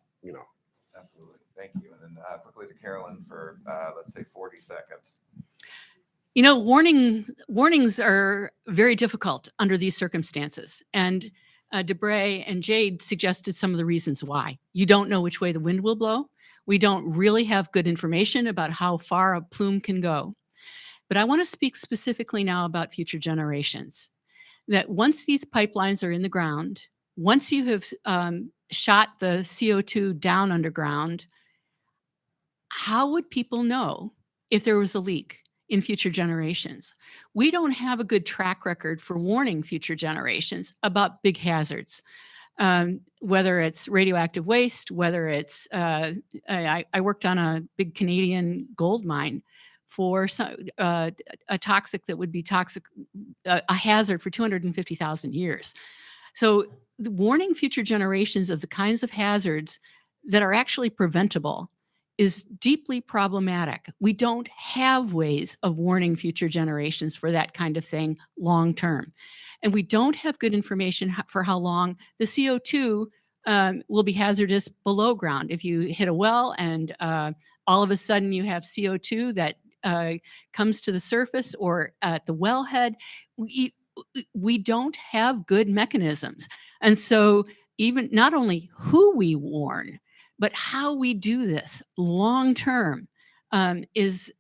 Absolutely. Thank you. And then quickly to Carolyn for, let's say 40 seconds. Warnings are very difficult under these circumstances. And Debray and Jade suggested some of the reasons why. You don't know which way the wind will blow. We don't really have good information about how far a plume can go. But I want to speak specifically now about future generations. That once these pipelines are in the ground, once you have shot the CO2 down underground, how would people know if there was a leak in future generations? We don't have a good track record for warning future generations about big hazards. Whether it's radioactive waste, whether it's, I worked on a big Canadian gold mine for a toxic that would be toxic, a hazard for 250,000 years. So warning future generations of the kinds of hazards that are actually preventable is deeply problematic. We don't have ways of warning future generations for that kind of thing long term. And we don't have good information for how long the CO2 will be hazardous below ground. If you hit a well and all of a sudden you have CO2 that comes to the surface or at the wellhead, we don't have good mechanisms. And so even not only who we warn, but how we do this long term these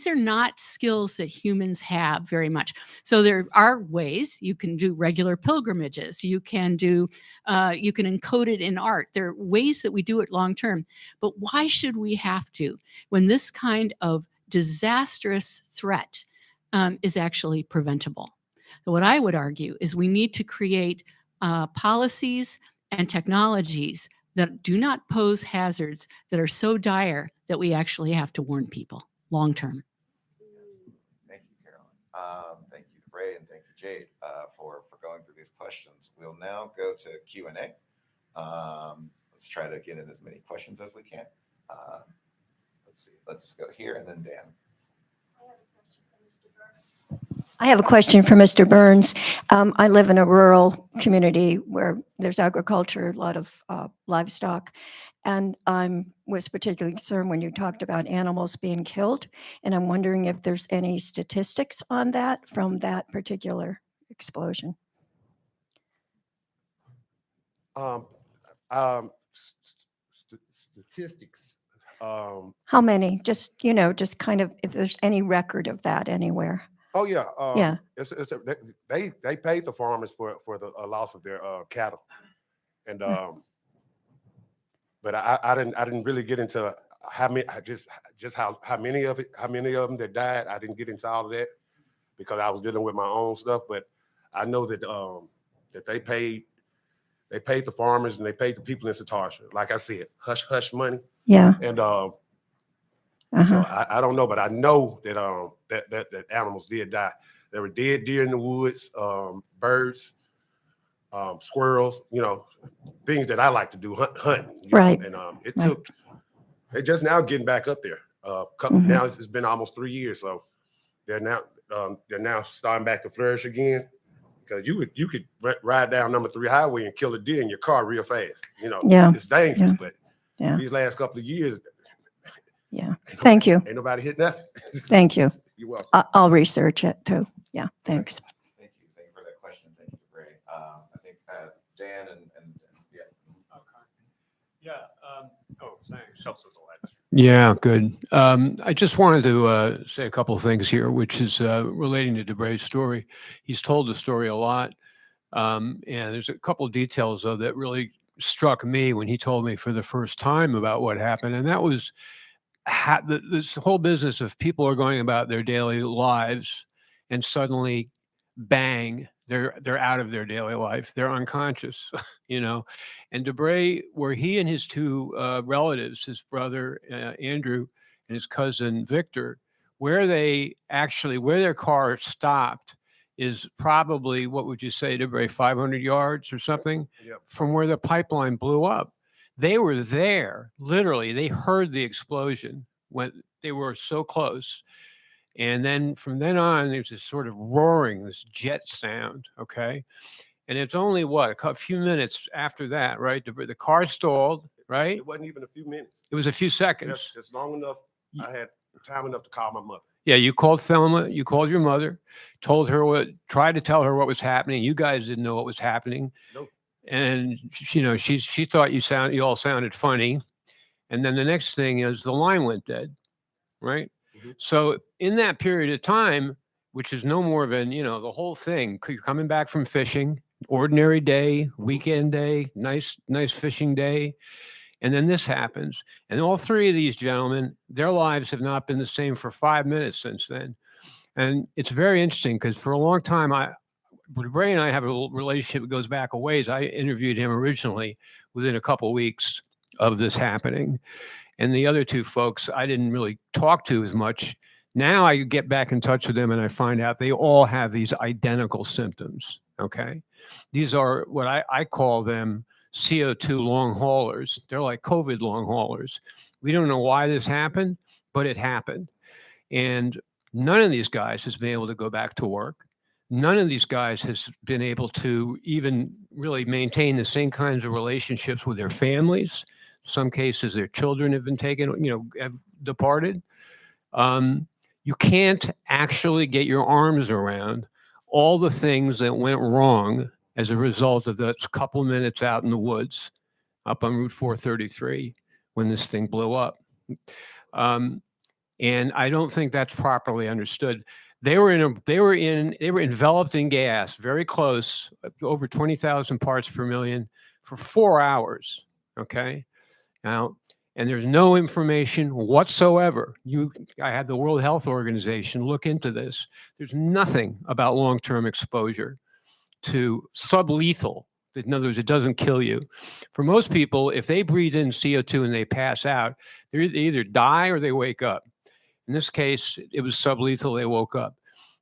are not skills that humans have very much. So there are ways you can do regular pilgrimages. You can do, you can encode it in art. There are ways that we do it long term. But why should we have to when this kind of disastrous threat is actually preventable? So what I would argue is we need to create policies and technologies that do not pose hazards that are so dire that we actually have to warn people long term. Thank you, Carolyn. Thank you, Ray, and thank you, Jade, for going through these questions. We'll now go to Q&A. Let's try to get in as many questions as we can. Let's see. Let's go here and then Dan. I have a question for Mr. Burns. I live in a rural community where there's agriculture, a lot of livestock, and I was particularly concerned when you talked about animals being killed, and I'm wondering if there's any statistics on that from that particular explosion. Statistics. How many? Just, just kind of if there's any record of that anywhere. Oh yeah, Yeah. They paid the farmers for the loss of their cattle, and but I didn't really get into how many, just how many of them that died. I didn't get into all of that because I was dealing with my own stuff. But I know that that they paid the farmers and they paid the people in Satartia. Like I said, hush money. Yeah. And so I don't know, but I know that that animals did die. There were dead deer in the woods, birds, squirrels, things that I like to do, hunting. Right. And it took, they're just now getting back up there. Now it's been almost 3 years, so they're now starting back to flourish again. Because you could ride down number 3 highway and kill a deer in your car real fast. Yeah. It's dangerous, Yeah. but Yeah. these last couple of years, Yeah. Thank you. ain't nobody hit nothing. Thank you. You're welcome. I'll research it too. Yeah. Thanks. Thank you. Thank you for that question. Thank you, Ray. I think Dan and yeah. Yeah. Oh, thanks. Yeah, good. I just wanted to say a couple of things here, which is relating to DeBray's story. He's told the story a lot, and there's a couple of details though that really struck me when he told me for the first time about what happened, and that was this whole business of people are going about their daily lives, and suddenly, bang, they're out of their daily life. They're unconscious, And DeBray, where he and his 2 relatives, his brother Andrew and his cousin Victor, where their car stopped is probably, what would you say, DeBray, 500 yards or something from where the pipeline blew up. They were there, literally. They heard the explosion when they were so close. And then from then on, there's this sort of roaring, this jet sound, okay? And it's only, a few minutes after that, right? The car stalled, right? It wasn't even a few minutes. It was a few seconds. Just long enough. I had time enough to call my mother. Yeah, you called Thelma, you called your mother, tried to tell her what was happening. You guys didn't know what was happening. Nope. And, she thought you all sounded funny. And then the next thing is the line went dead, right? So in that period of time, which is no more than, the whole thing, you're coming back from fishing, ordinary day, weekend day, nice fishing day. And then this happens. And all three of these gentlemen, their lives have not been the same for 5 minutes since then. And it's very interesting because for a long time, Ray and I have a relationship that goes back a ways. I interviewed him originally within a couple of weeks of this happening. And the other two folks, I didn't really talk to as much. Now I get back in touch with them and I find out they all have these identical symptoms. Okay. These are what I call them CO2 long haulers. They're like COVID long haulers. We don't know why this happened, but it happened. And none of these guys has been able to go back to work. None of these guys has been able to even really maintain the same kinds of relationships with their families. Some cases, their children have been taken, have departed. You can't actually get your arms around all the things that went wrong as a result of that couple minutes out in the woods up on Route 433 when this thing blew up. And I don't think that's properly understood. They were enveloped in gas, very close, over 20,000 parts per million for 4 hours. Okay. Now, and there's no information whatsoever. I had the World Health Organization look into this. There's nothing about long-term exposure to sublethal. In other words, it doesn't kill you. For most people, if they breathe in CO2 and they pass out, they either die or they wake up. In this case, it was sublethal, they woke up.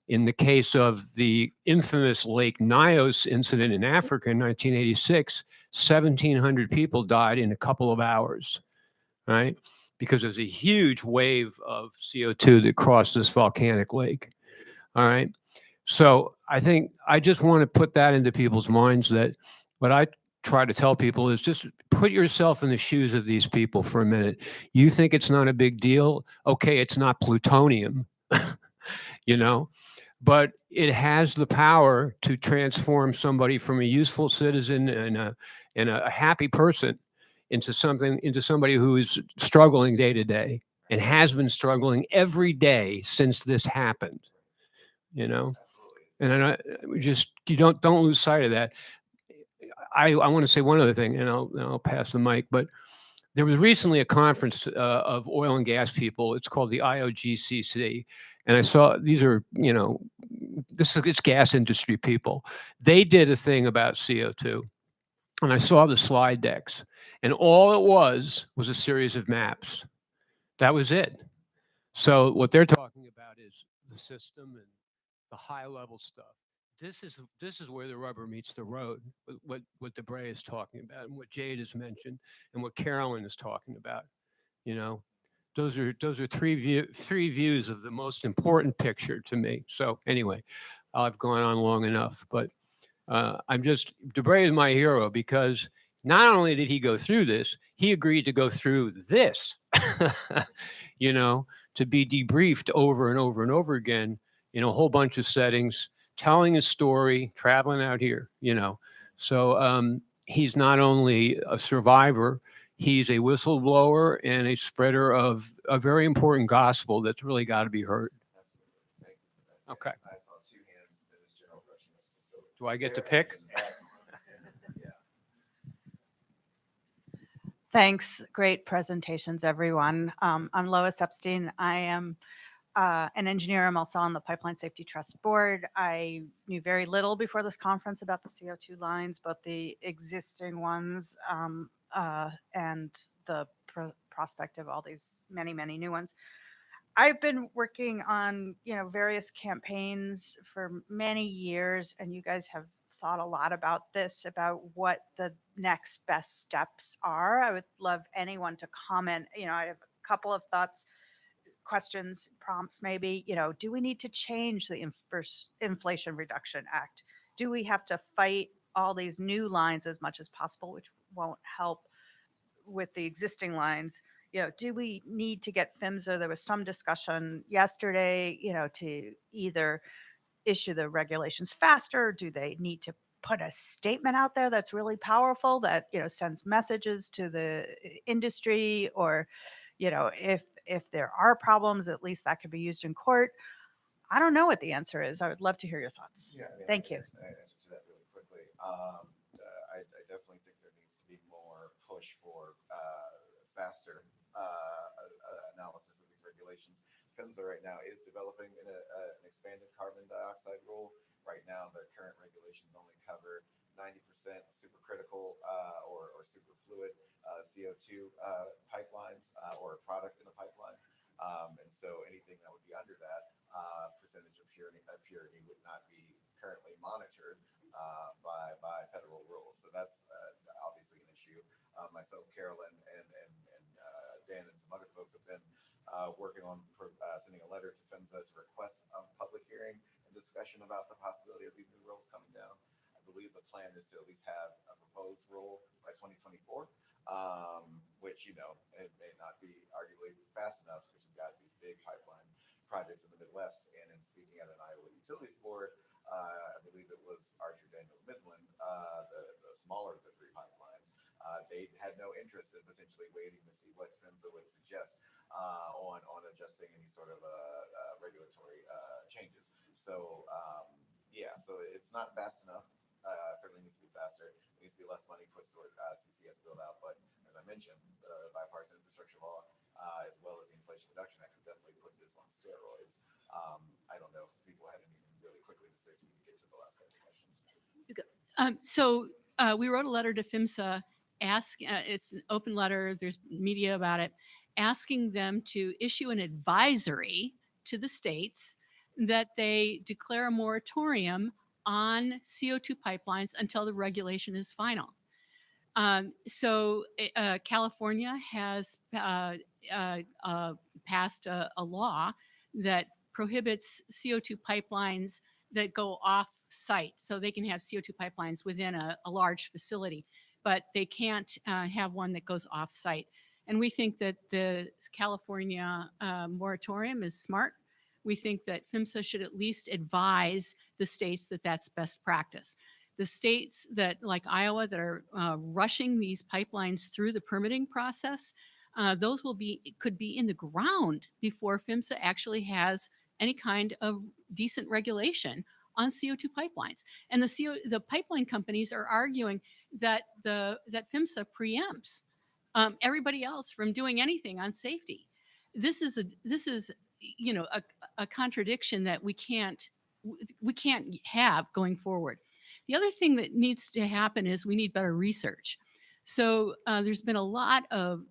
In the case of the infamous Lake Nyos incident in Africa in 1986, 1,700 people died in a couple of hours, right? Because there's a huge wave of CO2 that crossed this volcanic lake, all right? So I think I just want to put that into people's minds that what I try to tell people is just put yourself in the shoes of these people for a minute. You think it's not a big deal? Okay, it's not plutonium, but it has the power to transform somebody from a useful citizen and a happy person into somebody who is struggling day to day and has been struggling every day since this happened, And you don't lose sight of that. I want to say one other thing, and I'll pass the mic. But there was recently a conference of oil and gas people. It's called the IOGCC, and I saw it's gas industry people. They did a thing about CO2, and I saw the slide decks, and all it was a series of maps. That was it. So what they're talking about is the system and the high level stuff. This is where the rubber meets the road. What Debray is talking about, and what Jade has mentioned, and what Carolyn is talking about. Those are three views of the most important picture to me. So anyway, I've gone on long enough, but Debray is my hero because not only did he go through this, he agreed to go through this, to be debriefed over and over and over again in a whole bunch of settings, telling his story, traveling out here, So he's not only a survivor, he's a whistleblower and a spreader of a very important gospel that's really got to be heard. Okay. Do I get to pick? Thanks. Great presentations, everyone. I'm Lois Epstein. I am an engineer. I'm also on the Pipeline Safety Trust Board. I knew very little before this conference about the CO2 lines, both the existing ones and the prospect of all these many, many new ones. I've been working on, various campaigns for many years, and you guys have thought a lot about this, about what the next best steps are. I would love anyone to comment. I have a couple of thoughts, questions, prompts maybe. Do we need to change the Inflation Reduction Act? Do we have to fight all these new lines as much as possible, which won't help with the existing lines? Do we need to get PHMSA? There was some discussion yesterday, to either issue the regulations faster. Do they need to put a statement out there that's really powerful that, sends messages to the industry, or, if there are problems, at least that could be used in court. I don't know what the answer is. I would love to hear your thoughts. Yeah, I mean, Thank you. I answer to that really quickly. I definitely think there needs to be more push for faster analysis of these regulations. PHMSA right now is developing an expanded carbon dioxide rule. Right now, the current regulations only cover 90% supercritical or superfluid CO2 pipelines or a product in a pipeline. And so anything that would be under that percentage of purity would not be currently monitored by federal rules. So that's obviously an issue. Myself, Carolyn, and Dan and some other folks have been working on sending a letter to PHMSA to request a public hearing and discussion about the possibility of these new rules coming down. I believe the plan is to at least have a proposed rule by 2024, which, it may not be arguably fast enough because you've got these big pipeline projects in the Midwest. And in speaking at an Iowa Utilities Board, I believe it was Archer Daniels Midland, the smaller of the three pipelines, they had no interest in potentially waiting to see what PHMSA would suggest on adjusting any sort of regulatory changes. So so it's not fast enough. Certainly needs to be faster. There needs to be less money put toward CCS build out. But as I mentioned, the bipartisan infrastructure law, as well as the Inflation Reduction Act, can definitely put this on steroids. I don't know if people had anything really quickly to say, so we can get to the last couple of questions. We wrote a letter to PHMSA, it's an open letter, there's media about it, asking them to issue an advisory to the states that they declare a moratorium on CO2 pipelines until the regulation is final. California has passed a law that prohibits CO2 pipelines that go off site. So they can have CO2 pipelines within a large facility, but they can't have one that goes off site. And we think that the California moratorium is smart. We think that PHMSA should at least advise the states that that's best practice. The states that, like Iowa, that are rushing these pipelines through the permitting process, those could be in the ground before PHMSA actually has any kind of decent regulation on CO2 pipelines. And the pipeline companies are arguing that that PHMSA preempts everybody else from doing anything on safety. This is a contradiction that we can't have going forward. The other thing that needs to happen is we need better research. So there's been a lot of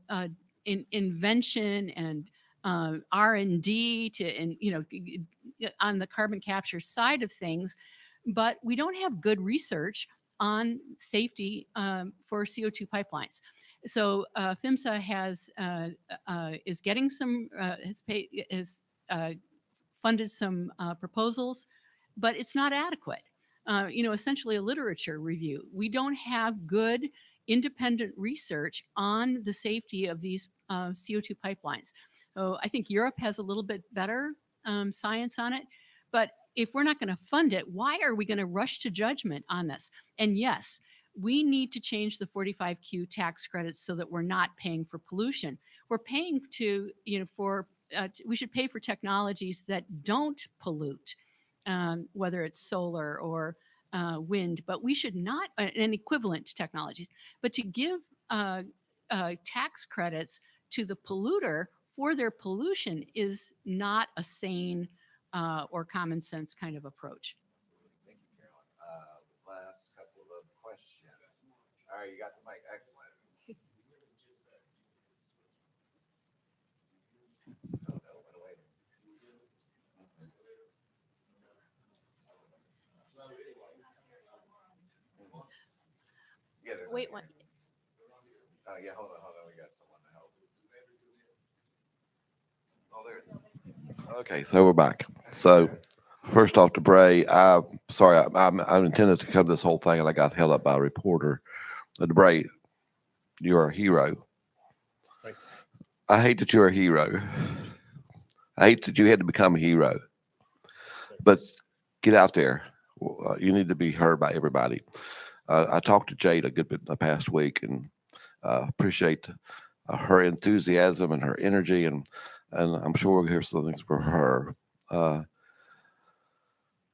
invention and R&D on the carbon capture side of things, but we don't have good research on safety for CO2 pipelines. So PHMSA is getting some has funded some proposals, but it's not adequate. Essentially a literature review. We don't have good independent research on the safety of these CO2 pipelines. So I think Europe has a little bit better science on it, but if we're not going to fund it, why are we going to rush to judgment on this? And yes, we need to change the 45Q tax credits so that we're not paying for pollution. We're paying we should pay for technologies that don't pollute, whether it's solar or wind, but we should not, and equivalent technologies, but to give tax credits to the polluter for their pollution is not a sane or common sense kind of approach. Thank you, Carolyn. Last couple of questions. All right, you got the mic. Excellent. Oh, no, went away. Wait, what? Yeah, hold on. We got someone to help. Oh, there it is. Okay, so we're back. So first off, to Bray, sorry, I intended to cover this whole thing and I got held up by a reporter. Bray, you're a hero. Thank you. I hate that you're a hero. I hate that you had to become a hero. But get out there. You need to be heard by everybody. I talked to Jade a good bit the past week and appreciate her enthusiasm and her energy, and I'm sure we'll hear some things from her.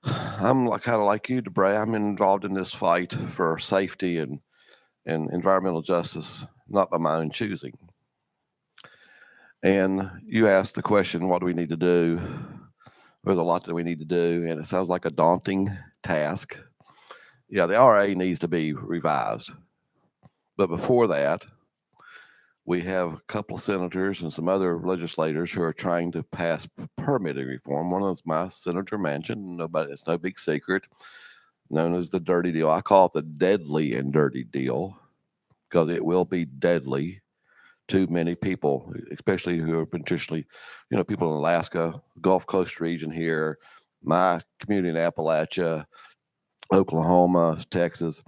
I'm kind of like you, Debray. I'm involved in this fight for safety and environmental justice, not by my own choosing. And you asked the question, what do we need to do? There's a lot that we need to do, and it sounds like a daunting task. Yeah, the RA needs to be revised. But before that, we have a couple of senators and some other legislators who are trying to pass permitting reform. One is my Senator Manchin. It's no big secret, known as the dirty deal. I call it the deadly and dirty deal because it will be deadly to many people, especially who are potentially, people in Alaska, Gulf Coast region here, my community in Appalachia, Oklahoma, Texas.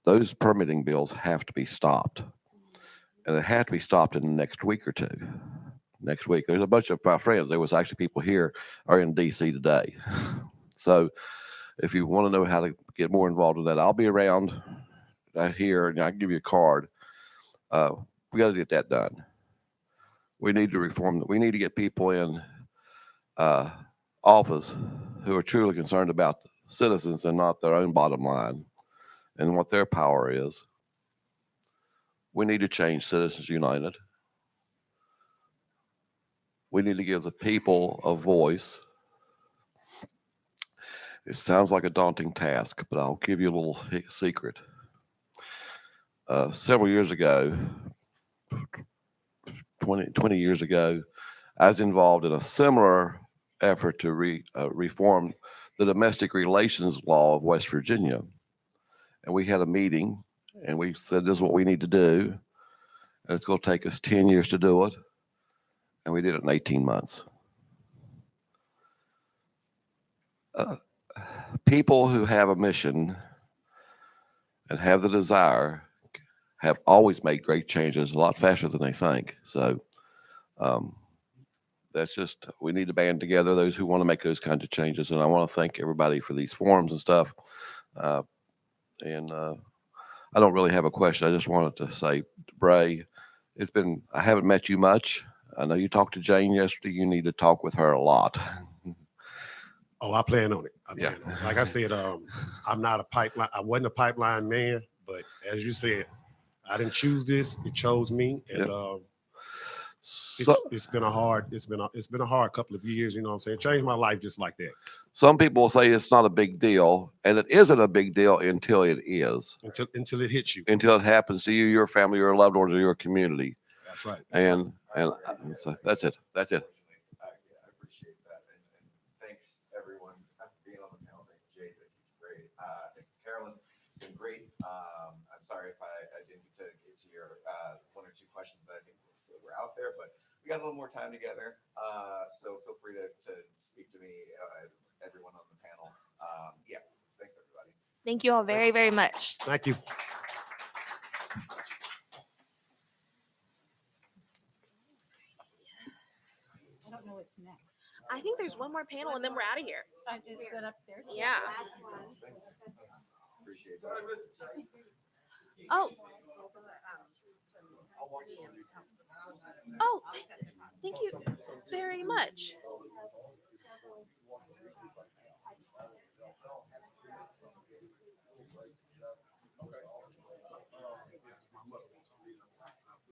Those permitting bills have to be stopped. And it had to be stopped in the next week or two. Next week. There's a bunch of my friends. There was actually people here are in DC today. So if you want to know how to get more involved in that, I'll be around here and I can give you a card. We got to get that done. We need to reform. We need to get people in office who are truly concerned about citizens and not their own bottom line and what their power is. We need to change Citizens United. We need to give the people a voice. It sounds like a daunting task, but I'll give you a little secret. Several years ago, 20 years ago, I was involved in a similar effort to reform the domestic relations law of West Virginia. And we had a meeting and we said, this is what we need to do. And it's going to take us 10 years to do it. And we did it in 18 months. People who have a mission and have the desire have always made great changes a lot faster than they think. So that's just, we need to band together those who want to make those kinds of changes. And I want to thank everybody for these forums and stuff. I don't really have a question. I just wanted to say, Bray, I haven't met you much. I know you talked to Jane yesterday. You need to talk with her a lot. Oh, I plan on it. Like I said, I'm not a pipeline. I wasn't a pipeline man, but as you said, I didn't choose this. It chose me, and it's been a hard couple of years. You know what I'm saying? Changed my life just like that. Some people say it's not a big deal, and it isn't a big deal until it is. Until it hits you. Until it happens to you, your family, your loved ones, or your community. That's right. And so that's it. That's it. I appreciate that, and thanks everyone for being on the panel. Thank you, Jay. Thank you, great. Thank you, Carolyn. It's been great. I'm sorry if I didn't get to get to your one or two questions that I think were out there, but we got a little more time together. So feel free to speak to me, everyone on the panel. Yeah, thanks everybody. Thank you all very, very much. Thank you. I don't know what's next. I think there's one more panel and then we're out of here. Is that upstairs? Yeah. Appreciate that. Oh. Oh, thank you very much. Okay.